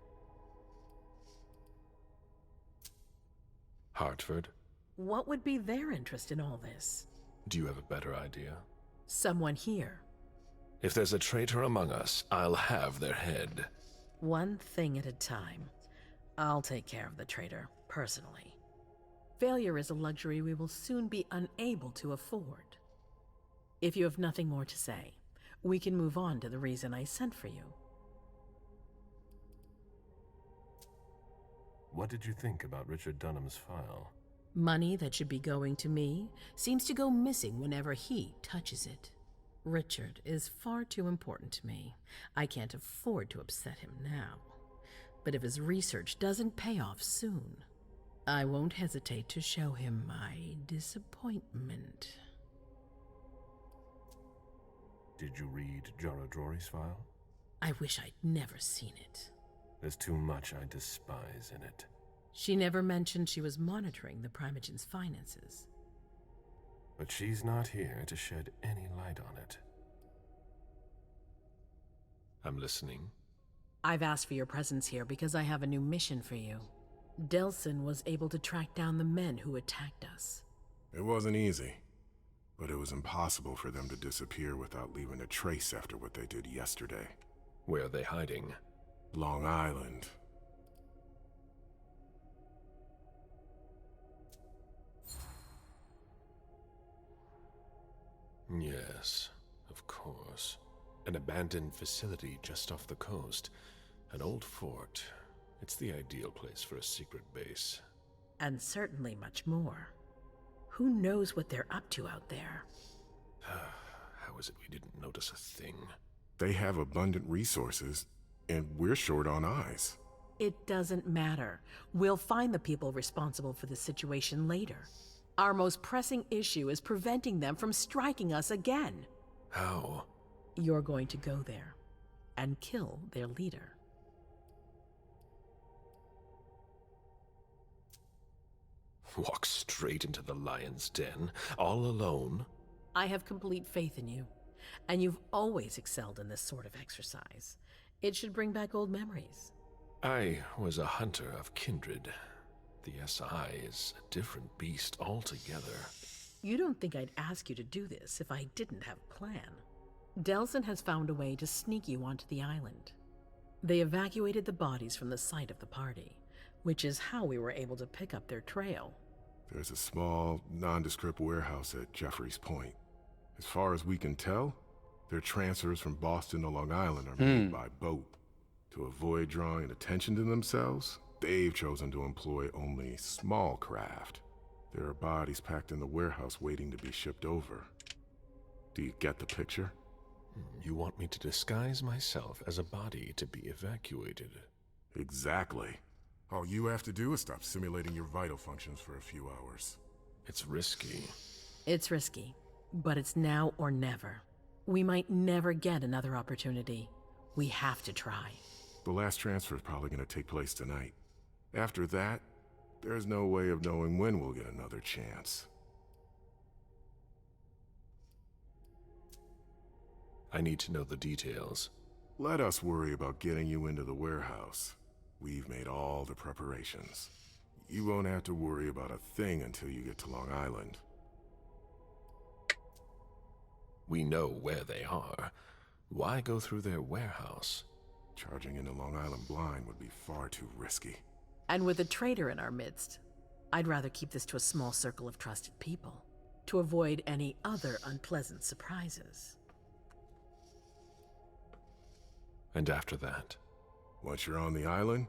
Hartford? What would be their interest in all this? Do you have a better idea? Someone here. If there's a traitor among us, I'll have their head. One thing at a time. I'll take care of the traitor, personally. Failure is a luxury we will soon be unable to afford. If you have nothing more to say, we can move on to the reason I sent for you. What did you think about Richard Dunham's file? Money that should be going to me seems to go missing whenever he touches it. Richard is far too important to me. I can't afford to upset him now. But if his research doesn't pay off soon, I won't hesitate to show him my disappointment. Did you read Jara Drory's file? I wish I'd never seen it. There's too much I despise in it. She never mentioned she was monitoring the Primogen's finances. But she's not here to shed any light on it. I'm listening. I've asked for your presence here because I have a new mission for you. Delsin was able to track down the men who attacked us. It wasn't easy, but it was impossible for them to disappear without leaving a trace after what they did yesterday. Where are they hiding? Long Island. Yes, of course. An abandoned facility just off the coast. An old fort. It's the ideal place for a secret base. And certainly much more. Who knows what they're up to out there? How is it we didn't notice a thing? They have abundant resources, and we're short on eyes. It doesn't matter. We'll find the people responsible for the situation later. Our most pressing issue is preventing them from striking us again. How? You're going to go there and kill their leader. Walk straight into the lion's den, all alone? I have complete faith in you, and you've always excelled in this sort of exercise. It should bring back old memories. I was a hunter of kindred. The SI is a different beast altogether. You don't think I'd ask you to do this if I didn't have a plan. Delsin has found a way to sneak you onto the island. They evacuated the bodies from the site of the party, which is how we were able to pick up their trail. There's a small, nondescript warehouse at Jeffrey's Point. As far as we can tell, their transfers from Boston to Long Island are made by boat. To avoid drawing attention to themselves, they've chosen to employ only small craft. There are bodies packed in the warehouse waiting to be shipped over. Do you get the picture? You want me to disguise myself as a body to be evacuated? Exactly. All you have to do is stop simulating your vital functions for a few hours. It's risky. It's risky, but it's now or never. We might never get another opportunity. We have to try. The last transfer is probably going to take place tonight. After that, there's no way of knowing when we'll get another chance. I need to know the details. Let us worry about getting you into the warehouse. We've made all the preparations. You won't have to worry about a thing until you get to Long Island. We know where they are. Why go through their warehouse? Charging into Long Island blind would be far too risky. And with a traitor in our midst, I'd rather keep this to a small circle of trusted people, to avoid any other unpleasant surprises. And after that? Once you're on the island,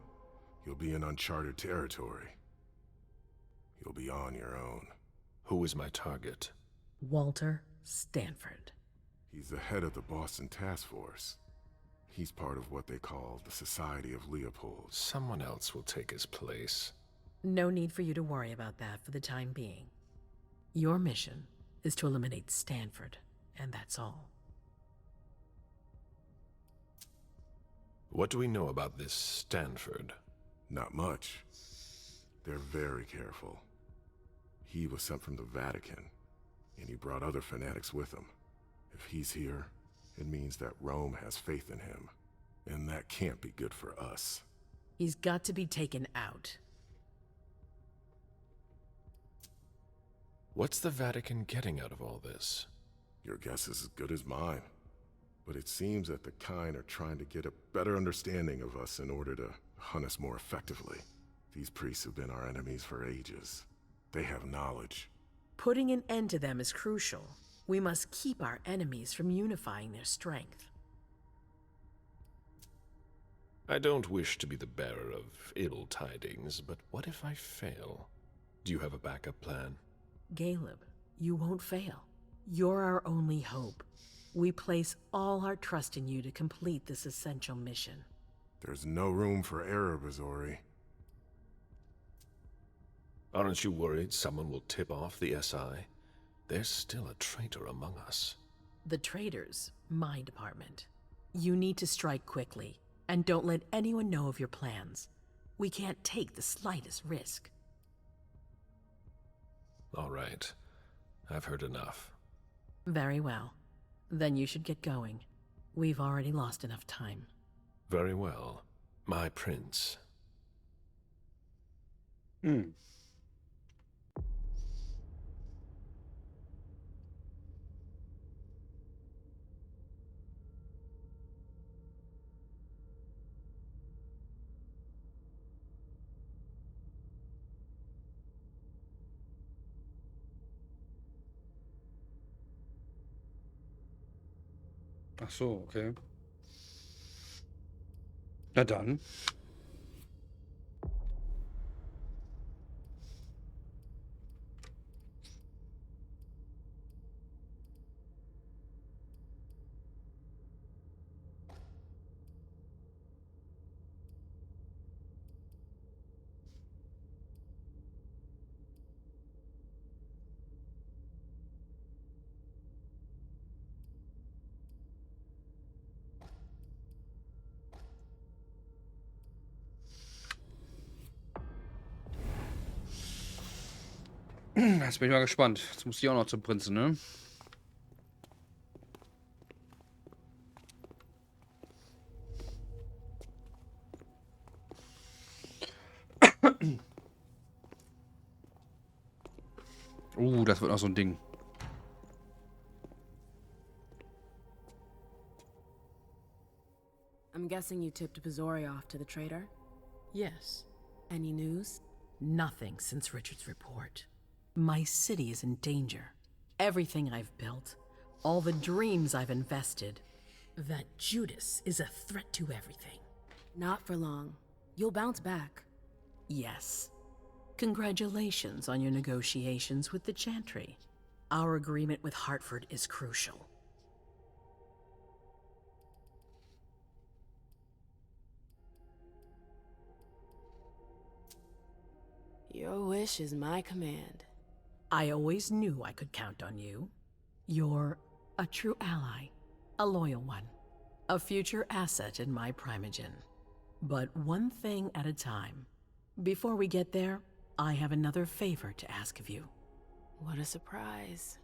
you'll be in uncharted territory. You'll be on your own. Who is my target? Walter Stanford. He's the head of the Boston Task Force. He's part of what they call the Society of Leopold. Someone else will take his place. No need for you to worry about that for the time being. Your mission is to eliminate Stanford, and that's all. What do we know about this Stanford? Not much. They're very careful. He was sent from the Vatican, and he brought other fanatics with him. If he's here, it means that Rome has faith in him, and that can't be good for us. He's got to be taken out. What's the Vatican getting out of all this? Your guess is as good as mine. But it seems that the kind are trying to get a better understanding of us in order to hunt us more effectively. These priests have been our enemies for ages. They have knowledge. Putting an end to them is crucial. We must keep our enemies from unifying their strength. I don't wish to be the bearer of ill tidings, but what if I fail? Do you have a backup plan? Caleb, you won't fail. You're our only hope. We place all our trust in you to complete this essential mission. There's no room for error, Bizori. Aren't you worried someone will tip off the SI? There's still a traitor among us. The traitors, my department. You need to strike quickly, and don't let anyone know of your plans. We can't take the slightest risk. All right. I've heard enough. Very well. Then you should get going. We've already lost enough time. Very well, my prince. Ach so, okay. Na dann. Jetzt bin ich mal gespannt. Jetzt muss ich auch noch zum Prinzen, ne? Das wird noch so ein Ding. I'm guessing you tipped Bizori off to the traitor? Yes. Any news? Nothing since Richard's report. My city is in danger. Everything I've built, all the dreams I've invested. That Judas is a threat to everything. Not for long. You'll bounce back. Yes. Congratulations on your negotiations with the Chantry. Our agreement with Hartford is crucial. Your wish is my command. I always knew I could count on you. You're a true ally, a loyal one, a future asset in my primogen. But one thing at a time. Before we get there, I have another favor to ask of you. What a surprise.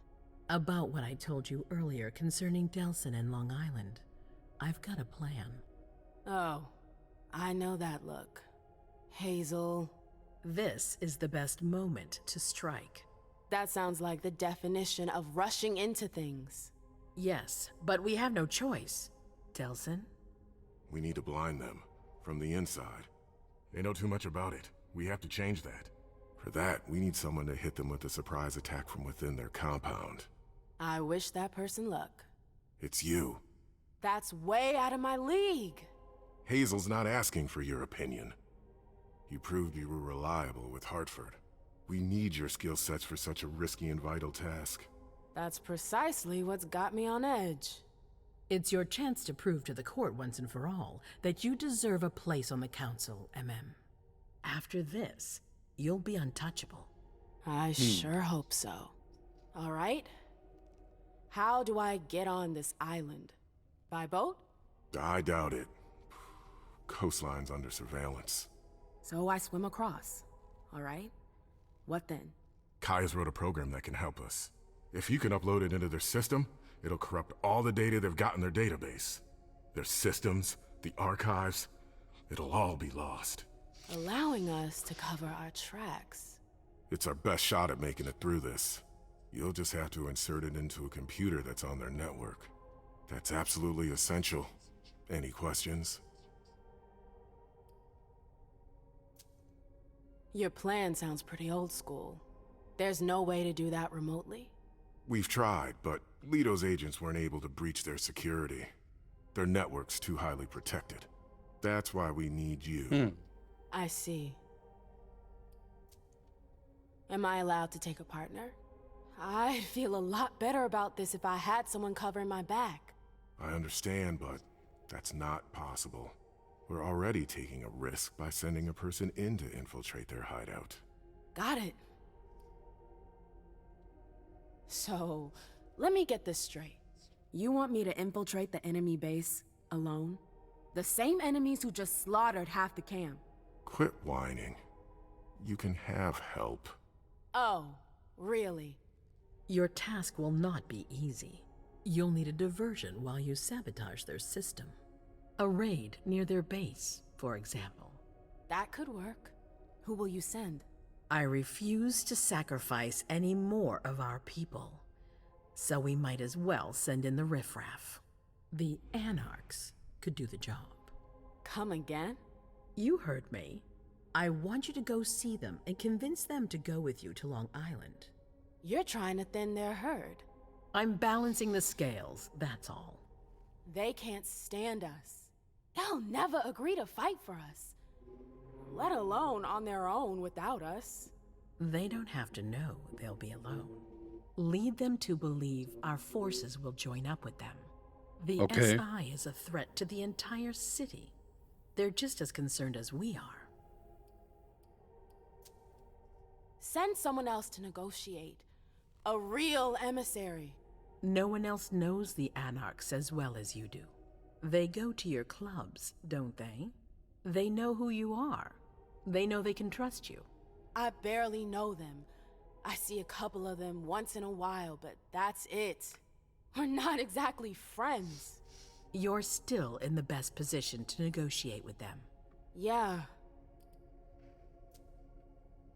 About what I told you earlier concerning Delson and Long Island. I've got a plan. Oh, I know that look. Hazel. This is the best moment to strike. That sounds like the definition of rushing into things. Yes, but we have no choice. Delson? We need to blind them, from the inside. They know too much about it. We have to change that. For that, we need someone to hit them with a surprise attack from within their compound. I wish that person luck. It's you. That's way out of my league. Hazel's not asking for your opinion. You proved you were reliable with Hartford. We need your skill sets for such a risky and vital task. That's precisely what's got me on edge. It's your chance to prove to the court once and for all that you deserve a place on the council, MM. After this, you'll be untouchable. I sure hope so. All right. How do I get on this island? By boat? I doubt it. Coastline's under surveillance. So I swim across. All right. What then? Kaya's wrote a program that can help us. If you can upload it into their system, it'll corrupt all the data they've got in their database. Their systems, the archives, it'll all be lost. Allowing us to cover our tracks. It's our best shot at making it through this. You'll just have to insert it into a computer that's on their network. That's absolutely essential. Any questions? Your plan sounds pretty old school. There's no way to do that remotely? We've tried, but Leto's agents weren't able to breach their security. Their network's too highly protected. That's why we need you. I see. Am I allowed to take a partner? I'd feel a lot better about this if I had someone covering my back. I understand, but that's not possible. We're already taking a risk by sending a person in to infiltrate their hideout. Got it. So, let me get this straight. You want me to infiltrate the enemy base alone? The same enemies who just slaughtered half the camp. Quit whining. You can have help. Oh, really? Your task will not be easy. You'll need a diversion while you sabotage their system. A raid near their base, for example. That could work. Who will you send? I refuse to sacrifice any more of our people. So we might as well send in the riffraff. The Anarchs could do the job. Come again? You heard me. I want you to go see them and convince them to go with you to Long Island. You're trying to thin their herd. I'm balancing the scales, that's all. They can't stand us. They'll never agree to fight for us, let alone on their own without us. They don't have to know they'll be alone. Lead them to believe our forces will join up with them. The SI is a threat to the entire city. They're just as concerned as we are. Send someone else to negotiate. A real emissary. No one else knows the Anarchs as well as you do. They go to your clubs, don't they? They know who you are. They know they can trust you. I barely know them. I see a couple of them once in a while, but that's it. We're not exactly friends. You're still in the best position to negotiate with them. Yeah.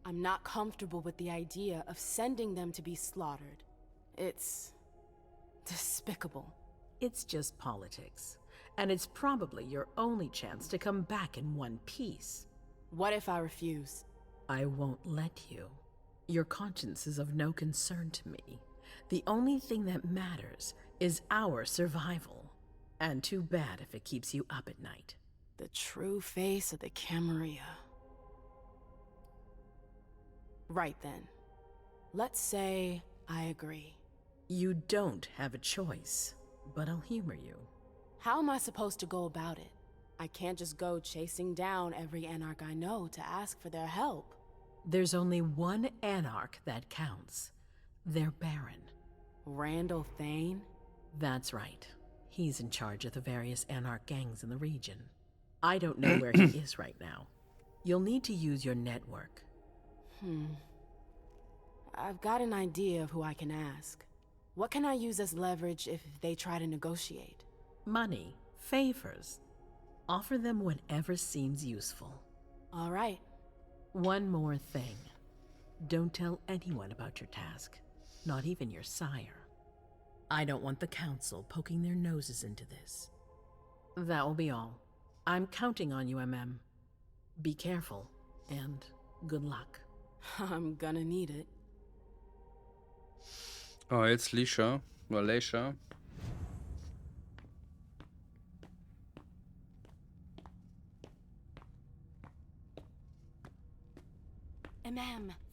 I'm not comfortable with the idea of sending them to be slaughtered. It's despicable. It's just politics, and it's probably your only chance to come back in one piece. What if I refuse? I won't let you. Your conscience is of no concern to me. The only thing that matters is our survival. And too bad if it keeps you up at night. The true face of the Camarilla. Right then. Let's say I agree. You don't have a choice, but I'll humor you. How am I supposed to go about it? I can't just go chasing down every Anarch I know to ask for their help. There's only one Anarch that counts. Their Baron. Randall Thane? That's right. He's in charge of the various Anarch gangs in the region. I don't know where he is right now. You'll need to use your network. I've got an idea of who I can ask. What can I use as leverage if they try to negotiate? Money, favors. Offer them whatever seems useful. All right. One more thing. Don't tell anyone about your task, not even your sire. I don't want the council poking their noses into this. That will be all. I'm counting on you, MM. Be careful, and good luck. I'm gonna need it. Oh, jetzt Leisha. Oder Leisha.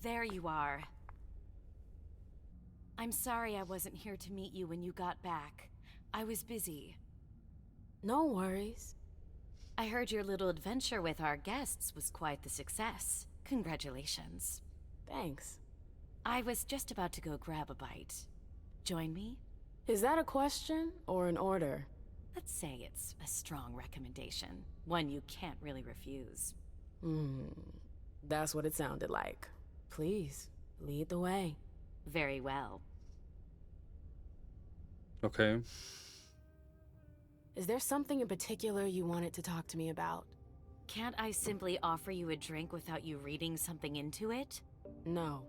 There you are. I'm sorry I wasn't here to meet you when you got back. I was busy. No worries. I heard your little adventure with our guests was quite the success. Congratulations. Thanks. I was just about to go grab a bite. Join me? Is that a question or an order? Let's say it's a strong recommendation. One you can't really refuse. That's what it sounded like. Please, lead the way. Very well. Okay. Is there something in particular you wanted to talk to me about? Can't I simply offer you a drink without you reading something into it? No.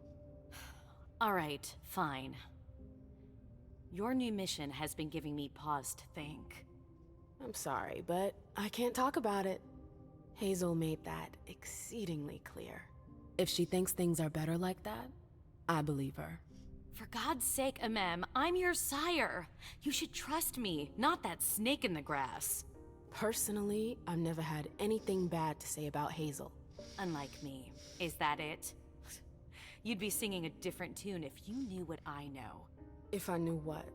All right, fine. Your new mission has been giving me pause to think. I'm sorry, but I can't talk about it. Hazel made that exceedingly clear. If she thinks things are better like that, I believe her. For God's sake, Amem, I'm your sire. You should trust me, not that snake in the grass. Personally, I've never had anything bad to say about Hazel. Unlike me. Is that it? You'd be singing a different tune if you knew what I know. If I knew what?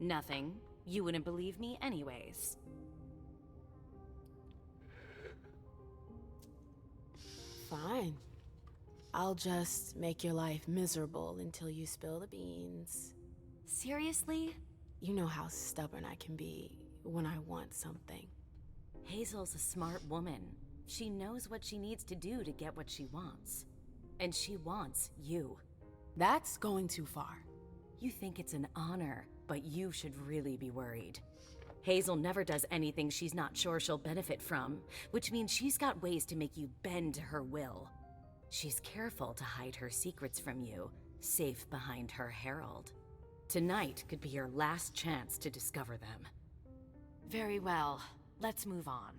Nothing. You wouldn't believe me anyways. Fine. I'll just make your life miserable until you spill the beans. Seriously? You know how stubborn I can be when I want something. Hazel's a smart woman. She knows what she needs to do to get what she wants. And she wants you. That's going too far. You think it's an honor, but you should really be worried. Hazel never does anything she's not sure she'll benefit from, which means she's got ways to make you bend to her will. She's careful to hide her secrets from you, safe behind her herald. Tonight could be your last chance to discover them. Very well. Let's move on.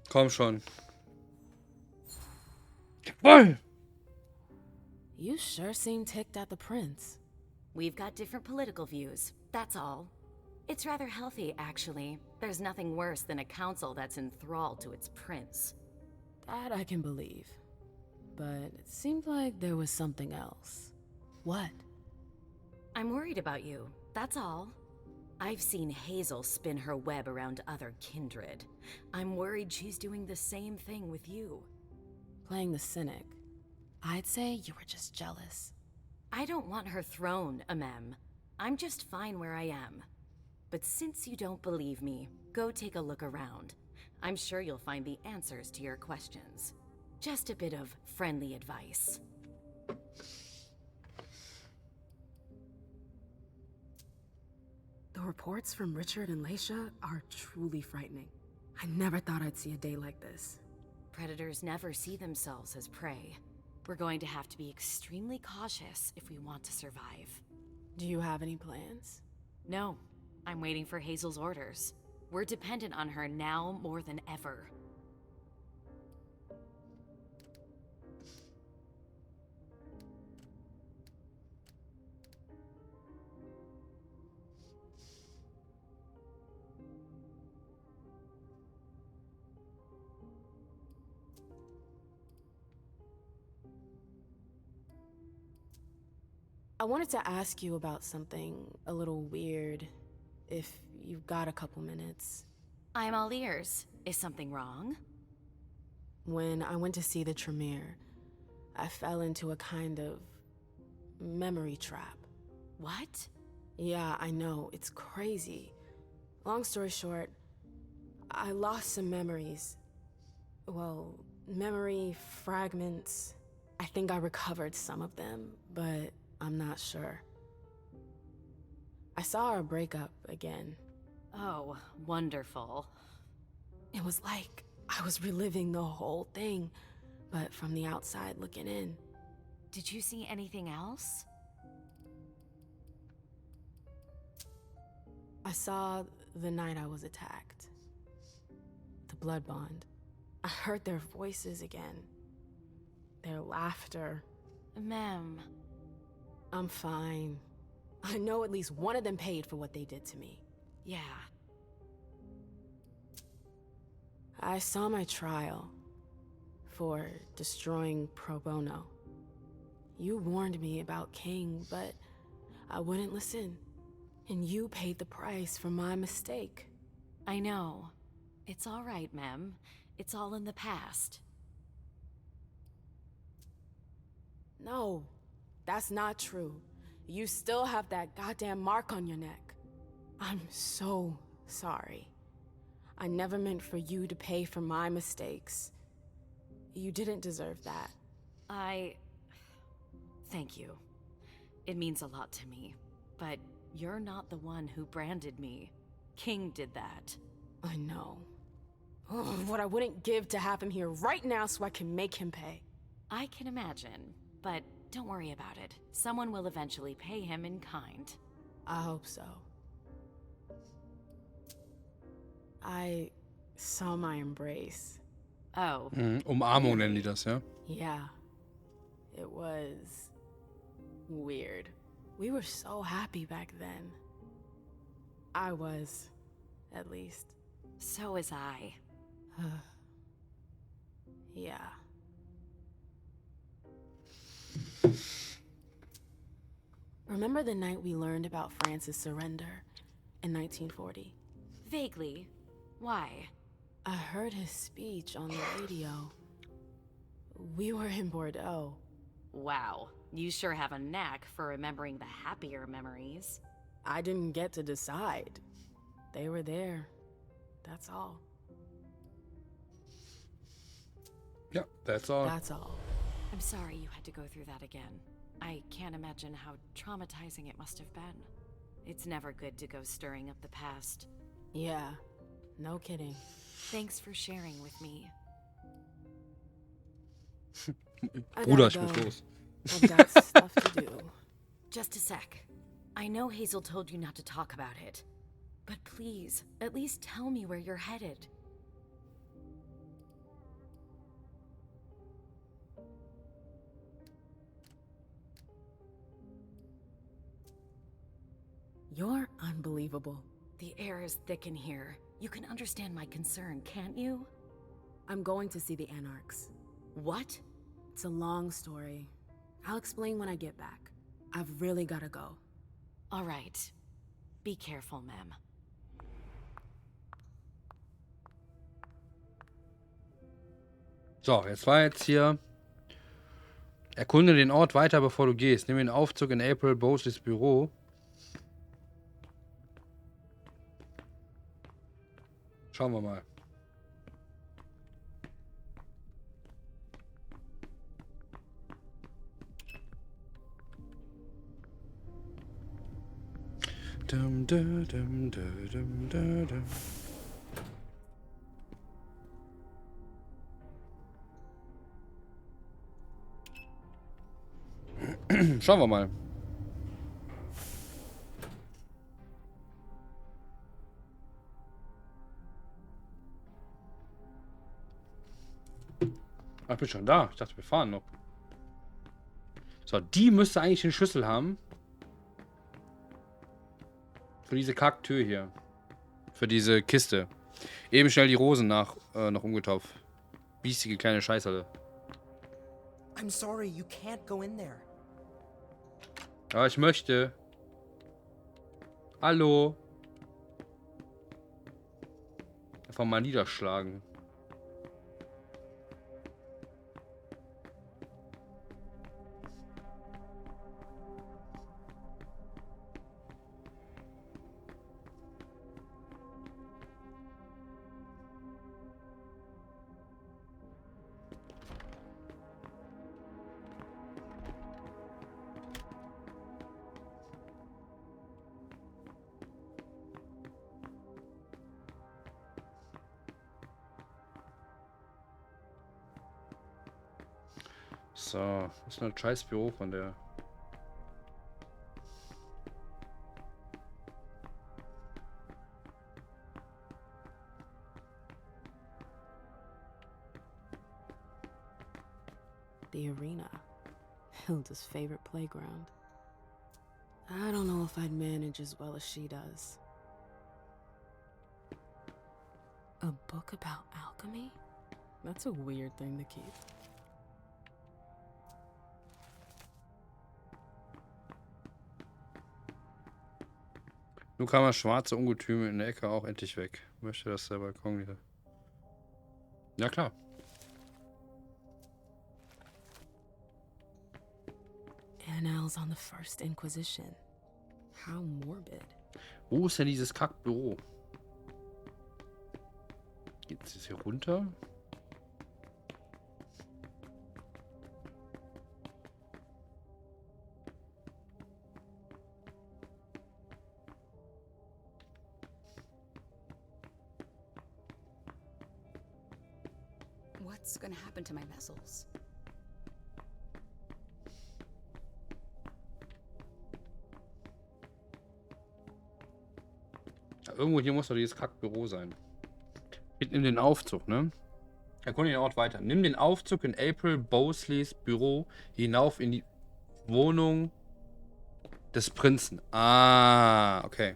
Komm schon. Jawohl! You sure seem ticked at the prince. We've got different political views, that's all. It's rather healthy, actually. There's nothing worse than a council that's enthralled to its prince. That I can believe. But it seemed like there was something else. What? I'm worried about you, that's all. I've seen Hazel spin her web around other kindred. I'm worried she's doing the same thing with you. Playing the cynic. I'd say you were just jealous. I don't want her throne, Amem. I'm just fine where I am. But since you don't believe me, go take a look around. I'm sure you'll find the answers to your questions. Just a bit of friendly advice. The reports from Richard and Leisha are truly frightening. I never thought I'd see a day like this. Predators never see themselves as prey. We're going to have to be extremely cautious if we want to survive. Do you have any plans? No. I'm waiting for Hazel's orders. We're dependent on her now more than ever. I wanted to ask you about something a little weird, if you've got a couple minutes. I'm all ears. Is something wrong? When I went to see the Tremere, I fell into a kind of memory trap. What? Yeah, I know, it's crazy. Long story short, I lost some memories. Well, memory fragments. I think I recovered some of them, but I'm not sure. I saw our breakup again. Oh, wonderful. It was like I was reliving the whole thing, but from the outside looking in. Did you see anything else? I saw the night I was attacked. The blood bond. I heard their voices again. Their laughter. Ma'am. I'm fine. I know at least one of them paid for what they did to me. Yeah. I saw my trial for destroying pro bono. You warned me about King, but I wouldn't listen. And you paid the price for my mistake. I know. It's all right, ma'am. It's all in the past. No, that's not true. You still have that goddamn mark on your neck. I'm so sorry. I never meant for you to pay for my mistakes. You didn't deserve that. Thank you. It means a lot to me. But you're not the one who branded me. King did that. I know. What I wouldn't give to have him here right now so I can make him pay. I can imagine, but don't worry about it. Someone will eventually pay him in kind. I hope so. I saw my embrace. Oh. Umarmung nennen die das, ja? Yeah. It was weird. We were so happy back then. I was, at least. So was I. Yeah. Remember the night we learned about France's surrender in 1940? Vaguely. Why? I heard his speech on the radio. We were in Bordeaux. Wow. You sure have a knack for remembering the happier memories. I didn't get to decide. They were there. That's all. Ja, that's all. That's all. I'm sorry you had to go through that again. I can't imagine how traumatizing it must have been. It's never good to go stirring up the past. Yeah, no kidding. Thanks for sharing with me. Bruder, ich muss los. I've got stuff to do. Just a sec. I know Hazel told you not to talk about it. But please, at least tell me where you're headed. You're unbelievable. The air is thick in here. You can understand my concern, can't you? I'm going to see the Anarchs. What? It's a long story. I'll explain when I get back. I've really gotta go. All right. Be careful, ma'am. So, jetzt war jetzt hier. Erkunde den Ort weiter, bevor du gehst. Nimm den Aufzug in April Bowsleys Büro. Schauen wir mal. Dum, da, dum, da, dum, da, dum. Schauen wir mal. Ach, ich bin schon da. Ich dachte, wir fahren noch. So, die müsste eigentlich den Schlüssel haben. Für diese Kacktür hier. Für diese Kiste. Eben schnell die Rosen noch umgetauft. Biestige kleine Scheißerle. I'm sorry, you can't go in there. Aber ich möchte. Hallo. Einfach mal niederschlagen. So, das ist ein scheiß Büro von der. The arena. Hilda's favorite playground. I don't know if I'd manage as well as she does. A book about alchemy? That's a weird thing to keep. Nun kam das schwarze Ungetüm in der Ecke auch endlich weg. Möchte, dass der Balkon wieder. Ja, klar. Annals on the First Inquisition. How morbid. Wo ist denn dieses Kackbüro? Geht es hier runter? What's gonna happen to my vessels? Ja, irgendwo hier muss doch dieses Kackbüro sein. Geht in den Aufzug, ne? Erkunde den Ort weiter. Nimm den Aufzug in April Bowsleys Büro hinauf in die Wohnung des Prinzen. Ah, okay.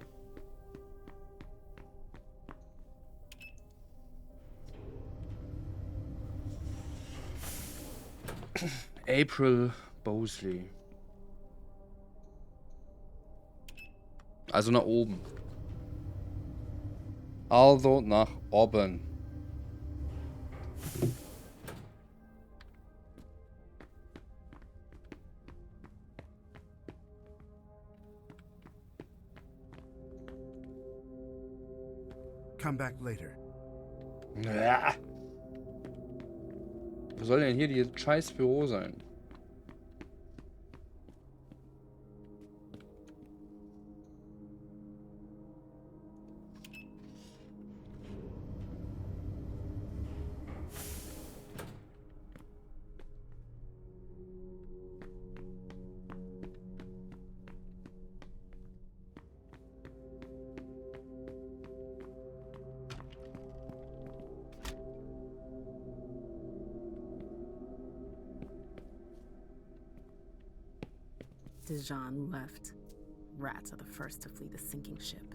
April Bowsley. Also nach oben. Also nach oben. come back later. Ja. Wo soll denn hier die scheiß Büro sein? Dijon left. Rats are the first to flee the sinking ship.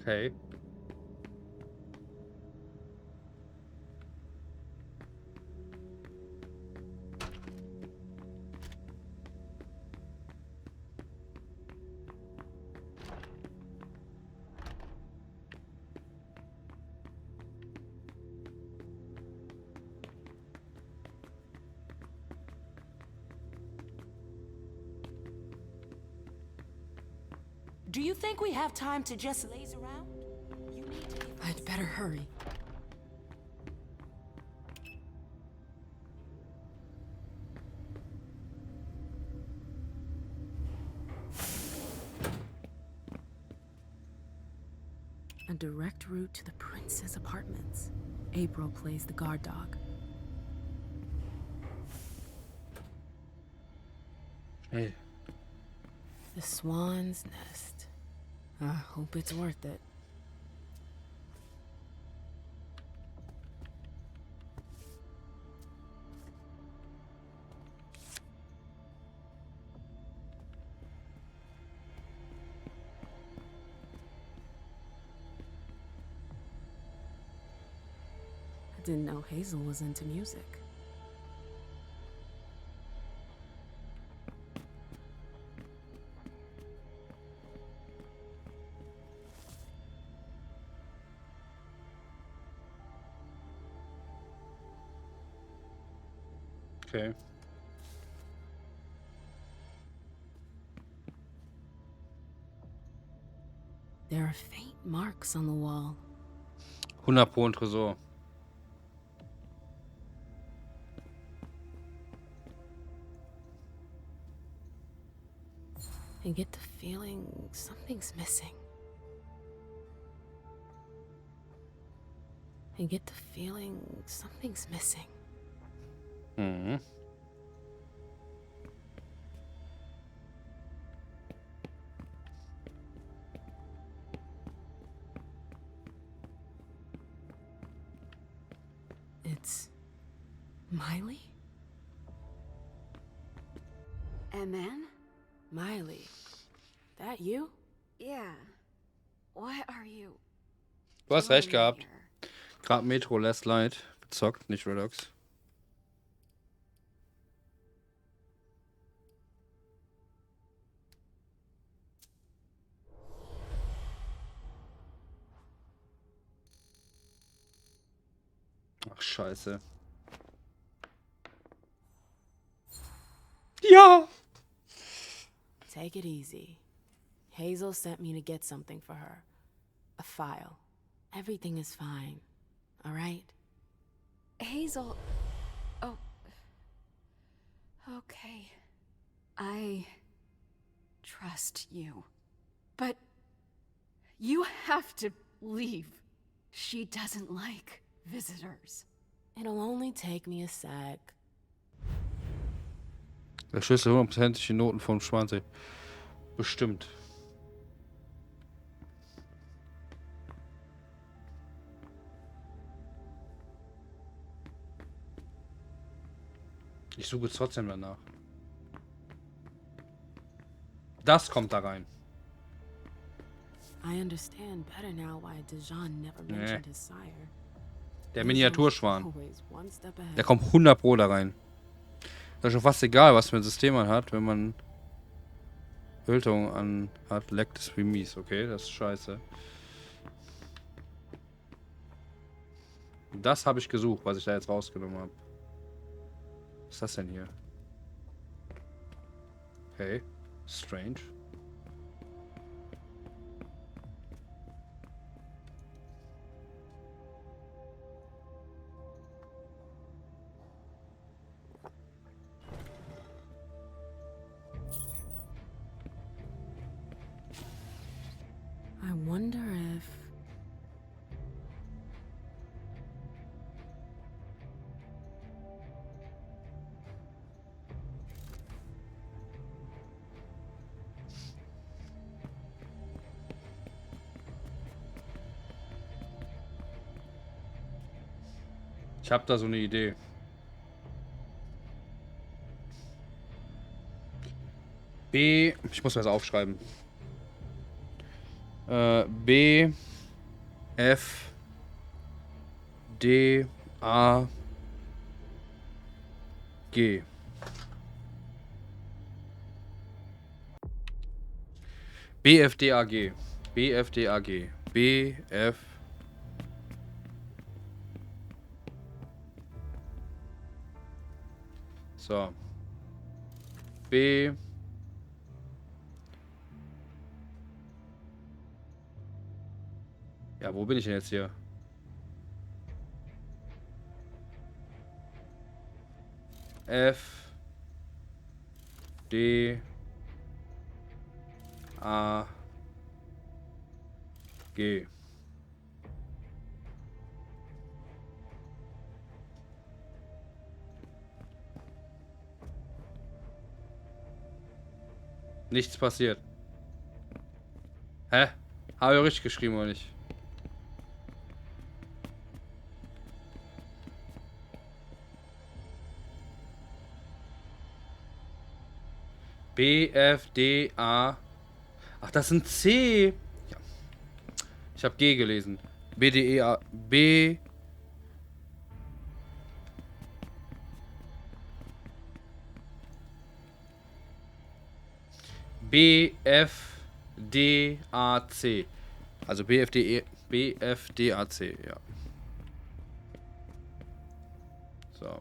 Okay. Do you think we have time to just laze around? You need to be I'd better hurry. A direct route to the prince's apartments. April plays the guard dog. Hey. The Swan's Nest. I hope it's worth it. I didn't know Hazel was into music. Okay. There are faint marks on the wall. 100 Pro ein Tresor. I get the feeling something's missing. I get the feeling something's missing. Mhm. It's Miley? And then? Miley, that you? Yeah. What are you? Du hast recht gehabt. Gerade Metro Last Light bezockt, nicht Redox. Ach, scheiße. Ja! Take it easy. Hazel sent me to get something for her. A file. Everything is fine. All right? Hazel. Oh. Okay. I trust you. But you have to leave. She doesn't like visitors. It'll only take me a sec. Der Schlüssel 100% die Noten vom Schwansee. Bestimmt. Ich suche jetzt trotzdem danach. Das kommt da rein. I understand better now why Dijon never mentioned his sire. Der Miniaturschwan. Always one step ahead. Der kommt 100 Pro da rein. Das ist schon fast egal, was für ein System man hat, wenn man Öltung an hat, leckt es wie mies. Okay, das ist scheiße. Das habe ich gesucht, was ich da jetzt rausgenommen habe. Was ist das denn hier? Okay, strange. I wonder if... Ich habe da so eine Idee. Ich muss mir das aufschreiben. B, F, D, A, G. B, F, D, A, G. B, F, D, A, G. B, F. So. B. Ja, wo bin ich denn jetzt hier? F. D. A. G. Nichts passiert. Hä? Habe ich richtig geschrieben oder nicht? B, F, D, A. Ach, das sind C. Ja. Ich habe G gelesen. B, D, E, A. B. B, F, D, A, C. Also B, F, D, E, B, F, D, A, C, ja. So.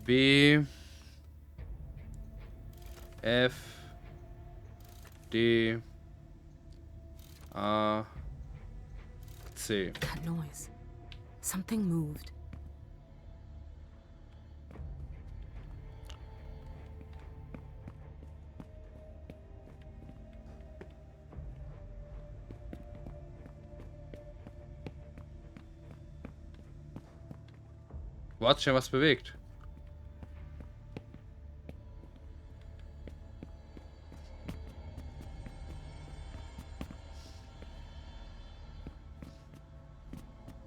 B, F, D, A, C. That noise. Something moved. Wo hat sich denn was bewegt?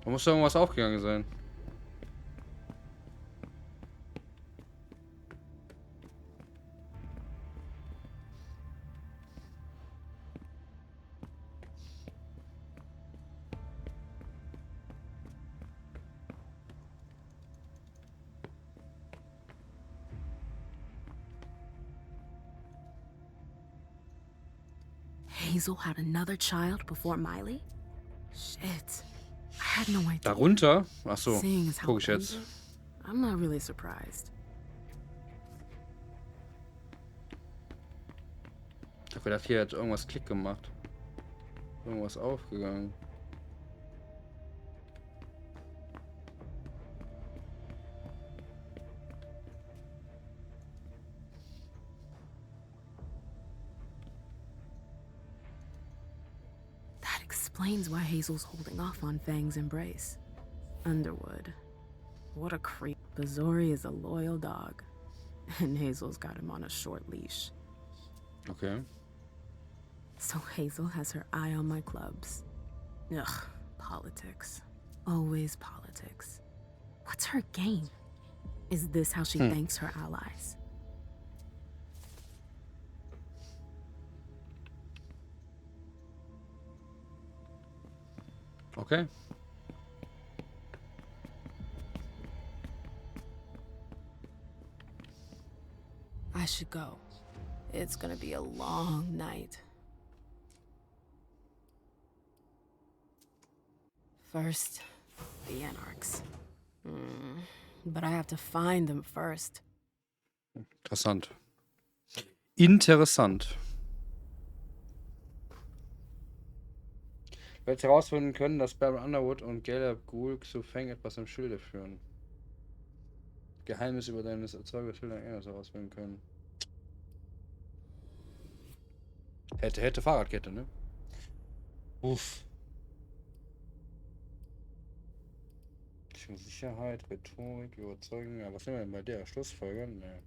Da muss doch irgendwas aufgegangen sein. Hazel had another child before Miley? Shit. I had no idea. Darunter? Ach so, Seeing as how guck ich it jetzt. ended, I'm not really surprised. Ich hab gedacht, hier hat irgendwas Klick gemacht. Irgendwas aufgegangen. That explains why Hazel's holding off on Fang's embrace. Underwood. What a creep. Bazori is a loyal dog. And Hazel's got him on a short leash. Okay. So Hazel has her eye on my clubs. Ugh, politics. Always politics. What's her game? Is this how she thanks her allies? Okay. I should go. It's gonna be a long night. First, the Anarchs. But I have to find them first. Interessant. Interessant. Du hättest herausfinden können, dass Baron Underwood und Caleb Ghoul zu Fang etwas im Schilde führen. Geheimnis über deines Erzeugers Schilder herausfinden können. Hätte Fahrradkette, ne? Uff. Sicherheit, Rhetorik, Überzeugung. Ja, was nehmen wir denn bei der? Schlussfolgern? Ne.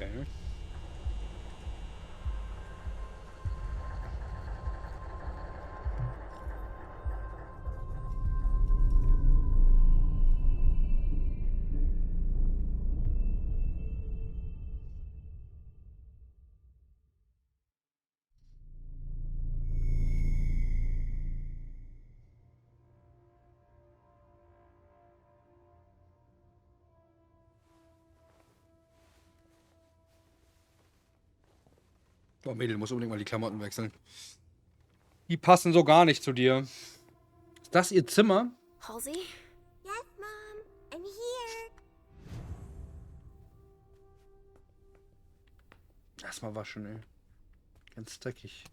Okay. Oh, Mädel, du musst unbedingt mal die Klamotten wechseln. Die passen so gar nicht zu dir. Ist das ihr Zimmer? Halsey? Yes, Mom. I'm here. Erstmal waschen, ey. Ganz dreckig.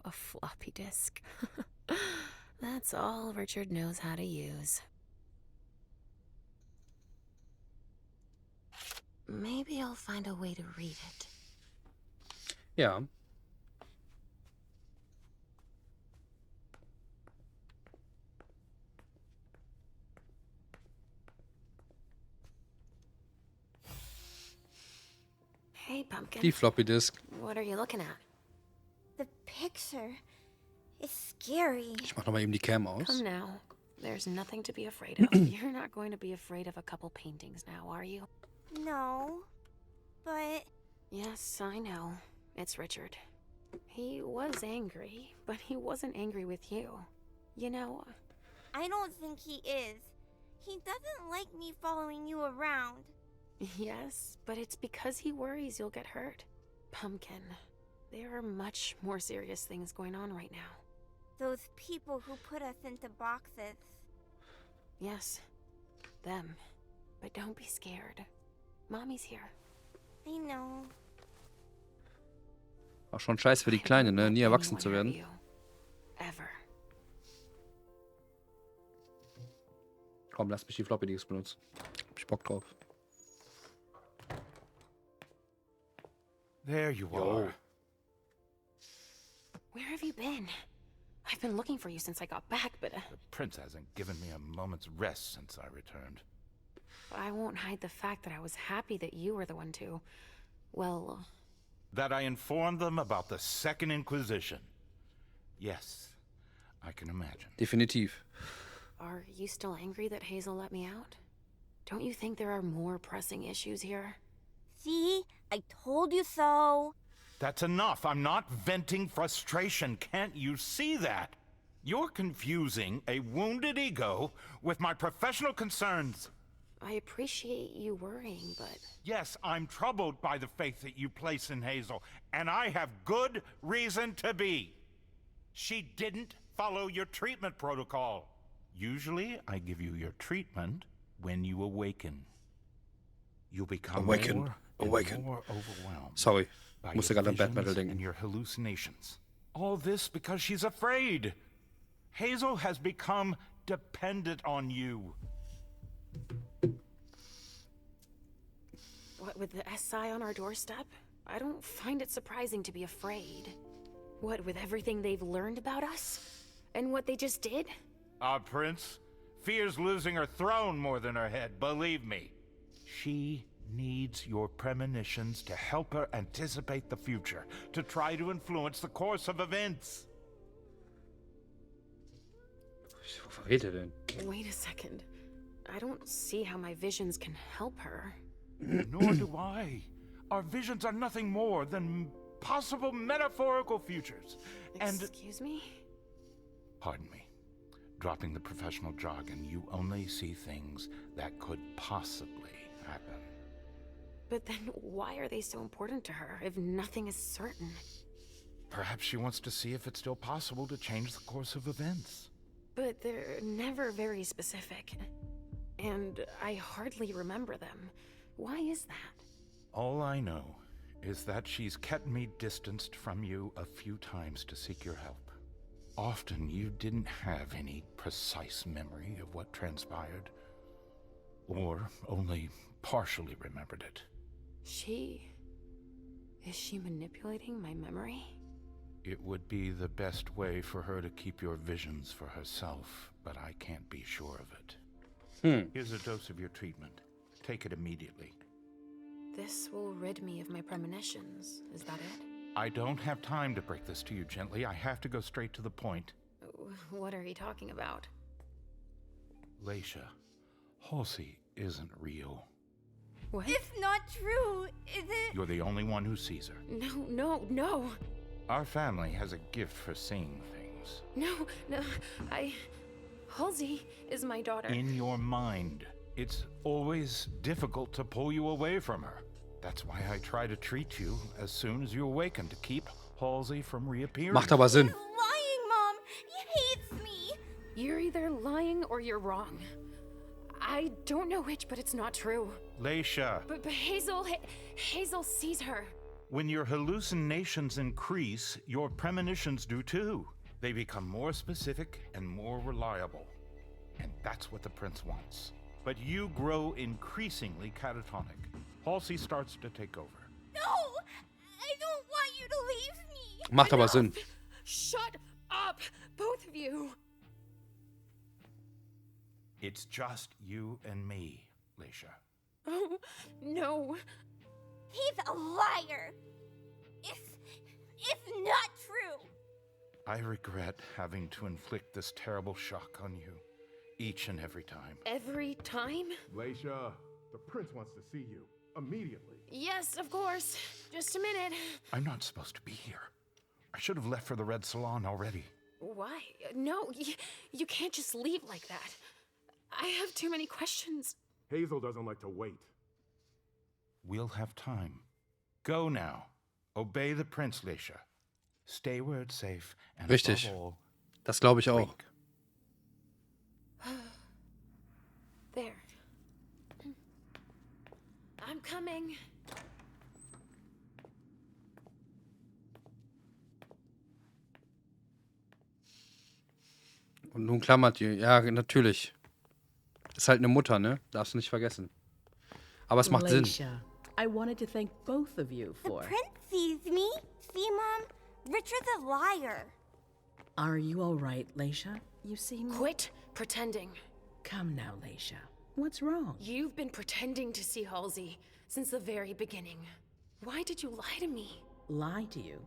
A floppy disk. That's all Richard knows how to use. Maybe I'll find a way to read it. Ja. Hey, Pumpkin. Die Floppy Disk. What are you looking at? The picture is scary. Ich mach nochmal eben die Cam aus. Come now. There's nothing to be afraid of. You're not going to be afraid of a couple paintings now, are you? No, but... Yes, I know. It's Richard. He was angry, but he wasn't angry with you. You know... I don't think he is. He doesn't like me following you around. Yes, but it's because he worries you'll get hurt. Pumpkin, there are much more serious things going on right now. Those people who put us into boxes. Yes, them. But don't be scared. Mommy's here. I know. Auch schon scheiße für die Kleine, ne? Nie erwachsen zu werden. Ever. Komm, lass mich die Floppy Disks benutzen. Hab ich Bock drauf. There you are. Where have you been? I've been looking for you since I got back, but... The prince hasn't given me a moment's rest since I returned. I won't hide the fact that I was happy that you were the one to... well... That I informed them about the Second Inquisition. Yes, I can imagine. Definitiv. Are you still angry that Hazel let me out? Don't you think there are more pressing issues here? See? I told you so. That's enough. I'm not venting frustration. Can't you see that? You're confusing a wounded ego with my professional concerns. I appreciate you worrying, but... Yes, I'm troubled by the faith that you place in Hazel, and I have good reason to be. She didn't Follow your treatment protocol. Usually, I give you your treatment when you awaken. You become more and more overwhelmed. Sorry, by musste your gerade an Bad visions Metal denken. and your hallucinations. All this because she's afraid. Hazel has become dependent on you. What, with the SI on our doorstep? I don't find it surprising to be afraid. What, with everything they've learned about us? And what they just did? Our prince fears losing her throne more than her head, believe me. She needs your premonitions to help her anticipate the future, to try to influence the course of events. Wovon redet er denn? Wait a second. I don't see how my visions can help her. Nor do I. Our visions are nothing more than possible metaphorical futures. Excuse me? Pardon me. Dropping the professional jargon, you only see things that could possibly happen. But then why are they so important to her if nothing is certain? Perhaps she wants to see if it's still possible to change the course of events. But they're never very specific. And I hardly remember them. Why is that? All I know is that she's kept me distanced from you a few times to seek your help. Often you didn't have any precise memory of what transpired, or only partially remembered it. Is she manipulating my memory? It would be the best way for her to keep your visions for herself, but I can't be sure of it. Here's a dose of your treatment. Take it immediately. This will rid me of my premonitions. Is that it? I don't have time to break this to you gently. I have to go straight to the point. What are you talking about? Leisha, Halsey isn't real. What? It's not true, is it? You're the only one who sees her. No. Our family has a gift for seeing things. No. Halsey is my daughter. In your mind. It's always difficult to pull you away from her. That's why I try to treat you as soon as you awaken, to keep Halsey from reappearing. Macht aber Sinn. Lying, Mom! He hates me! You're either lying or you're wrong. I don't know which, but it's not true. Leisha. But Hazel sees her. When your hallucinations increase, your premonitions do too. They become more specific and more reliable. And that's what the prince wants. But you grow increasingly catatonic. Halsey starts to take over. No! I don't want you to leave me! Macht aber Sinn. Shut up, both of you. It's just you and me, Leisha. Oh, no. He's a liar! It's not true! I regret having to inflict this terrible shock on you, each and every time. Every time? Leisha, the prince wants to see you, immediately. Yes, of course. Just a minute. I'm not supposed to be here. I should have left for the Red Salon already. Why? No, you can't just leave like that. I have too many questions. Hazel doesn't like to wait. We'll have time. Go now. Obey the prince, Leisha. Stay where it's safe and Richtig. above all, Das glaube ich auch. There. I'm coming. Und nun klammert die. Ja, natürlich. Ist halt eine Mutter, ne? Darfst du nicht vergessen. Aber es macht Sinn. I wanted to thank both of you for... The prince sees me. See, Mom? Richard's a liar. Are you all right, Leisha? You seem... Quit pretending. Come now, Leisha. What's wrong? You've been pretending to see Halsey since the very beginning. Why did you lie to me? Lie to you?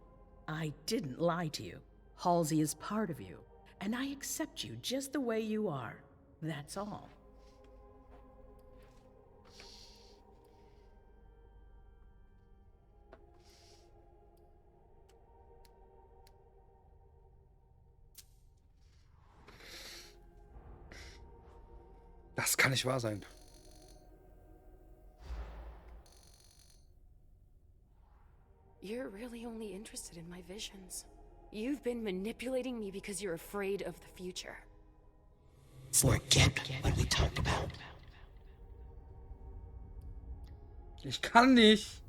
I didn't lie to you. Halsey is part of you, and I accept you just the way you are. That's all. Das kann nicht wahr sein. You're really only interested in my visions. You've been manipulating me because you're afraid of the future. Forget what we talked about. Ich kann nicht.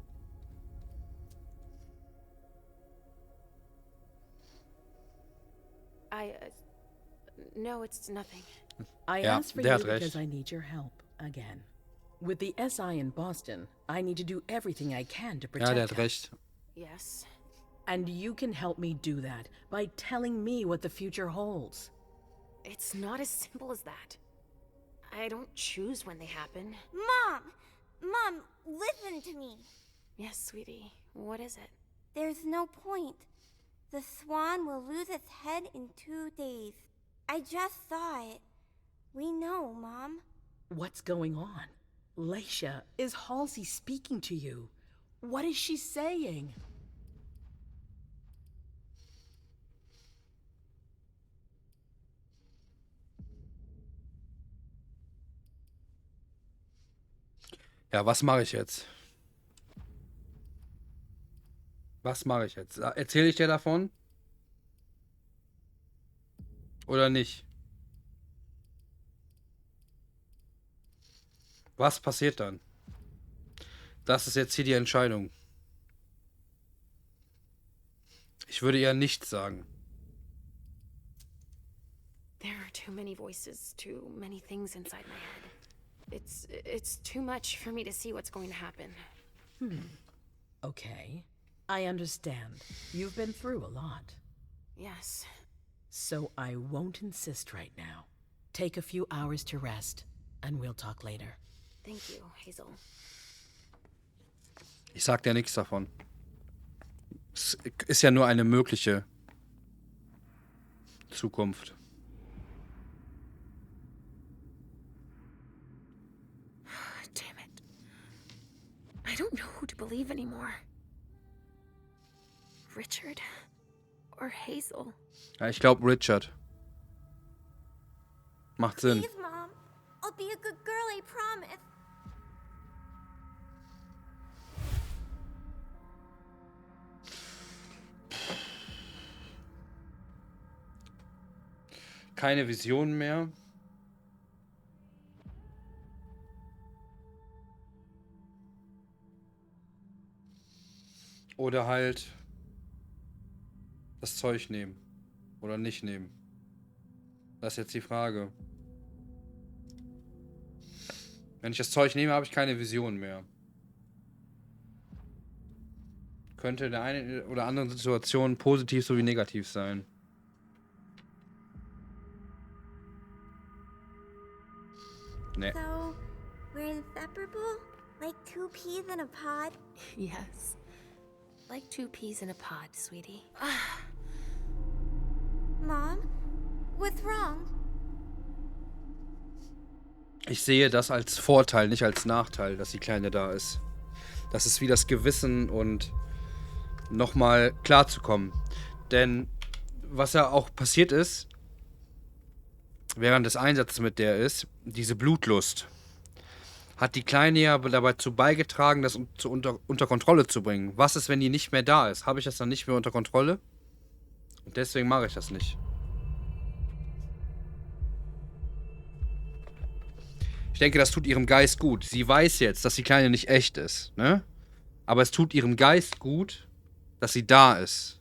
No, it's nothing. I Ja, asked for der you hat recht. because I need your help again. With the SI in Boston, I need to do everything I can to protect Ja, der hat us. recht. Yes. And you can help me do that by telling me what the future holds. It's not as simple as that. I don't choose when they happen. Mom! Mom, listen to me. Yes, sweetie. What is it? There's no point. The swan will lose its head in 2 days. I just saw it. We know, Mom. What's going on? Leisha, is Halsey speaking to you? What is she saying? Ja, was mache ich jetzt? Was mache ich jetzt? Erzähle ich dir davon? Oder nicht? Was passiert dann? Das ist jetzt hier die Entscheidung. Ich würde eher nichts sagen. There are too many voices, too many things inside my head. It's too much for me to see what's going to happen. Okay, I understand. You've been through a lot. Yes. So I won't insist right now. Take a few hours to rest, and we'll talk later. Thank you, Hazel. Ich sag dir nichts davon. Es ist ja nur eine mögliche Zukunft. Damn it. I don't know who to believe anymore. Richard or Hazel. Ja, ich glaube Richard. Macht Sinn. Please, Mom. I'll be a good girl, I promise. Keine Vision mehr. Oder halt das Zeug nehmen. Oder nicht nehmen. Das ist jetzt die Frage. Wenn ich das Zeug nehme, habe ich keine Vision mehr. Könnte in der einen oder anderen Situation positiv sowie negativ sein. Nee. So, we're inseparable? Like 2 peas in a pod? Yes. Like 2 peas in a pod, sweetie. Mom? What's wrong? Ich sehe das als Vorteil, nicht als Nachteil, dass die Kleine da ist. Das ist wie das Gewissen und nochmal klarzukommen. Denn was ja auch passiert ist, während des Einsatzes mit der ist, diese Blutlust, hat die Kleine ja dabei beigetragen, das unter Kontrolle zu bringen. Was ist, wenn die nicht mehr da ist? Habe ich das dann nicht mehr unter Kontrolle? Und deswegen mache ich das nicht. Ich denke, das tut ihrem Geist gut. Sie weiß jetzt, dass die Kleine nicht echt ist, ne? Aber es tut ihrem Geist gut, dass sie da ist.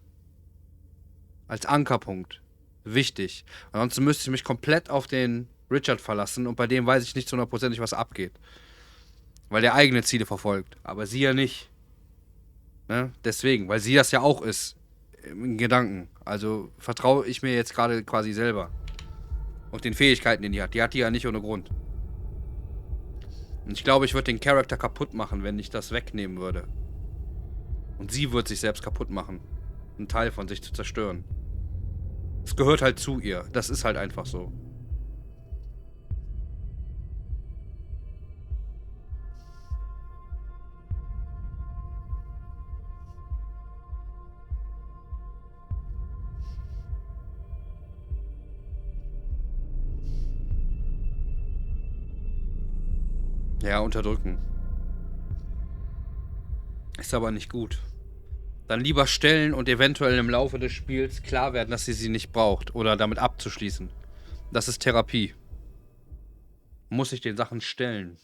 Als Ankerpunkt. Wichtig. Ansonsten müsste ich mich komplett auf den Richard verlassen und bei dem weiß ich nicht zu 100%, was abgeht. Weil der eigene Ziele verfolgt. Aber sie ja nicht. Ne? Deswegen, weil sie das ja auch ist. In Gedanken. Also vertraue ich mir jetzt gerade quasi selber. Und den Fähigkeiten, die hat. Die hat die ja nicht ohne Grund. Und ich glaube, ich würde den Charakter kaputt machen, wenn ich das wegnehmen würde. Und sie wird sich selbst kaputt machen. Einen Teil von sich zu zerstören. Es gehört halt zu ihr. Das ist halt einfach so. Ja, unterdrücken. Ist aber nicht gut. dann lieber stellen und eventuell im Laufe des Spiels klar werden, dass sie nicht braucht oder damit abzuschließen. Das ist Therapie. Muss ich den Sachen stellen.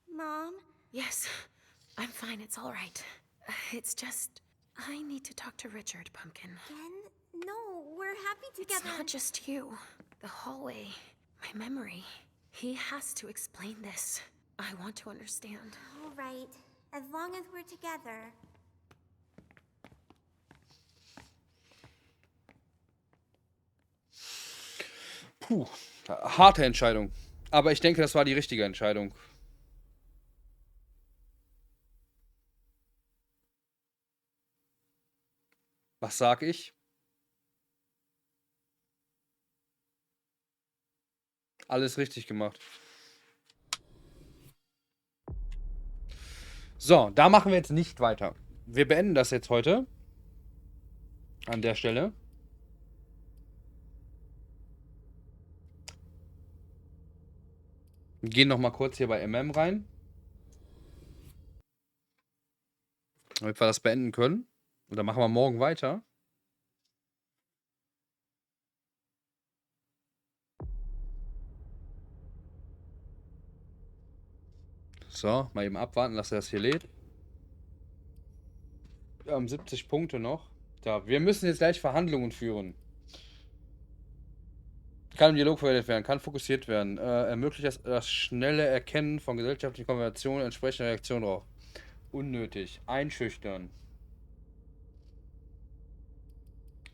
Mom? Yes, I'm fine. It's all right. It's just, I need to talk to Richard, Pumpkin. Again? No, we're happy together. It's not just you. The hallway, my memory. He has to explain this. I want to understand. All right, as long as we're together. Puh, harte Entscheidung. Aber ich denke, das war die richtige Entscheidung. Was sag ich? Alles richtig gemacht. So, da machen wir jetzt nicht weiter. Wir beenden das jetzt heute. An der Stelle. Wir gehen noch mal kurz hier bei MM rein. Damit wir das beenden können. Und dann machen wir morgen weiter. So, mal eben abwarten, dass er das hier lädt. Wir haben 70 Punkte noch. Da, wir müssen jetzt gleich Verhandlungen führen. Kann im Dialog verwendet werden, kann fokussiert werden. Ermöglicht das schnelle Erkennen von gesellschaftlichen Konversationen, entsprechende Reaktion drauf. Unnötig. Einschüchtern.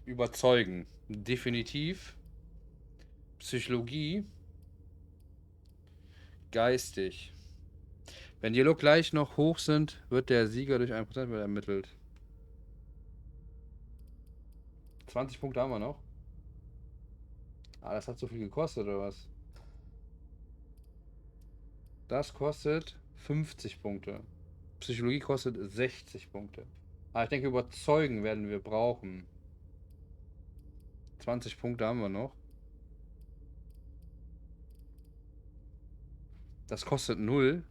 Überzeugen. Definitiv. Psychologie. Geistig. Wenn Dialog gleich noch hoch sind, wird der Sieger durch 1% ermittelt. 20 Punkte haben wir noch. Ah, das hat so viel gekostet, oder was? Das kostet 50 Punkte. Psychologie kostet 60 Punkte. Ah, ich denke, überzeugen werden wir brauchen. 20 Punkte haben wir noch. Das kostet 0.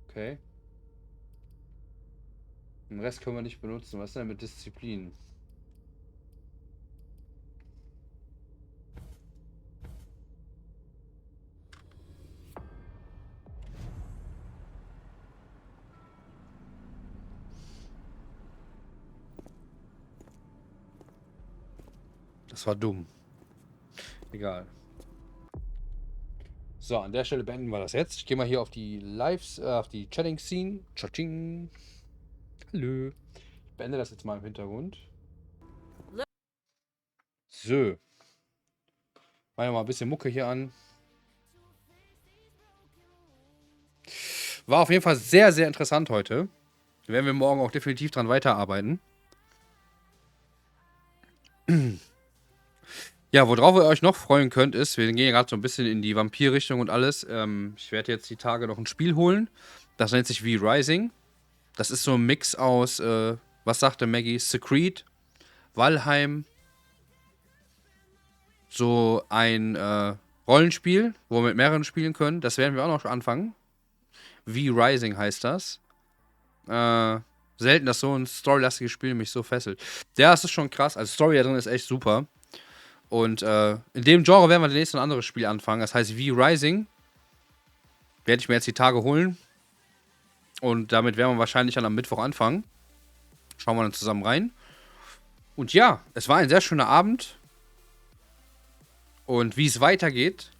Okay. Den Rest können wir nicht benutzen. Was ist denn mit Disziplin? Das war dumm. Egal. So, an der Stelle beenden wir das jetzt. Ich gehe mal hier auf die Lives, auf die Chatting-Scene. Chatting. Hallo. Ich beende das jetzt mal im Hintergrund. So. Machen wir mal ein bisschen Mucke hier an. War auf jeden Fall sehr, sehr interessant heute. Da werden wir morgen auch definitiv dran weiterarbeiten. Ja, worauf ihr euch noch freuen könnt, ist, wir gehen gerade so ein bisschen in die Vampir-Richtung und alles. Ich werde jetzt die Tage noch ein Spiel holen. Das nennt sich V-Rising. Das ist so ein Mix aus, was sagte Maggie? Masquerade, Valheim. So ein Rollenspiel, wo wir mit mehreren spielen können. Das werden wir auch noch anfangen. V-Rising heißt das. Selten, dass so ein storylastiges Spiel mich so fesselt. Ja, das ist schon krass. Also Story da drin ist echt super. Und in dem Genre werden wir demnächst ein anderes Spiel anfangen. Das heißt V-Rising. Werde ich mir jetzt die Tage holen. Und damit werden wir wahrscheinlich dann am Mittwoch anfangen. Schauen wir dann zusammen rein. Und ja, es war ein sehr schöner Abend. Und wie es weitergeht,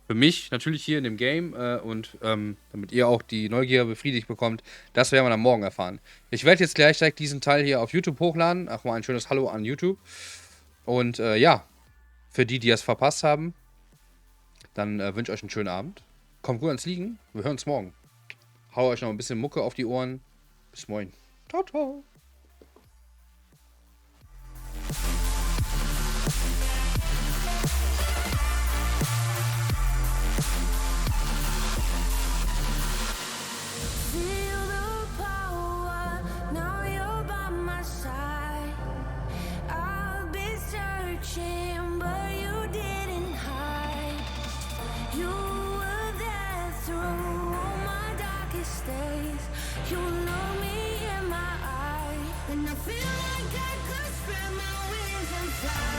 für mich natürlich hier in dem Game und damit ihr auch die Neugier befriedigt bekommt, das werden wir dann morgen erfahren. Ich werde jetzt gleich direkt diesen Teil hier auf YouTube hochladen. Auch mal ein schönes Hallo an YouTube. Und ja, für die, die es verpasst haben, dann wünsche ich euch einen schönen Abend. Kommt gut ans Liegen. Wir hören uns morgen. Hau euch noch ein bisschen Mucke auf die Ohren. Bis morgen. Ciao, ciao. time.